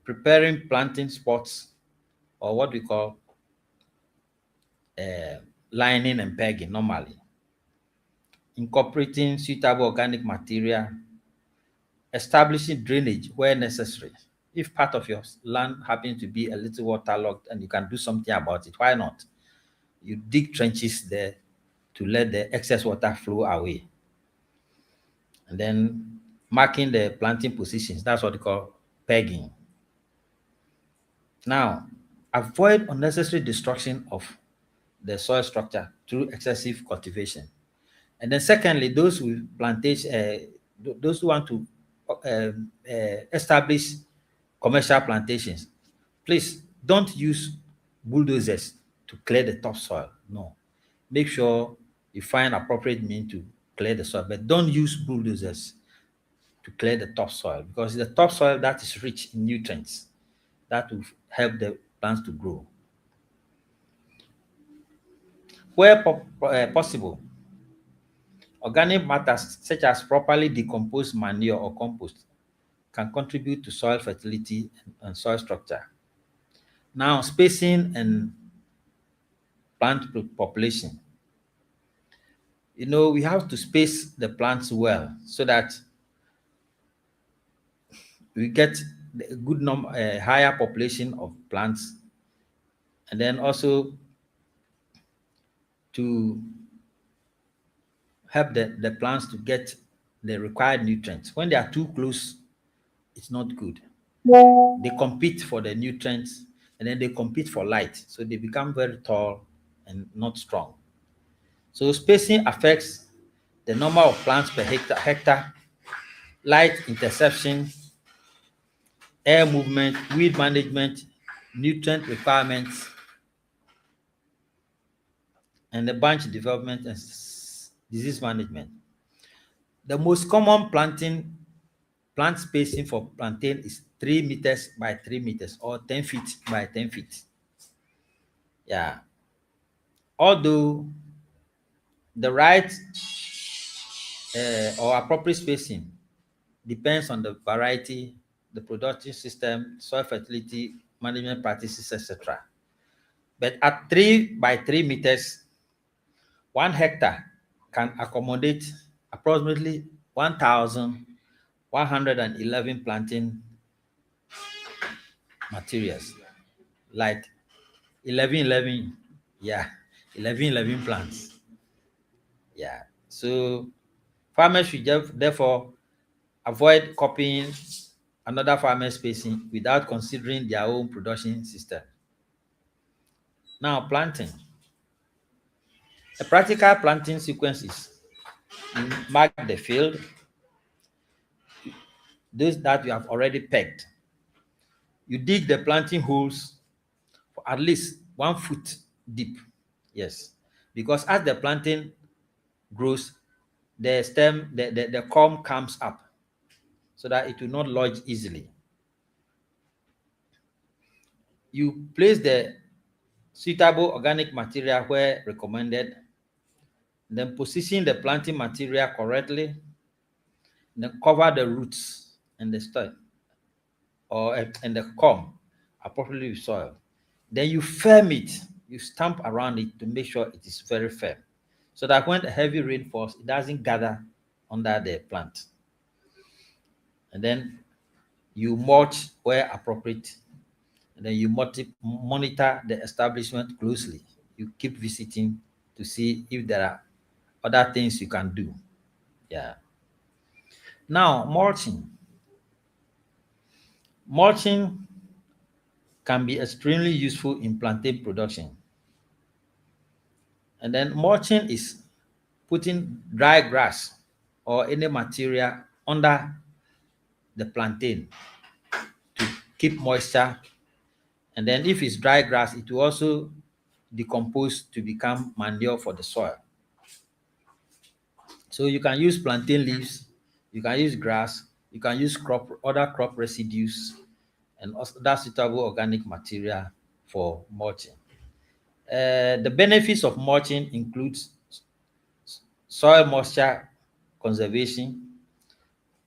preparing planting spots, or what we call lining and pegging normally, incorporating suitable organic material, establishing drainage where necessary. If part of your land happens to be a little waterlogged and you can do something about it, why not? You dig trenches there to let the excess water flow away. And then marking the planting positions, that's what they call pegging. Now, avoid unnecessary destruction of the soil structure through excessive cultivation. And then secondly, those with plantation, those who want to establish commercial plantations, please don't use bulldozers to clear the topsoil. No, make sure you find appropriate means to clear the soil, but don't use bulldozers to clear the topsoil because the topsoil that is rich in nutrients that will help the plants to grow. Where possible, organic matters such as properly decomposed manure or compost can contribute to soil fertility and soil structure. Now, spacing and plant population. We have to space the plants well so that we get a good higher population of plants, and then also to help the plants to get the required nutrients. When they are too close, it's not good. They compete for the nutrients and then they compete for light. So they become very tall and not strong. So spacing affects the number of plants per hectare, light interception, air movement, weed management, nutrient requirements, and the branch development and disease management. The most common plant spacing for plantain is 3 meters by 3 meters or 10 feet by 10 feet. Yeah. Although the right or appropriate spacing depends on the variety, the production system, soil fertility, management practices, etc. But at 3 by 3 meters, 1 hectare can accommodate approximately 1,111 planting materials, like 1111, yeah, 1111 plants. Yeah. So farmers should therefore avoid copying another farmer's spacing without considering their own production system. Now, planting. A practical planting sequence is: you mark the field, those that you have already pegged. You dig the planting holes for at least 1 foot deep. Yes, because as the planting grows, the stem, the culm comes up so that it will not lodge easily. You place the suitable organic material where recommended, then position the planting material correctly, then cover the roots and the stem and the culm appropriately with soil. Then you firm it, you stamp around it to make sure it is very firm, so that when the heavy rain falls, it doesn't gather under the plant. And then you mulch where appropriate, and then you monitor the establishment closely. You keep visiting to see if there are other things you can do. Yeah. Now, mulching. Mulching can be extremely useful in plantain production. And then mulching is putting dry grass or any material under the plantain to keep moisture. And then if it's dry grass, it will also decompose to become manure for the soil. So you can use plantain leaves, you can use grass, you can use other crop residues, and other suitable organic material for mulching. The benefits of mulching includes soil moisture conservation.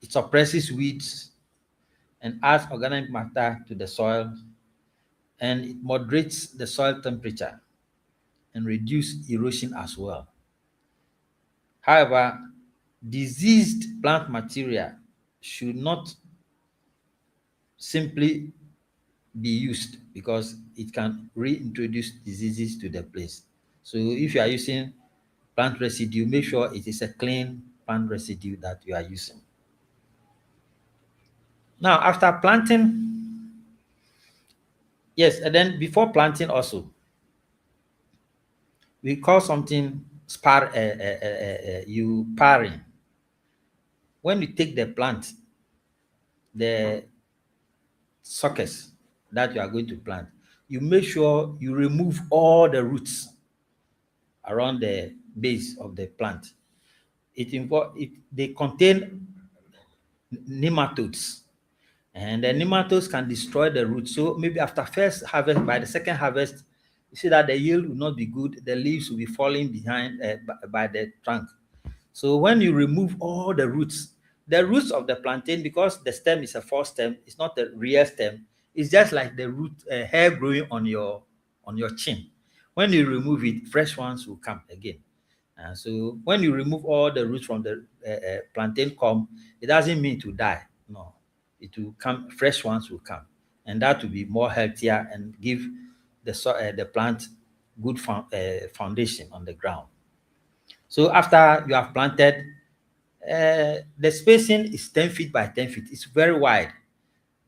It suppresses weeds and adds organic matter to the soil, and it moderates the soil temperature and reduces erosion as well. However, diseased plant material should not simply be used because it can reintroduce diseases to the place. So if you are using plant residue, make sure it is a clean plant residue that you are using. Now, after planting, yes, and then before planting also, we call something paring. When you take the plant, the suckers that you are going to plant, you make sure you remove all the roots around the base of the plant. They contain nematodes, and the nematodes can destroy the roots. So maybe after first harvest, by the second harvest, you see that the yield will not be good. The leaves will be falling behind by the trunk. So when you remove all the roots of the plantain, because the stem is a false stem, it's not the real stem. It's just like the root hair growing on your chin. When you remove it, fresh ones will come again. So when you remove all the roots from the plantain culm, it doesn't mean to die. No, it will come. Fresh ones will come, and that will be more healthier and give the plant good foundation on the ground. So after you have planted, the spacing is 10 feet by 10 feet. It's very wide.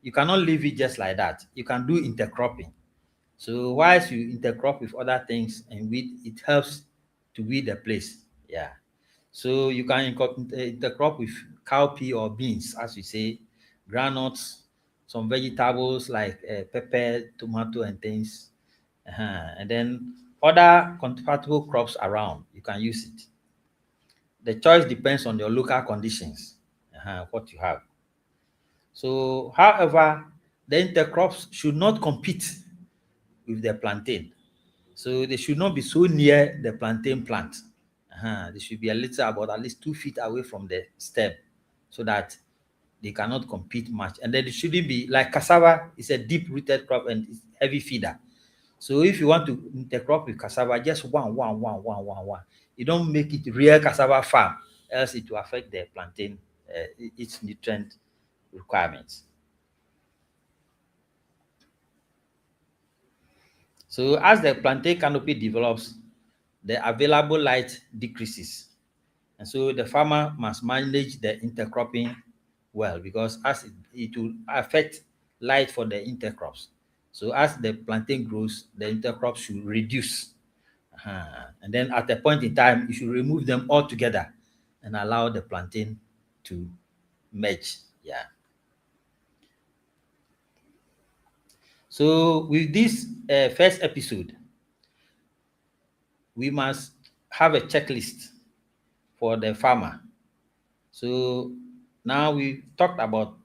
You cannot leave it just like that. You can do intercropping. So whilst you intercrop with other things and weed, it helps to weed the place. Yeah. So you can intercrop with cowpea or beans, as we say, granules, some vegetables like pepper, tomato, and things. And then other compatible crops around, you can use it. the choice depends on your local conditions, what you have. So, however, the intercrops should not compete with the plantain. So they should not be so near the plantain plant. They should be a little about at least 2 feet away from the stem so that they cannot compete much. And then it shouldn't be like cassava is a deep-rooted crop and it's heavy feeder. So if you want to intercrop with cassava, just one. You don't make it real cassava farm, else it will affect the plantain, its nutrient requirements. So as the plantain canopy develops, the available light decreases. And so the farmer must manage the intercropping well, because as it will affect light for the intercrops. So as the plantain grows, the intercrops should reduce. And then at a point in time, you should remove them all together and allow the plantain to merge. Yeah. So with this first episode, we must have a checklist for the farmer. So now we talked about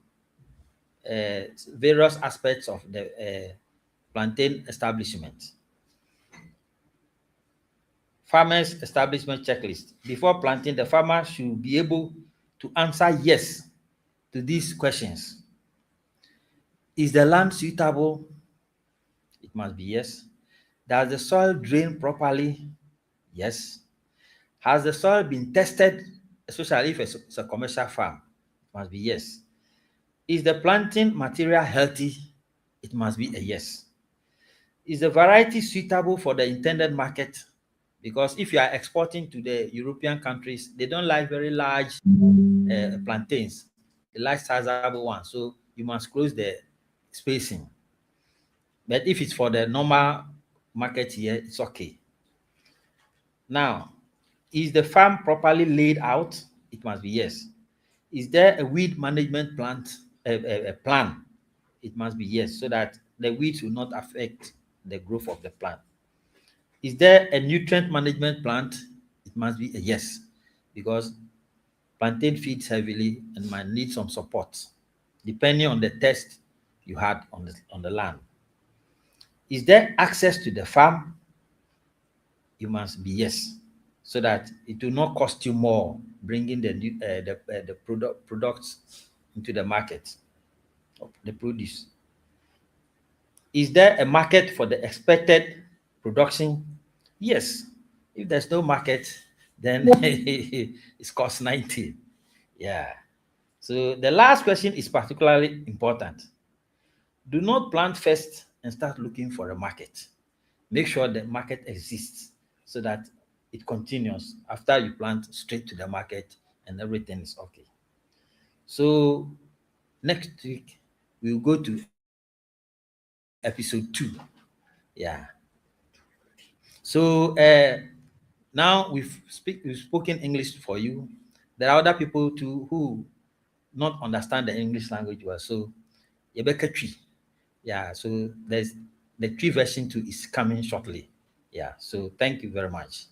various aspects of the plantain establishment. Farmers establishment checklist. Before planting, the farmer should be able to answer yes to these questions. Is the land suitable? It must be yes. Does the soil drain properly? Yes. Has the soil been tested, especially if it's a commercial farm? It must be yes. Is the planting material healthy? It must be a yes. Is the variety suitable for the intended market? Because if you are exporting to the European countries, they don't like very large plantains. They like sizable ones. So you must close the spacing. But if it's for the normal market here, it's okay. Now, is the farm properly laid out? It must be yes. Is there a weed management plan? It must be yes, so that the weeds will not affect the growth of the plant. Is there a nutrient management plan? It must be a yes, because plantain feeds heavily and might need some support, depending on the test you had on the land. Is there access to the farm? You must be yes, so that it will not cost you more bringing the products into the market, the produce. Is there a market for the expected production? Yes. If there's no market, then it's cost 90. Yeah. So the last question is particularly important. Do not plant first and start looking for a market. Make sure the market exists so that it continues after you plant straight to the market and everything is okay. So next week, we'll go to episode 2. Yeah. So now we've spoken English for you. There are other people too who not understand the English language well. So Yebeka Tree. Yeah, so there's the tree version 2 is coming shortly. Yeah, so thank you very much.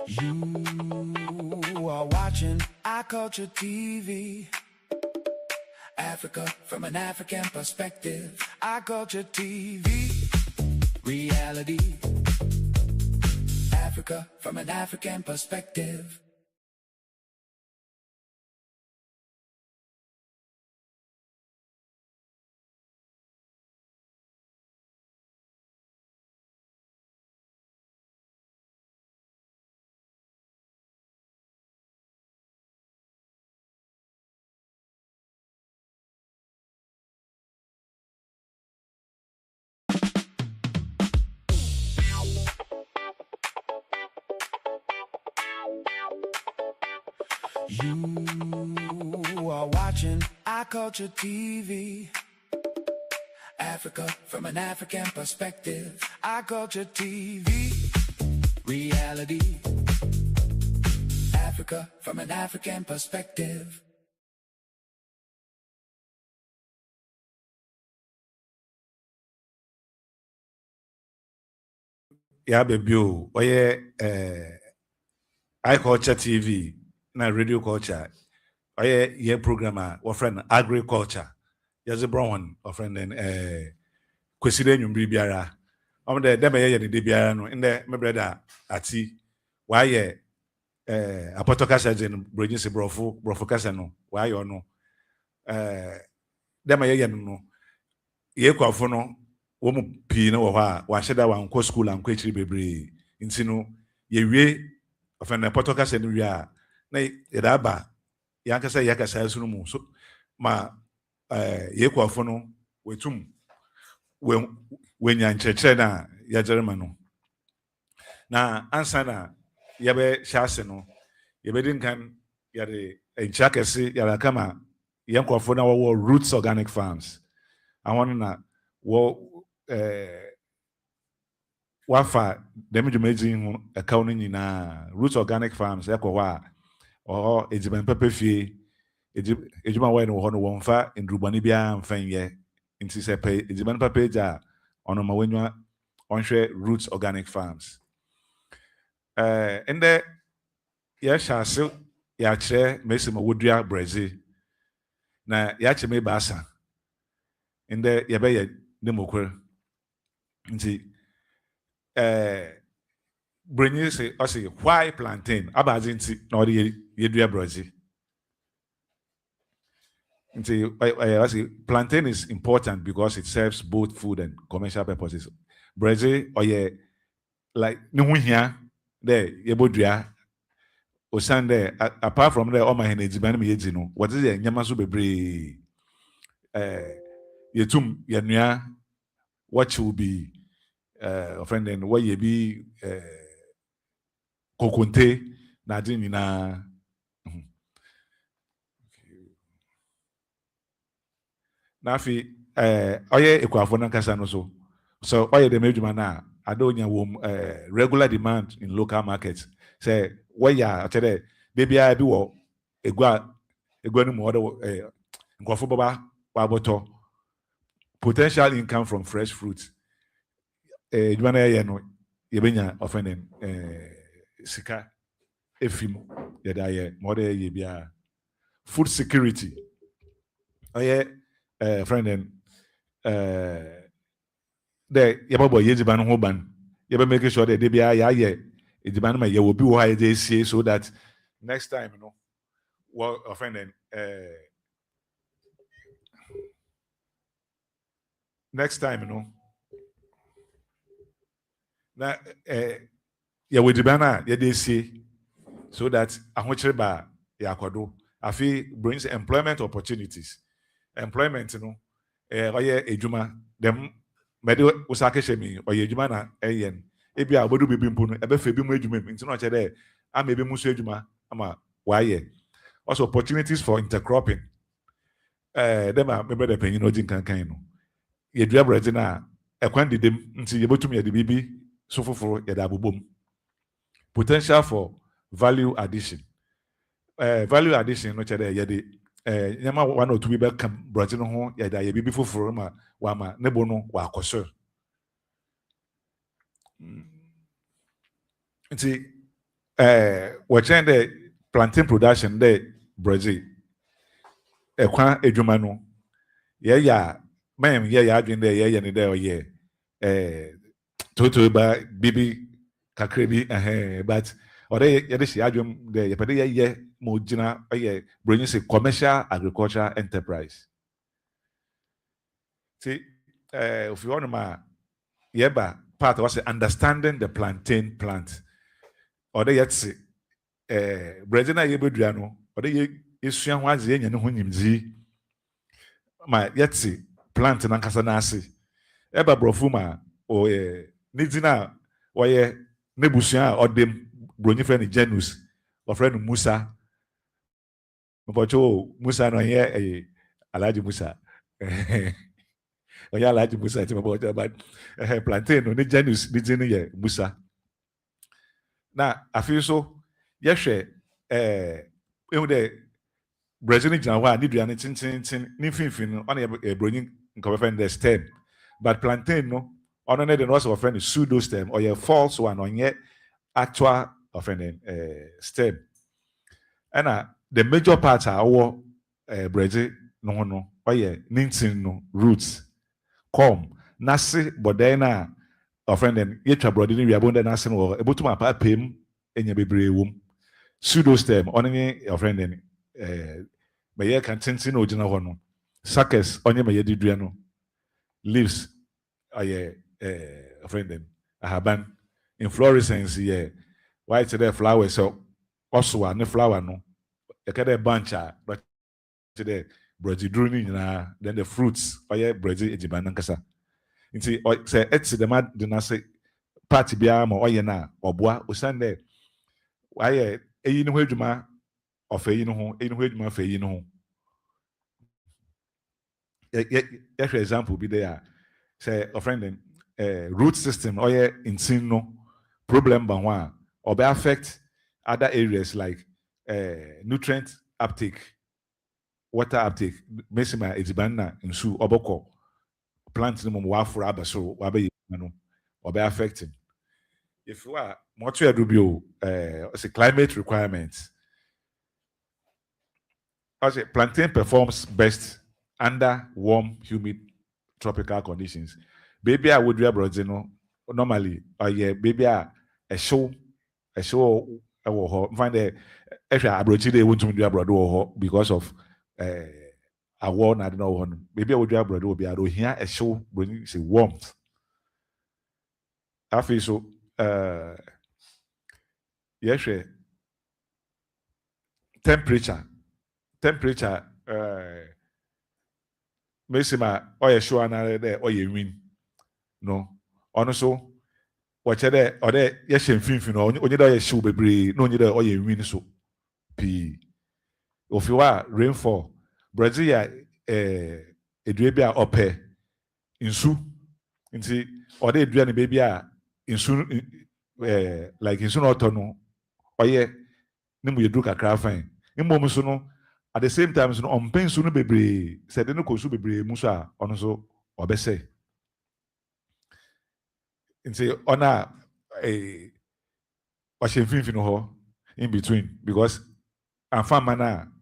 You are watching Our Culture TV. Africa from an African perspective. Our Culture TV. Reality. Africa from an African perspective. You are watching Our Culture TV. Africa from an African perspective. Our culture TV. Reality. Africa from an African perspective. Yeah, baby, oh yeah, I culture TV, na radio culture. Oh yeah, programmer, our friend agriculture. Yes, a brown, our friend then kweside nwumri biara. The dem ye the biara no in the my brother ati why yeah apotoka surgeon bridging se brofo kasa no why you no dem ye no ye kwafo no wo mu pii no wo ha wa hyeda wa nko school anko ekiri bebre nti no ye wie ofen na potoka se no wie a na ye da ba yankasa yakasa sunu mu so ma ye kwafo no wetum when you nkyerɛkyerɛ na yɛgyere ma no na ansa na yɛbɛ hyɛ ase no yɛbɛdi nkan yɛde nkyia kɛse yɛde kama yɛn nkurɔfoɔ na wɔwɔ Roots Organic Farms ahɔ no na wafa dɛm dwumadzi ho ɛkaw no nyinaa Roots Organic Farms ɛkɔ hɔ a ɔhɔ edziban pɛpɛ fie edwuma wɔyɛ no wɔ hɔ no wɔmfa ndurubɔne biara mfa nyɛ nti sɛ pɛ edziban pɛpɛ gya ono ma wenwa onhwe Roots Organic Farms ende ya shase ya kire mesi ma wodua Brazil na ya cheme baasa ende ya be ye demokwer nti brinyi se o se why plantain abazi nti na odi yedua Brazil nti I say plantain is important because it serves both food and commercial purposes. Brazil or like no here there yebodua osande apart from there all my energy ban me no what is the nyama so bebre yetum yanua what will be offending what ye be kokonte na din na nafi oye ekwafo na nkasa no so oye the medjuma na adonya wom regular demand in local markets say where ya atede de bia bi wo egua no mo de nkwafo baba wa boto potential income from fresh fruits edjuma na ye no ye benya offending sika efim ye da ye mo de ye bia food security oye friend and there yababo yejiban ho ban yaba make sure that they be ya ejiban ma ye will be why they see so that next time you know well friend and next time you know na ya we dibana ya they see so that ahochire ba ya akodo afi brings employment opportunities employment no oye ejuma dem mede usake shemi oye ejuma na eyen ebi abodu bibi mpu no ebe fe bi mu ejuma nti no che de ama ebe mu so ejuma ama waye also opportunities for intercropping dem a mebe de panyin ojin kankan no ye dua brede na ekwan de dem nti ye botum ye de bibi so foforo ye da abobom potential for value addition no che de ye de nyama one or two be come brother no ho ya da ye bibi foforo ma wa ma nebo no wa akoso nti we change the plantain production there Brazil ekwa edwuma no ye ya mayem ye ya adwen there ye ne there ye toto ba bibi kakrebi but ore ye de shi adwen there ye pede ye mo gina ye bring say commercial agricultural enterprise. See, if you want to yeba part was understanding the plantain plant. Or they yet say Brazil na yebedua no or they esua ho aze enya ne ho nyimzi ma yet say plant na nkasa na ase eba brofu ma o nidina oye nebusua odem bronyi friend Janus or friend Musa Mbocho Musa no here Alaji Musa Oya large Musa ti mabo but plantain no ne janus ne din ye Musa. Na afi so yehwe ehu de Brazilian Janwa ni duane tin ni finfin no on e bronying nko be the stem. But plantain no ono ne de no so friend pseudo stem or your false one on ye actual offending stem. And the major parts are our Brazil no nintin no roots come nasi bodena offending yetwa brody ni wiabonde nasi no ebotuma pa pem enya bebre wom pseudo stem onye offending meye kan tintin no gina ho no suckers onye meye didua no leaves aye offending ahaban inflorescence ye white the flower so also ne flower no e kada bunch but the Brazil druni na then the fruits oye Brazil ejiban nkasa nti say etsi the mad de na say party bia ma oye na oboa osande aye eyi no adwuma of eyi no ho eyi no adwuma fa eyi no ho for example be there say a friend root system oye intin no problem ba ho a or affect other areas like nutrient uptake, water uptake, mesima ejibanna nsu oboko plant no mo wafura abaso wabe no obe affecting. If you are what you do bio it's a climate requirements. As plantain performs best under warm, humid tropical conditions. Baby I would be abroad normally baby a show find the extra abroad they want to do abroad because of a war I don't know one. Maybe I would do abroad will be here a show bring say warmth. I feel so yes temperature mesima oye show na there oye win no ono so wache there or there yes mfimfin no onye there show bebre no onye there oye win so pi ofiwa rainfall Brazil ya edue bia ope nsu nti or there edue na baby a nsu like nsu no to no oye nimu yedu kakra fan mmom so no at the same time so no on pen so no bebre said no ko so bebre mu so a ono so obese nti ona washemfinfin ho in between because amfa mana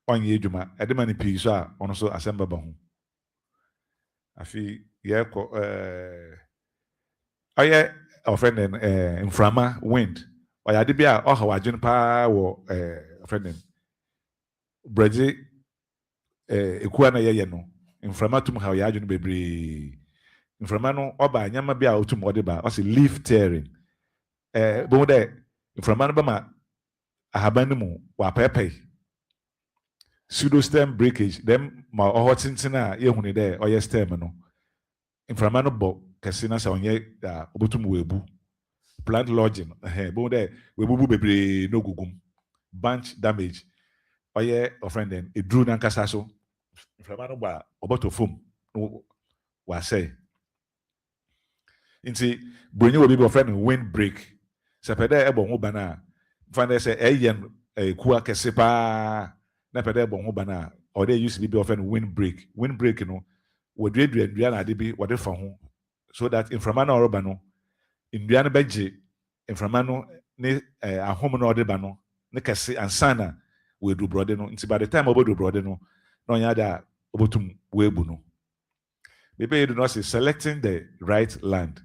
onye edwuma edema ni pi so a ono so asemba ba ho afi ye ko aye friend inframa wind oya de bia o hawadwen pa wo friend Brazil ekuwa na ye no inframa tum ha ya adwun bebre inframa no oba nyama bia otum ode ba o se leaf tearing bo de inframa no ba ma ahaban mu wa pepe pseudostem breakage them ma o hotintin a ye huni de o ye stem no inframa no bo kese na sa onye obotum webu plant lodging bo de webu bebre no gugum bunch damage oye offending e drew nankasa so inframa no ba oboto foam wa say nti bronye will be offending wind break se pede ebo ho bana find say eyen kuwa kese pa na pede ebo ho bana or they used to be offending wind break no we dua na de bi wo de fa ho so that inframa no roba no ndua no beje inframa no ne ahom no de ba no ne kese ansana we do brother no nti by the time obodo brother no no nya da obotum we bu no maybe you do not say selecting the right land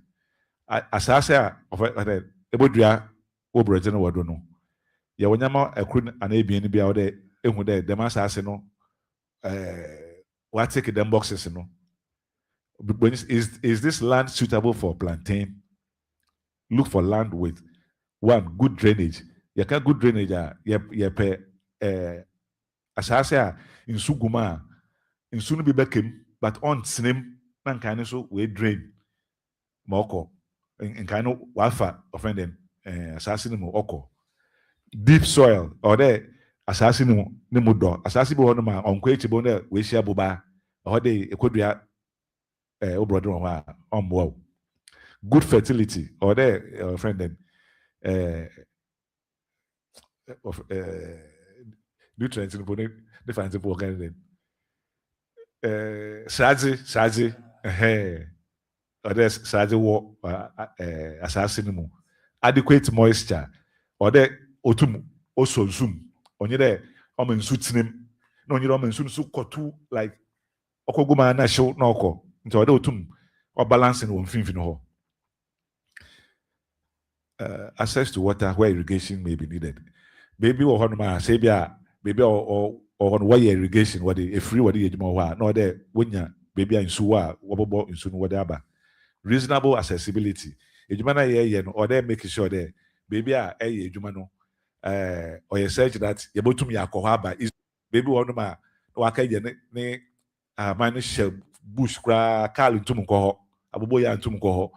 asasa of ebodua wo brother no wodo no ye wonyama akru anabien bia wo de ehu de dem asase no what take them boxes no is this land suitable for plantain? Look for land with one good drainage. You can good drainage ye pe asase a nsu guma nsu no bi bekem but on sinem na nkan so we drain moko nkan no wafa offending asase no oko deep soil or there asase no ne mu do asase bi ho no ma onko echi bo na we hia boba or dey ekodua brother on wow. Good fertility or there friend then of nutrients in the different people can Sazi or there's Sazi war assassin adequate moisture or there autumn also zoom on you there omen suits him no you omen soon so kotu like okoguma na show no ko nti or autumn or balancing one fin no access to water where irrigation may be needed. Baby or honma say baby or on why irrigation what a free what you no there when ya baby in suwa wobobo in sun whatever. Reasonable accessibility. Ejumana ye or there making sure there baby ejumano or you search that you botum ya kohaba is baby honma waka ye ne man shell bush kra kal ntum ko abobo ya ntum ko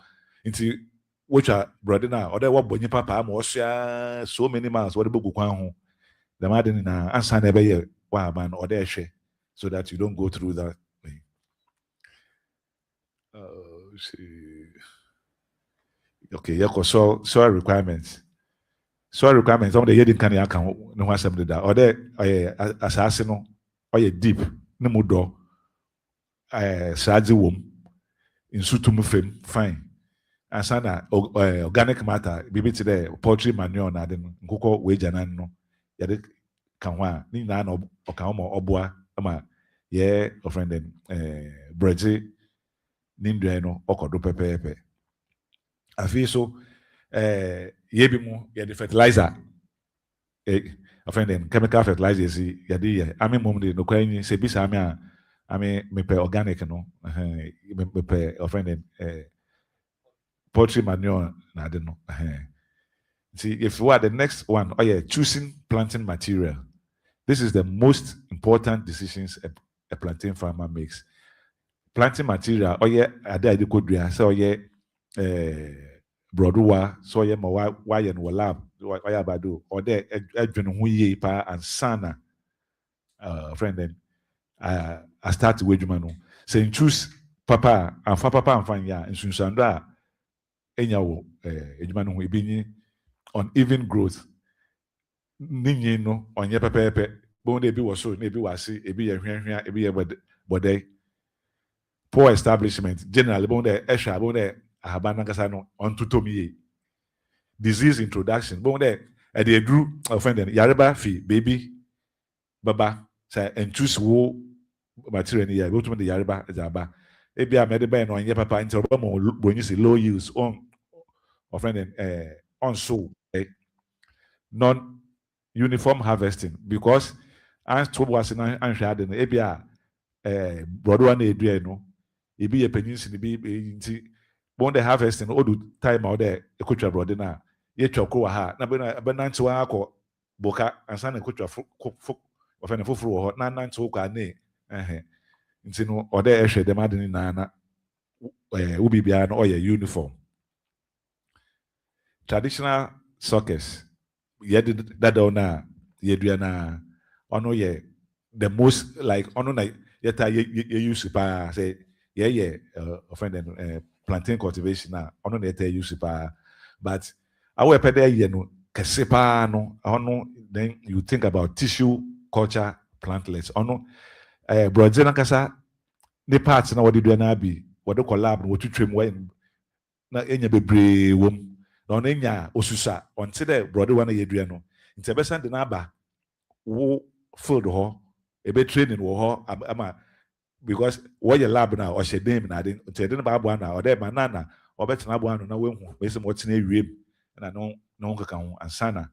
nti which are brother now or there what bonyi papa am so many miles what the book kwan ho the madden na ansa na be wa man or there share so that you don't go through that thing. Okay, yeah, soil requirements. Soil requirements on the year can ya kan no asem da or there asase no or deep no mudo saadze wom insutum fem fine. Asana organic matter bibi today poultry manure na dem nkukọ weja na no yade kan ho a ni na no okan mo oboa ama ye friend dem bread ni ndua no okodo pepepe afi so ye bi mu ye the fertilizer friend dem chemical fertilizers yade ye ami mom de no kwanyi se bi sa ami me pe organic no me pe friend dem poultry manure na de no see if you are the next one choosing planting material. This is the most important decisions a plantain farmer makes. Planting material ade kodua so broadwa so ma why and lab abado or there adwene ho yie pa ansana friend them I start with no say choose papa and papa and fan ya nsunsando a enya wo edwuma no ho ebinyi uneven growth ninyi no onye pepepe bon de bi wo so na ebi wase ebi ye hwehwea ebi ye bodai poor establishment generally bon de ehwa bon de ahaba nankasa no ontotomiye disease introduction bon de e dey drew offend yareba fi baby baba say and choose wo material ni ya go to the yareba ezaba ebi a mede ben no onye papa nti oba mo bonyi say low use on offend on so non-uniform harvesting because as to was in anhwade no ebi a brodo na edua no ebi ye peninsi ni bi nti bon the harvesting odu time out there ekotwa brodo na ye twako wa ha na be nanti wa akọ boka ansa na ekotwa ofene foforo ho na nanti wo kwa na nti no ode ehwe dem ade na ubi bia no uniform. Traditional sockers that ona yedua na ono ye the most like ono na yeta ye use pa say offend plantain cultivation na ono na yeta use pa but our pede ye no kese pa no ono then you think about tissue culture plantlets ono broadze na kasa ne parts na wodi do na bi wodi collab no wotutwem wen na enya bebre wom na ono enya osusa onte de brother one yedua no nti ebesa de na aba wo field ho ebe training wo ho ama because what your lab na o she dem na de nti de na ba abo na o de ma na obetena abo na wehu wese mo tena wiem na no kaka ho ansana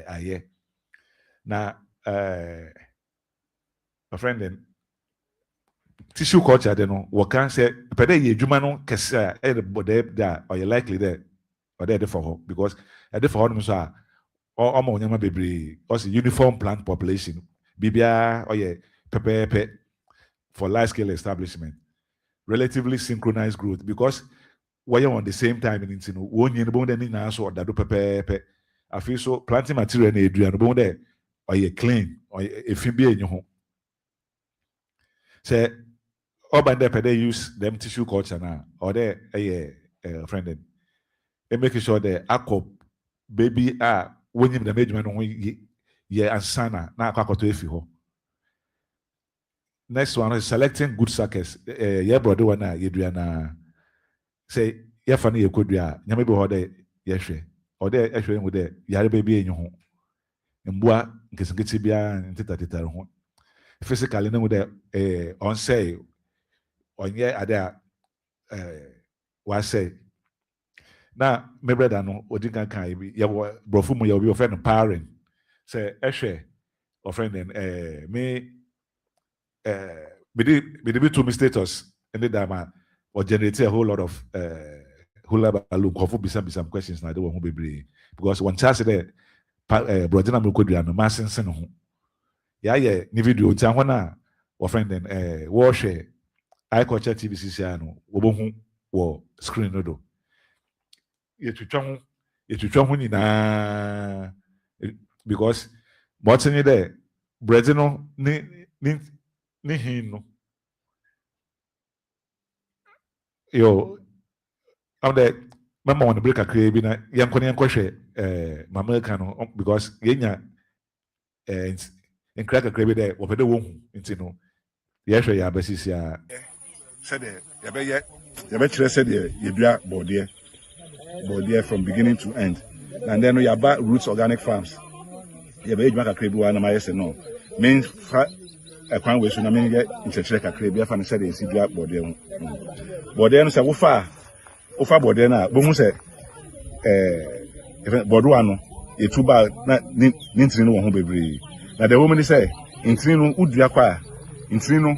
aye na my friend then tissue culture de no wo kan say pede ye adwuma no kese e de da or you likely there or there for her because there for her no so or onyama bebre also uniform plant population bibia pepe for large scale establishment relatively synchronized growth because we're on the same time in no one yen bon den na so da do pepe I feel so planting material na eduan bon there or clean or if you be enyo ho say urban they use them tissue culture now, or they a friend them. And making sure that akọ baby when you the management on yeah and sana na akọ to efi ho. Next one is selecting good suckers. Yeah, brother one you do na say yeah funny you could do nyame be ho there yehwe. Or there actually with there yare baby enyo ho. Mbua nkesinketi bia ntita ho. Physically no there on say on yeah ada was say na me brother no odi kan bi ya brofu mu ya obi ofen pairing say ehwe offend me be to me status and that man or generate a whole lot of hula balloon kofu some questions na they won be because one chance there brother na me ko dua no ma sense no ho ya ye ni video ntia ho na offend wo hwe I culture TVCC no wo bo hu wo screen no do yɛtwitwa ho nyinaa because bɔtene dɛ brɛde no ne hin no yo am dɛ mɛma wɔn break kakra bi na yɛnkɔhwɛ mamelika no because yɛnya nkra kakra bi dɛ wɔpɛ dɛ wɔhu nti no yɛhwɛ yɛ abɛsisi a sɛdeɛ yɛbɛkyerɛ sɛdeɛ yɛdua bɔdeɛ from beginning to end and then we have roots organic farms yɛbɛyɛ adwuma kakra bi wɔ na mayɛ sɛ no memfa ɛkwan wei so na menyɛ nkyerɛkyerɛ kakra bi afa no sɛdeɛ ɛsi dua bɔdeɛ ho bɔdeɛ no sɛ wofa bɔdeɛ no a bohu sɛ bɔdoa no yɛtu ba na ne ntiri no wɔ ho bebree na deɛ wɔm ne sɛ ntiri no wodua kɔ a ntiri no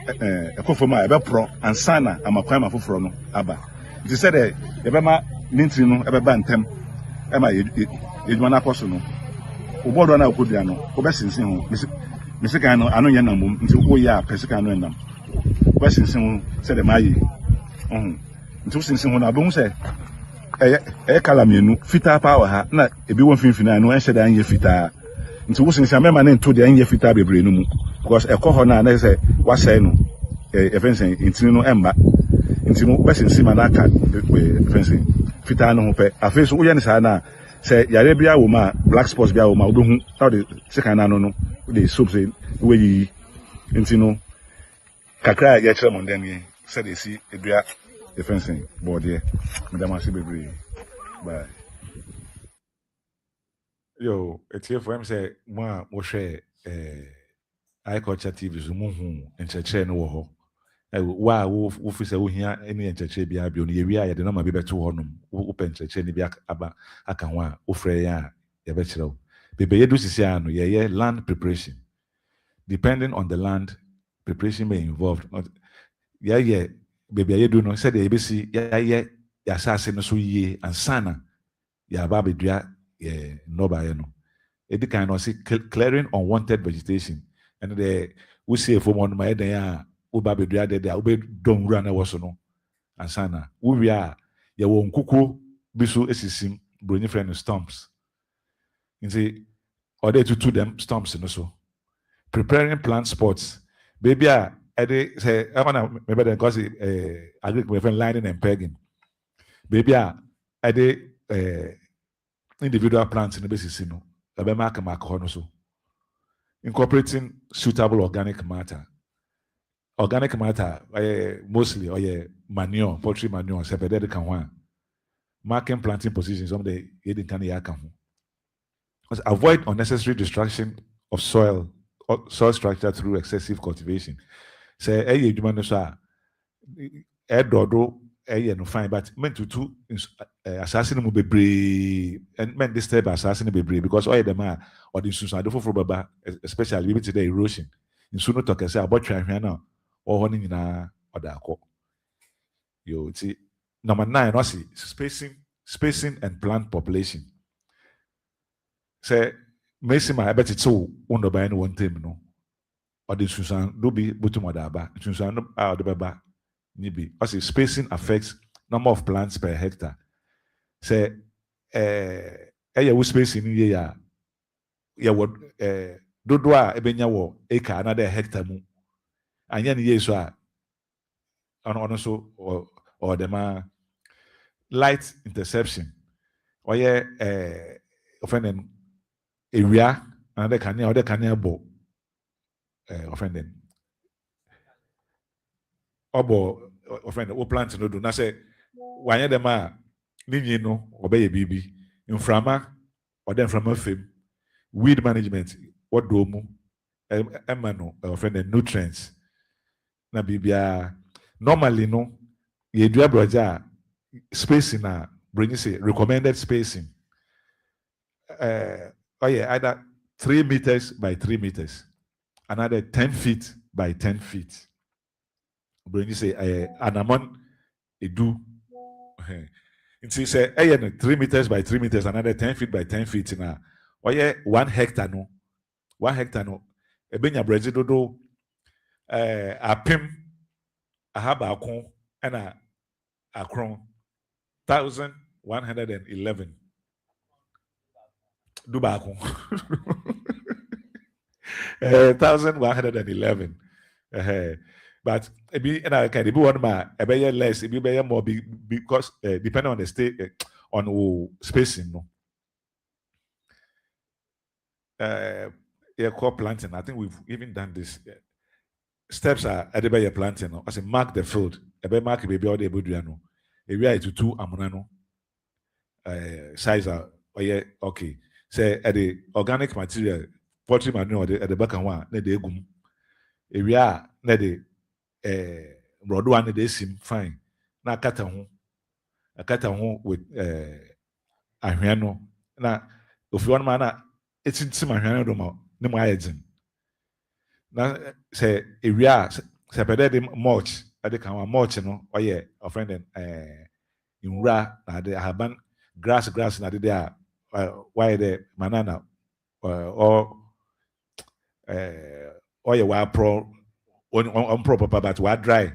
ɛkɔ fam a ɛbɛporɔ ansa na amakwan ma foforɔ no aba nti sɛ dɛ yɛbɛma ne ntiri no ɛbɛba ntɛm ɛma yɛdwuma no akɔ so no wobɔdoa no a wokɔdua no wobɛsensen ho mesikan no ano nyɛ nam bom nti woyɛ a pɛ sikan no ɛnam wobɛsensen ho sɛ dɛ maayɛ nti wosensen ho no abɛhu sɛ ɛyɛ kala mmienu fitaa paa wɔ ha na ebi wɔ mfimfini a no ɛnhyɛ da nyɛ fitaa nti wosensen mɛma ne nto deɛ nyɛ fitaa bebree no mu because ɛkɔ hɔ no a na sɛ wasɛe no ɛfɛn sɛ ntini no ɛmba nti no wobɛsensen ma no aka ɛfɛn sɛ fitaa no ho pɛ afei so woyɛ ne saa no a sɛ yare bi awɔ mu a black spots bi awɔ mu a wobɛhu na wode sekan no no wode soap sɛ woayiyi nti no kakra a yɛkyerɛ mo ndɛn yɛ sɛde ɛsi ɛdua ɛfɛn sɛ bɔɔdeɛ medam ase bebree bye yo etiefo em sɛ mo a mohwɛ iCulture TV so mo hu nkyerɛkyerɛ no wɔ hɔ wa wo fi sɛ wohia ne nkyerɛkyerɛ bi abio no yɛwie a yɛde nɔma bi bɛto hɔ nom wopɛ nkyerɛkyerɛ ne bi aba aka ho a wofrɛ yɛn a yɛbɛkyerɛ wo bebe yɛdu sisi a no yɛyɛ land preparation depending on the land preparation may involved yɛyɛ bebe yɛdu no sɛdeɛ yɛbɛsi yɛyɛ yɛasase no so yie ansana yɛaba abɛdua nnɔbaeɛ no ɛdi kan no ɔse clearing unwanted vegetation ɛno deɛ wosie fom hɔ no ma yɛdan a woba abɛdua dɛdɛ a wobɛdɔ nwura no ɛwɔ so no ansana wowie a yɛwɔ nkukuo bi so asisim buroni frɛ no stumps nti ɔde tutu them stumps no so preparing plant spots baby a ɛde sɛ ɛma na mebɛdɛ nkɔ se agric mefrɛ lining and pegging baby a ɛde individual plants no basisi no ɛbɛma akama akɔ no so incorporating suitable organic matter mostly manure poultry manure sepɛdɛ de ka ho a marking planting positions some de yɛde nka ne yɛaka ho avoid unnecessary destruction of soil structure through excessive cultivation sɛ ɛyɛ adwuma no so a ɛdɔdo ɛyɛ no fine but mentutu asase no mu bebree men disturb asase no bebree because ɔyɛ dɛm a ɔde nsusuade foforɔ bɛba especially bibi te dɛ erosion nsu no tɔ kɛse a bɔtwe ahwea no ɔhɔ no nyinaa ɔde akɔ yo ti number 9 ɔsi spacing and plant population sɛ mesi ma ɛbɛtete wo ndɔbaeɛ no wɔ ntam no ɔde nsusuado bi botum ɔde aba nsusuado a ɔde bɛba nibi ɔsi spacing affects number of plants per hectare sɛ ɛyɛ wo spacing no yie a yɛwɔ dodoɔ a ɛbɛnya wɔ acre anaa dɛ hectare mu and yen ye so on so or the light interception or offending area another can bo offending obo offending o plant no do na say wanye dem a ninyi no obey bibi inframa or then from a fame weed management what do mu emano offending nutrients na bibia normally no ye dua broja spacing na bring say recommended spacing either 3 meters by 3 meters, another 10 feet by 10 feet. Bring say anamon edu. It say 3 meters by 3 meters, another 10 feet by 10 feet na 1 hectare no. 1 hectare no. Ebenya brezi dodo apim ahaba akon and akron 1,111. Dubako. 1,111. But it be one ma a less, it be more because depending on the state on spacing no. Crop planting. I think we've even done this. Steps are at the planting. No? I say mark the field. A mark baby all the buduano. Area is to 2 amunano. Size are okay. Say at the organic material, poultry manure at the back and one, ne de gum. Area ne de broad one they seem fine. Na kata home with ahwiano. Na if you want man, it's in some ahwiano do ma ne mo ayedin. Na say area say pede de mulch at the kan mulch no a friend in ra na de haban grass na de there. Why the manana or your pro on proper but what dry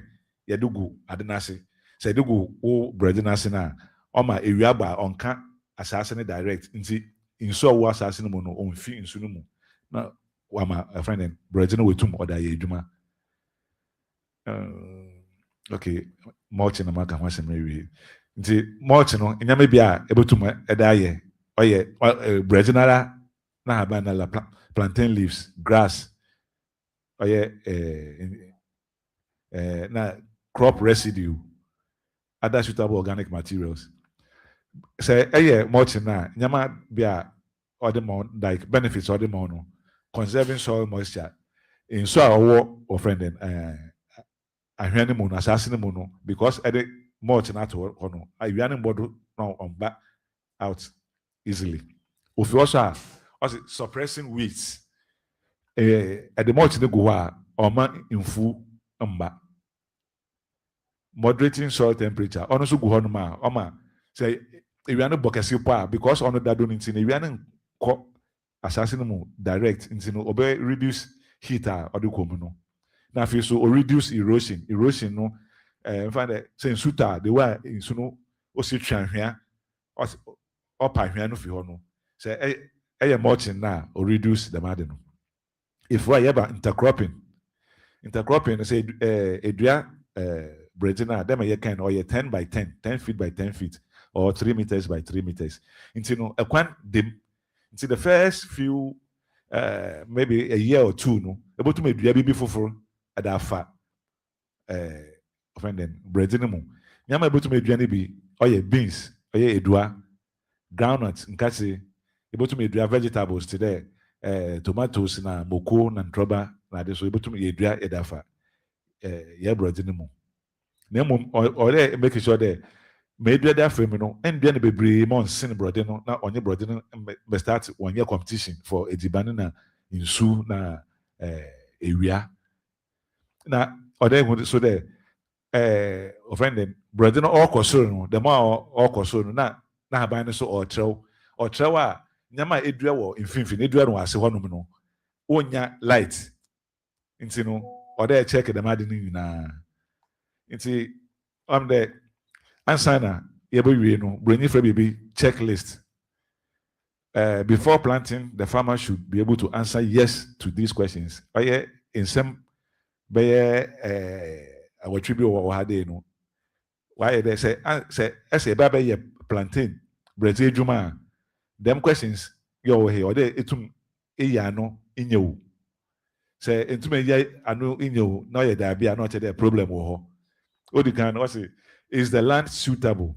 ya dugu adenasi say dugu o bread nasi na o ma area ba onka assassin direct nti inso wo assassin mo no on fi inso no mu na wa ma a friend bread no wetum oda ye adwuma okay mulch na maka hwasem rewi nti mulch no nyame bia ebetum eda ye breadinara na habana plantain leaves, grass, na crop residue, other suitable organic materials. Say mulching na nyama bia or the like benefits or the mono conserving soil moisture in soil or friend ahwani mu no asase mu no because the mulch na to no ahwani bodo no on back out easily. If you also suppressing weeds, at the mulch go or man in full moderating soil temperature. Also go on ma say if you are not bokesi because on that don't in if you are not assassin direct into obey reduce heat or the communo. Now if you so reduce erosion no find that saying suta the way in suno osi tran here or ahwiano fi ho no say mulching na or reduce the madden. If we ever intercropping say edua breadina them a kind or 10 by 10 feet by 10 feet or 3 meters by 3 meters into no a quan dim into the first few maybe a year or two no able to make baby for at that fat offending breadina mo nyama able to make be or beans or edua groundnuts nkasi able to make vegetables today tomatoes na moko na ntroba na de so able to make edua edafa breadina mo na mum or make sure there may do that frame no and then be brave mon sin brother no na onye brother no be start one year competition for edibane na insu na area na other so there offending brother no all kosoro no the more all kosoro no na haban no so or trew a nyama edua wo mfimfini edua no ase honum no onya light nti no other check the mad ni na nti on the answer na yebe no bring for baby checklist. Before planting, the farmer should be able to answer yes to these questions. In some our tribute or had no. Why they say baby plantain, Brazil Juma. Them questions yo here or there etum no in you. Say intume ya anu in you no ye there be not the problem wo. What you can say is the land suitable?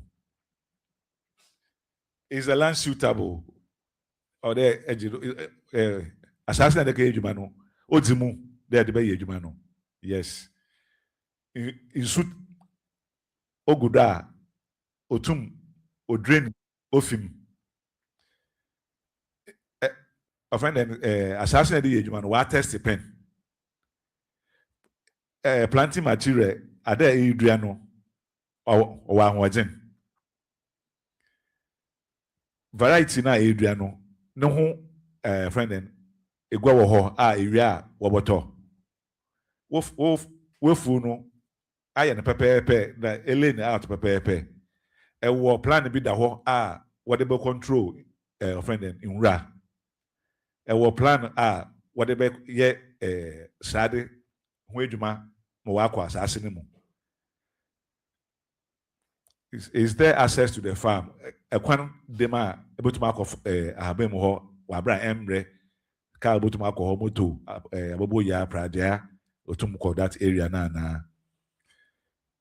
Is the land suitable? Or there assassin the ejuma no. Odzimu there the be ejuma no. Yes. In suit oguda otum odren ofim offend assassin the ejuma no wa test pen planting material ada edua no o wa hojen variety na edua no ne ho friend en egwa wo ho a ewia a wo boto wofu no aye ne pepepe na elene out pepepe wo plan bi da ho a what they control friend en inra wo plan a what they ye sade ho adwuma mo wa kwa asase ne mu. Is there access to the farm? Ekwan dema ebotuma akof ahabem ho wa bra emre ka ebotuma akọ moto abobo ya pradia otum ko that area na.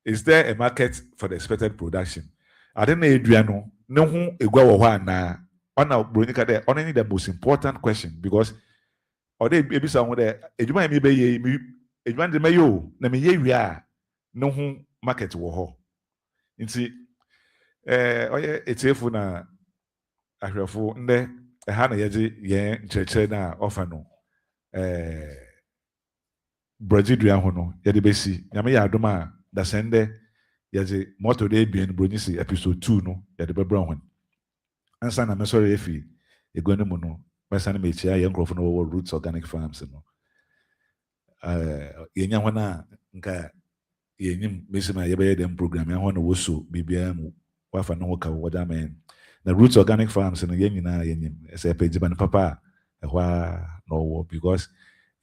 Is there a market for the expected production? I don't know eduano no hu egwa wo ho ana ona bronika there only the most important question because or they be some there edwuma mi be ye edwuma de mayo na me ye wia no hu market wo ho nti oye etefu na ahwefo nde ha na yeje ye nkyerɛkyerɛ na ofa no Brazil ho no ye de besi nyame ya adom a da sende yeje moto de bien bronyisi episode 2 no ye de bebra ho ansa na mesori efi egwanu mu no mesa na mechia ye nkrofo no wo Roots Organic Farms no yenya ho na nka yenyim mesima ye be dem program ya ho no wo so bibia mu wafa no ka wo da men na Roots Organic Farms no yenyina yenyim ese page ban papa ehwa no wo because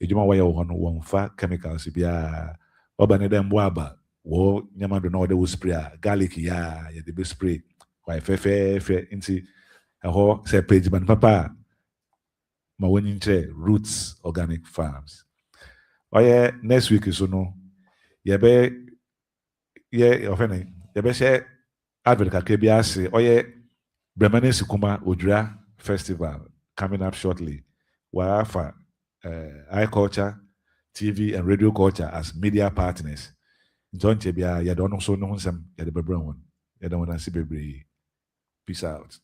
ejuma wa ye wo no wo mfa chemicals bia oba ne dem boaba wo nyama do no de wo spray garlic ya ye de be spray kwa fe inti ehwo se page ban papa ma woni nche Roots Organic Farms oye next week so no ye ofene ye be share advert kakra bi ase oye Bremane Sikuma Odra Festival coming up shortly. Wafa eye culture, TV and radio culture as media partners. John Chebia, you don't so know some at the Brown one. You don't want to see baby. Peace out.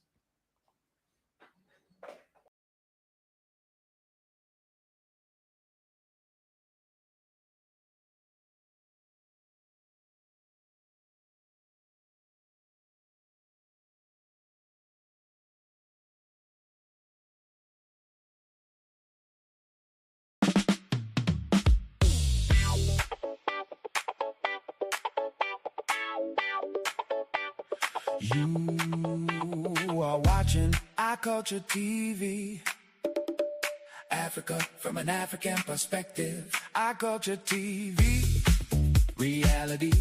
You are watching iCulture TV. Africa from an African perspective. iCulture TV. Reality.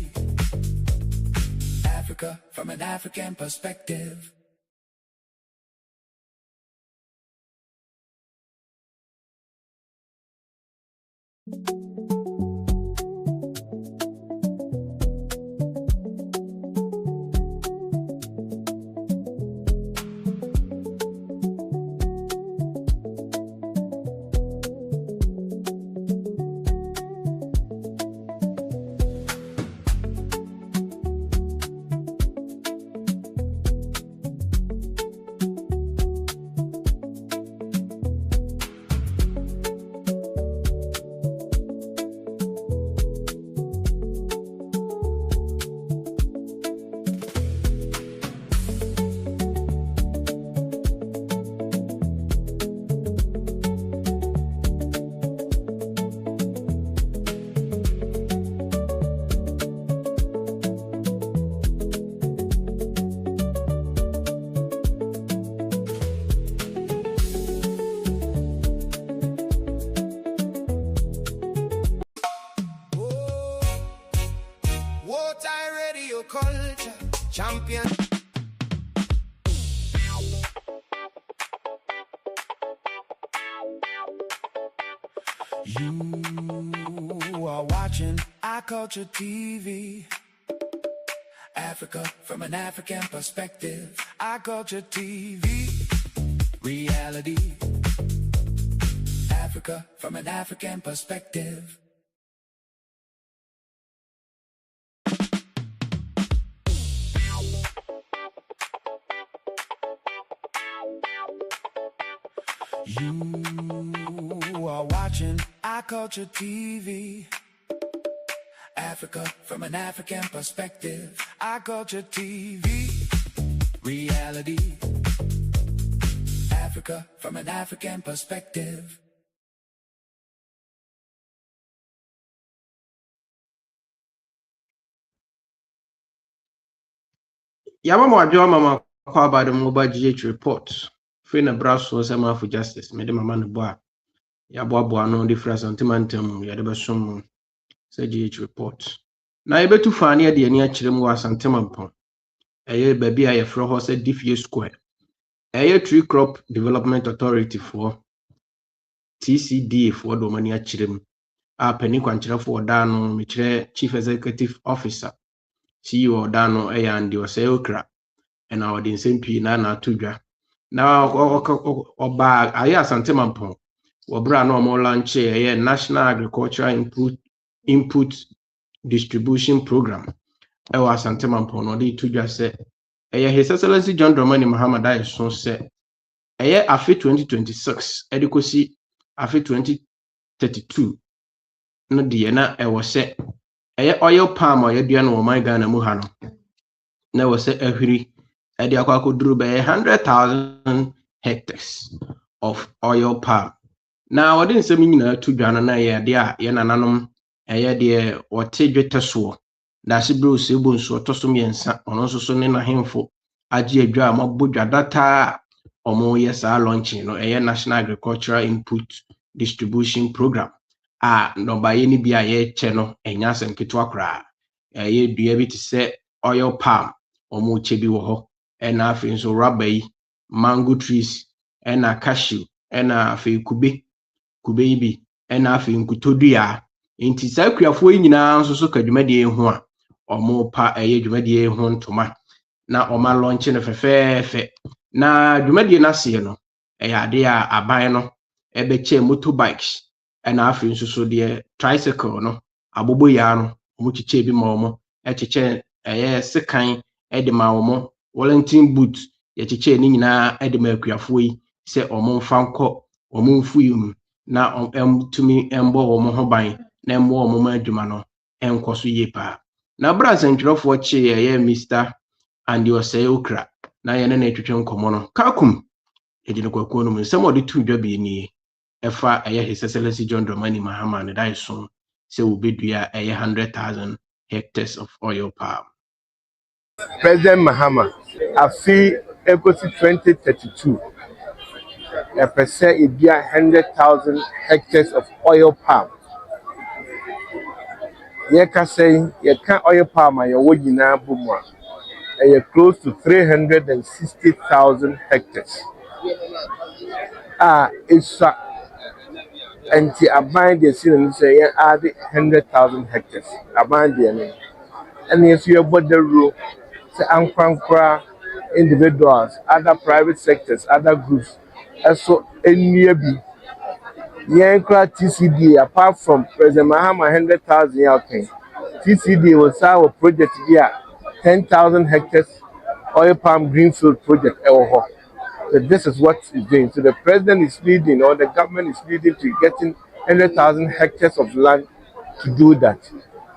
Africa from an African perspective. culture, champion. You are watching our culture TV. Africa from an African perspective. Our culture TV. Reality. Africa from an African perspective. You are watching our culture TV. Africa from an African perspective. Our culture TV. Reality. Africa from an African perspective. Yamama Adwa Mama kwa about the mobile GH report. Free na brasso sama for justice. Mede mama no boa. Ya boa no difference antimantem ya de besom say GH report. Na yebetu fani ya de ani akire mu asantemampon. Eye baby a yefro ho say Diffie Square. Eye Tree Crop Development Authority for TCD for do mani akire mu. A pani kwankyerɛ for da no me kyerɛ Chief Executive Officer CEO da no eye andi osɛ okra. And our SMP na tudwa. Now oba aya asantemampon. Wobra no mo launch a National Agricultural Input Distribution Program. E wa asantemampon no dey tudwa say His Excellency John Dramani Mahama Dai so say afe 2026 edikosi afe 2032 no de na e wo say oil palm o yedua no man Ghana mu ha no na wo say ahwiri edi akwakoduru be 100,000 hectares of oil palm. Now what nsem nyina tudwa no na ye de a ye nananom de wote dwete so da se bro se bo nso otosom yensa ono nso so ne na hemfo age adwa mabodwa data omo ye sa launching no National Agricultural Input Distribution Program no ba ye ni bia ye che no enya senketo akra ye dua bi te se oil palm omo che bi wo ho ena afi nso rubber yi mango trees ena cashew ena afi kube bi ena afi nkutodua enti sa kuafo yi nyina nso so kadwumade ehu a omo pa dwumade ehu ntoma na oma launch no fefefe na dwumade na se no ade a aban no ebeche motorbikes ena afi nso so de tricycle no abobo ya no omo chiche bi ma omo chiche sekan de ma omo Wellington boot ye chiche ni nyina de ma kuafo yi se omo mfa nkọ omo mfu yum na tumi embo omo ho ban na embo omo ma adwuma no enko so ye pa na bra sentwerofo che ye Mr. Andi Osei Okra na ye na etwetwe nkomo no kakum edine kwakuo no nsem odi tu dwa bi ni efa His Excellency John Dramani Mahama ne dai so se obedua 100,000 hectares of oil palm. President Mahama afi ekosi 2032 a percent ibia 100,000 hectares of oil palm. Ye ka say ye can oil palm ayo wo nyina bomwa close to 360,000 hectares. It's anti abind the sin say add 100,000 hectares. Abind the and if you about the rule say ankwankra individuals, other private sectors, other groups, also any be Yankra TCD apart from President Mahama 100,000 yakin. TCD was our project here 10,000 hectares oil palm greenfield project. So this is what it's doing. So the president is leading, or the government is leading to getting 100,000 hectares of land to do that.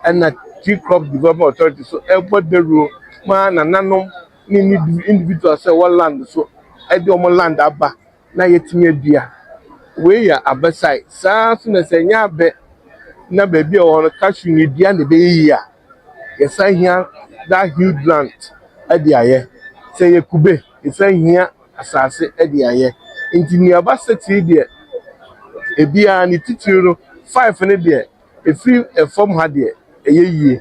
And that Tree Crop Development Authority, so everybody the rule, man, and none individuals say one land. So I do more land abba. Na yet me dear. We are abasai. Sa soon as a yabe na baby or cashew ni dia the be ya. Yes, I hear that huge land at the aye. Say ye kube, it's a here asase at the aye. Into near Bassett there. A beer and it 5 in a day. A free a form had there a ye.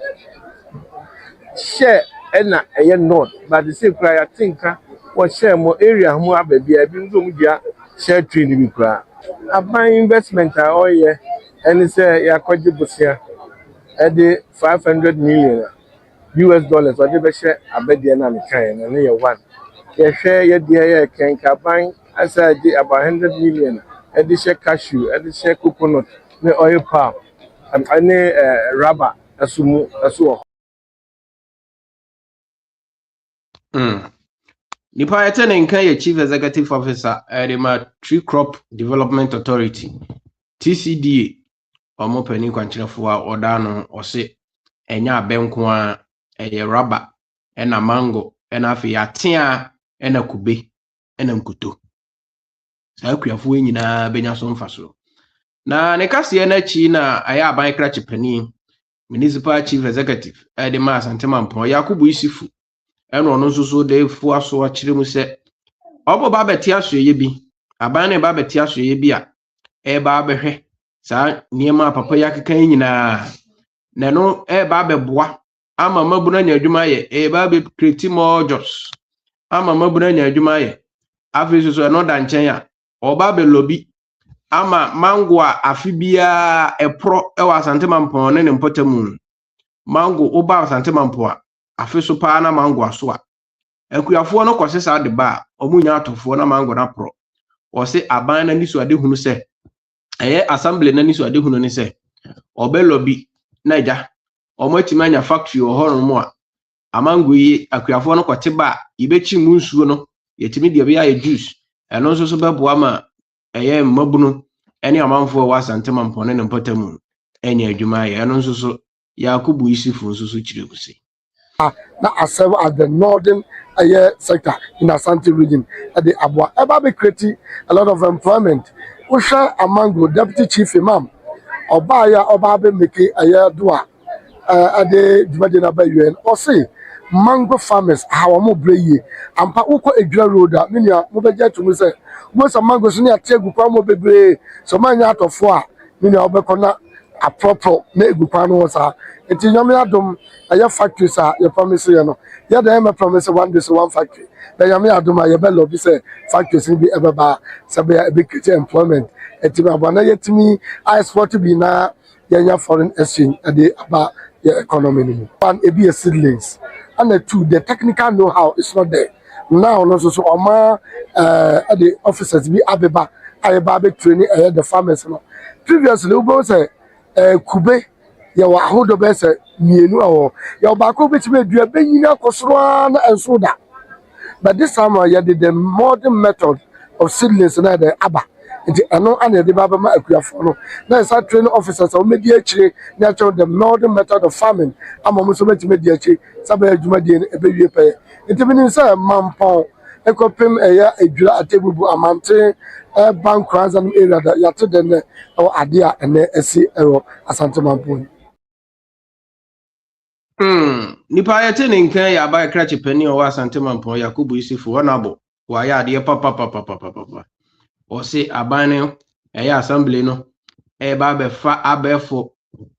Share ɛna ɛyɛ north but the same cry I think what share more area mu ababi abi nso mu dia share train bi kra aban investment a ɔyɛ ɛne sɛ yakɔgye bosia ɛde 500 million US dollars ɔde bɛhyɛ abɛdeɛ na ne kan na ne yɛ one yɛhwɛ yɛdeɛ yɛ kenkaban asa de about 100 million ɛde hyɛ cashew ɛde hyɛ coconut ne oil palm ɛne rubber ɛso mu ɛso wɔ. Nipa yɛte ne nka yɛ Chief Executive Officer ma Tree Crop Development Authority TCDA ɔmo panin kwankyerɛfo a ɔda no ɔse ɛnya abɛnko a ɛyɛ rubber ɛna mango ɛna afei atea ɛna kube ɛna nkuto saa akuafoɔ nyinaa benya so mfa so na ne kaseɛ n'akyi na ayɛ aban krakye panin Municipal Chief Executive ma Asante Mampɔn Yakubu Isifu ɛna ɔno nso so de fo aso akyerɛ mu sɛ ɔbɔ ba bɛte asoɛyɛ bi aban ne ba bɛte asoɛyɛ bi a ɛba abɛhwɛ saa nneɛma papa yi akeka nyinaa na no ɛba abɛboa ama mabuna nya adwuma yɛ ɛba bɛ create more jobs ama mabuna nya adwuma yɛ afei so ɛno da nkyɛn a ɔba bɛ lobby ama mango a afi bia ɛpro ɛwɔ Asante Mampɔn ne mpɔtamu mango oba Asante Mampɔn a afi so pa na mango aso a akuafoɔ no kɔse saa de ba ɔmo nya atofoɔ na mango na pro ɔse aban na niso ade hunu sɛ ɛyɛ assembly na niso ade hunu ne sɛ ɔbɛ lobby na agya ɔmo atima anya factory wɔ hɔ no mo a amango yi akuafoɔ no kɔte ba yɛbɛkyi mu nsuo no yɛtimi de bɛyɛ ayɛ juice ɛno nso so bɛboa ma ɛyɛ mmabunu ɛne amanfoɔ wɔ Asante Mampɔn ne mpɔtamu ɛnya adwuma yɛ ɛno nso so Yakubu Isifu nso so kyerɛ kusi na serve as the northern sector in Asante region. At the Abwa, Eba be creating a lot of employment. Usha Amango, Deputy Chief Imam, Obaya Obabe Miki Aya Dua, at the Jumajina Bayuen, or say mango farmers, how more brave, and Pauko Edra Road, Minia, Mobaja to me say, most of mangoes near Tegu Pamo Bebre, so many out of four, Minia Obekona. A proper maybe was it in Yamadum, a your factories are your promise. You the MA promise one this one factory. The Yamadum, your bello, be say factories will be ever by Sabia a big employment. And to me, to me, I export to be now your foreign exchange and the about your economy. One, it be a seedlings, and the two, the technical know how is not there. Now, also, so Oma, the officers be Abeba, I baby training the farmers. Previously, we say. Kube ya wa hodo bese mienu awo ya baako betime dua benyina kosoro na ensoda but this time ya the modern method of seedlings na the aba nti eno ana de baba ma akuafo no na sa training officers o medi akire na cho the modern method of farming ama mo so betime di akire saba adwuma die ebe wie pe nti binim say Mampɔn ekopem eya edwura atebubu amante bank kranzan area da ya to den o ade a ene esi ero Asante Mampɔn. Nipa yɛte ne nkan yɛ aba krakye pani ɔwɔ Asante Mampɔn Yakubu Isifu ɔnabo wayɛ adeɛ papa ɔse aban no ɛyɛ assembly no ɛba bɛfa abɛfo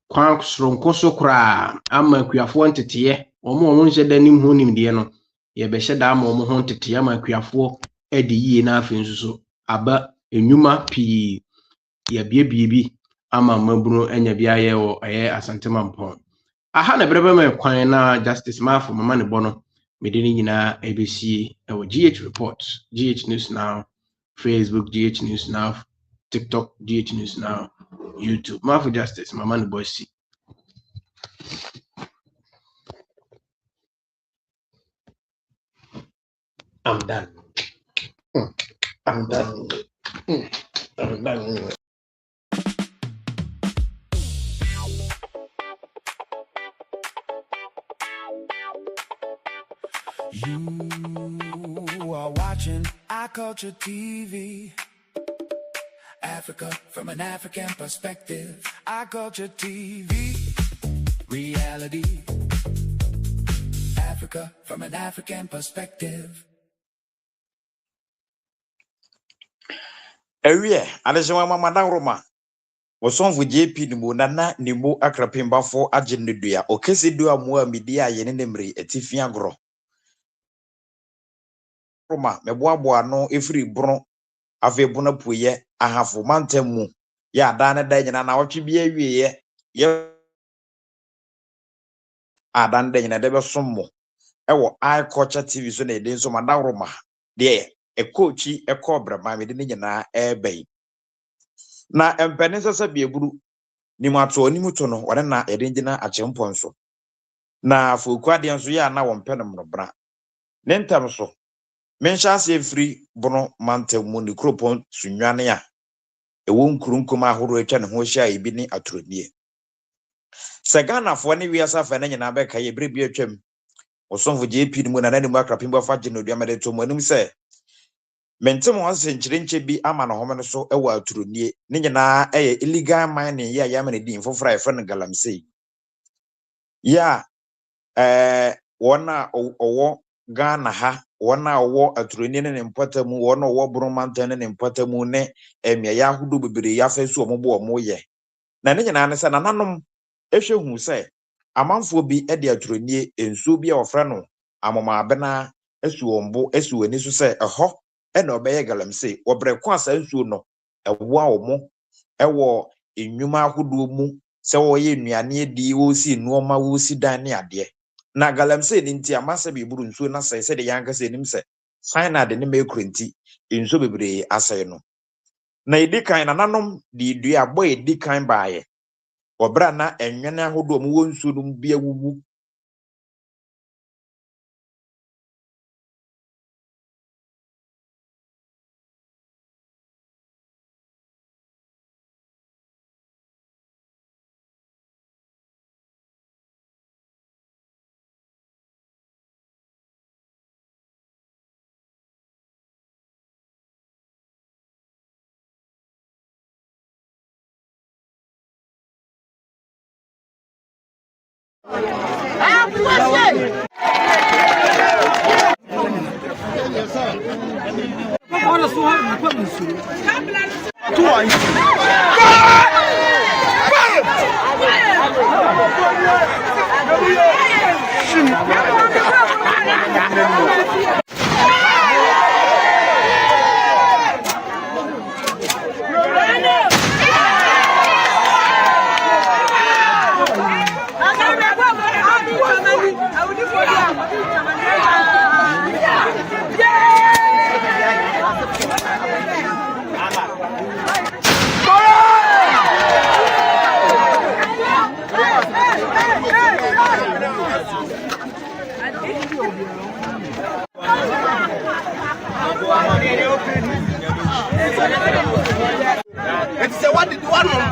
kwan soronko so koraa ama akuafoɔ nteteɛ ɔmo nhyɛ da nim ho nimdeɛ no yɛbɛhyɛ da ama ɔmo ho nteteɛ ama akuafoɔ ɛde yie na afei nso so aba enwuma pii yɛbiebie bi ama mabunu anya bi ayɛ wɔ ɛyɛ Asante Mampɔn aha na brɛbɛ ma kwan na justice mafo mama ne bɔ no mede ne nyinaa ɛbɛsie ɛwɔ GH report GH News Now Facebook GH News Now TikTok GH News Now YouTube mafo justice mama ne bɔ si I'm done. I'm done. I'm done. You are watching Our Culture TV. Africa from an African perspective. Our Culture TV. Reality. Africa from an African perspective. Ewie, adesema mama dan Roma. Osonfo JP ni mu nana ni mu akrapemba fo agene dua okese dua mu a media ye ne nemre etifia gro Roma meboaboa no efiri bro afebuna puye ahafo mantamu ya da ne da nyina na wotwe bia wieye ye adan da nyina de besommo ewo culture TV so na ede so mada Roma de ekochi ekobrama me de nyina ebei na empene sasa bieburu ni mato ni muto no wona na ede ngina achempon so na fokwade nso ya na wompene mrobra ne ntam so menhya ase free bono mantamu ni kropon sunwane a ewo nkurunkum ahoro atwa ne ho hia ebi ni aturodie Sagana fo ne wiasa fa na nyina be kaye bre bi atwam osonfo JP ni mu na nani mu akrapimbo fa gye no duamade to mu anim se mentem ho senkyerенche bi ama no home no so ewo aturodie ne nyina eye illegal mining ya ya mane din fofora efa no galamsey ya wona owo Ghana ha wona owo aturodie ne mpatamu wona owo bromantan ne mpatamu ne emia ya hudo bebere ya fa su ombo omo ye na ne nyina ne se na nanom ehwe hu se amanfo bi e de aturodie ensuo bi a ofra no amoma abena esu ombo esu ani so se eho e na obeye galamsey obre kwa sa ensuo no ewo a omo ewo enwuma ahodo mu se wo ye nnuane edi wo si nuoma wo si dan ne ade na galamsey ni nti amasa bi buru nsuo na se de yanka se nim se sign de ne mekrenti ensuo bebre asai no na edikan na nanom di dua boy edikan baaye obra na enwene ahodo mu wo nsuo no bia wuwu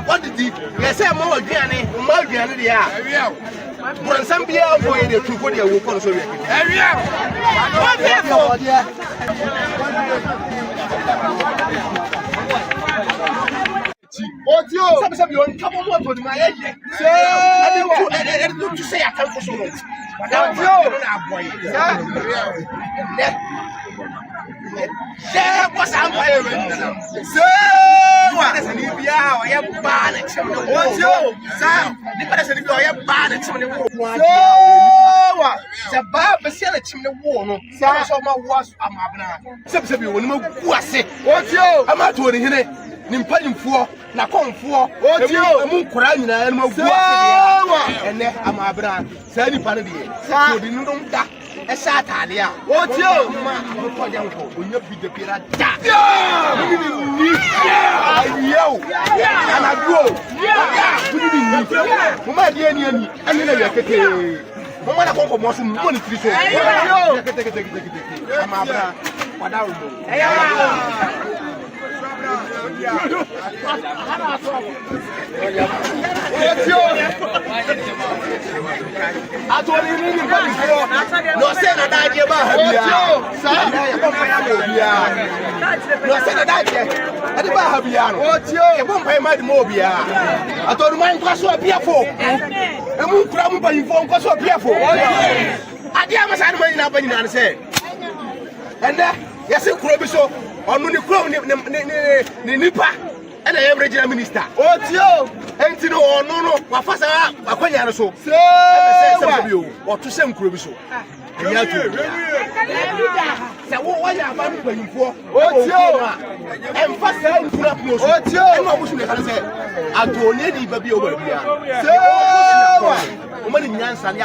What did he? Yes, I'm more Granny, yeah. But some be out for you to put your work on so. What you? Some you on top of what my head. I didn't say I can't for so long. What's up? So, what is an Ibia? I am bad at some of the world. So, the I am bad at some of the world. So, the Baba said it's in the war. So, I saw my was a mabna. Some of you will was it. What you? I'm not doing it. Nimpajim for, na come for. What you? I'm on crying and my war. And then I'm a brand. Sandy Panady. So, the noodle duck. Esatalia. What you? When you beat the pirate. Yeah! Yo! And I go. Yeah! My dear, and then I get it. Mama, I come from Mossum, 1 3 so. I'm a brand. What I will do. I told you, no, say that idea about no, say that idea. I did have Biano. What you won't pay my mobia. I told you, mine was so fearful. And who crumble by phone was so fearful. I did my son when I went and said, and yes, it could be so. On the crown, Nipa, and I am regional minister. What's you? And to know no, what was I? Aquarian so. So, what to send Crubiso? So, what are you going for? What's you? And first, I put up no. What's you? And what was you going to say? I don't need to be over here. So, what in Yansan?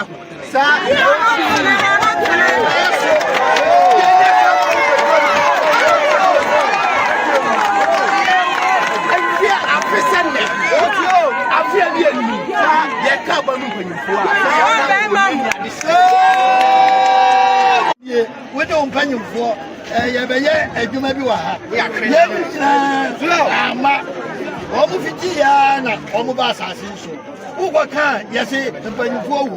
We don't pay you for you may be one. Almost 50 years, almost assassin. Who can yes, and pay you for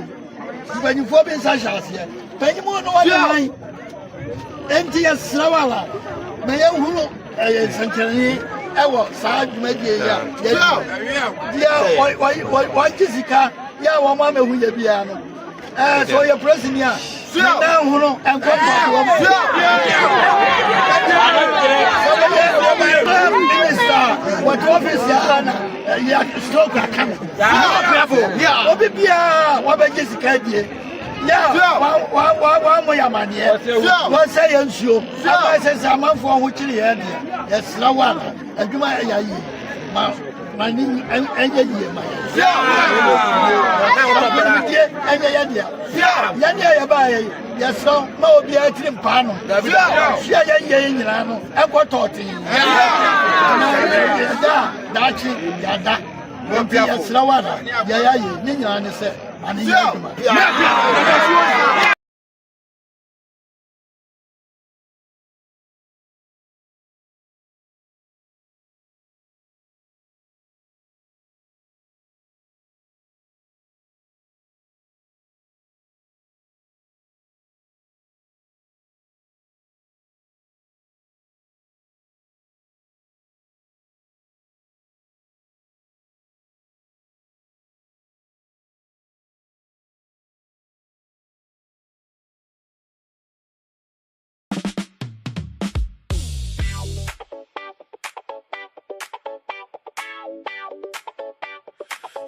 when you for being such as here. Pay you more no one. Empty as Slavala. May I Sanctuary? Ewo side media why Jessica ya wa ma me hu ya bia no so your president ya na hu no en ko minister what office ya na ya stroke account ya obi bia wa be Jessica die wa mo ya manie wa say ensuo aba say samanfo ho kiri ya die ya slawa adwuma ya yi ma ni enye yi ma ya ya ba ya so ma obi a tiri mpa no ya ye nyina no ekwoto tin da chi ya da ya slawa ya yi ni nyina ne se ani ya adwuma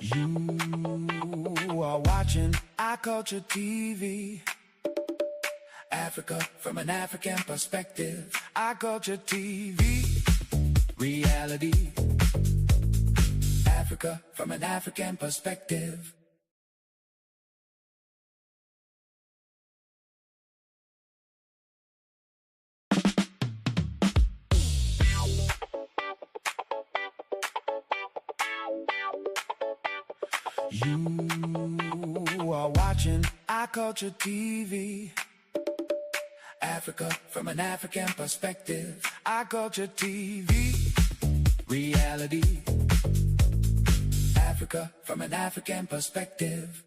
You are watching iCulture TV. Africa from an African perspective. iCulture TV. Reality. Africa from an African perspective. You are watching iCulture TV. Africa from an African perspective. iCulture TV. Reality. Africa from an African perspective.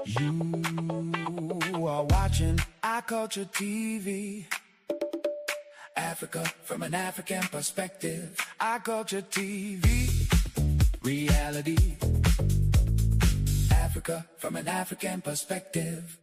You are watching iCulture TV. Africa from an African perspective. iCulture TV. Reality. Africa from an African perspective.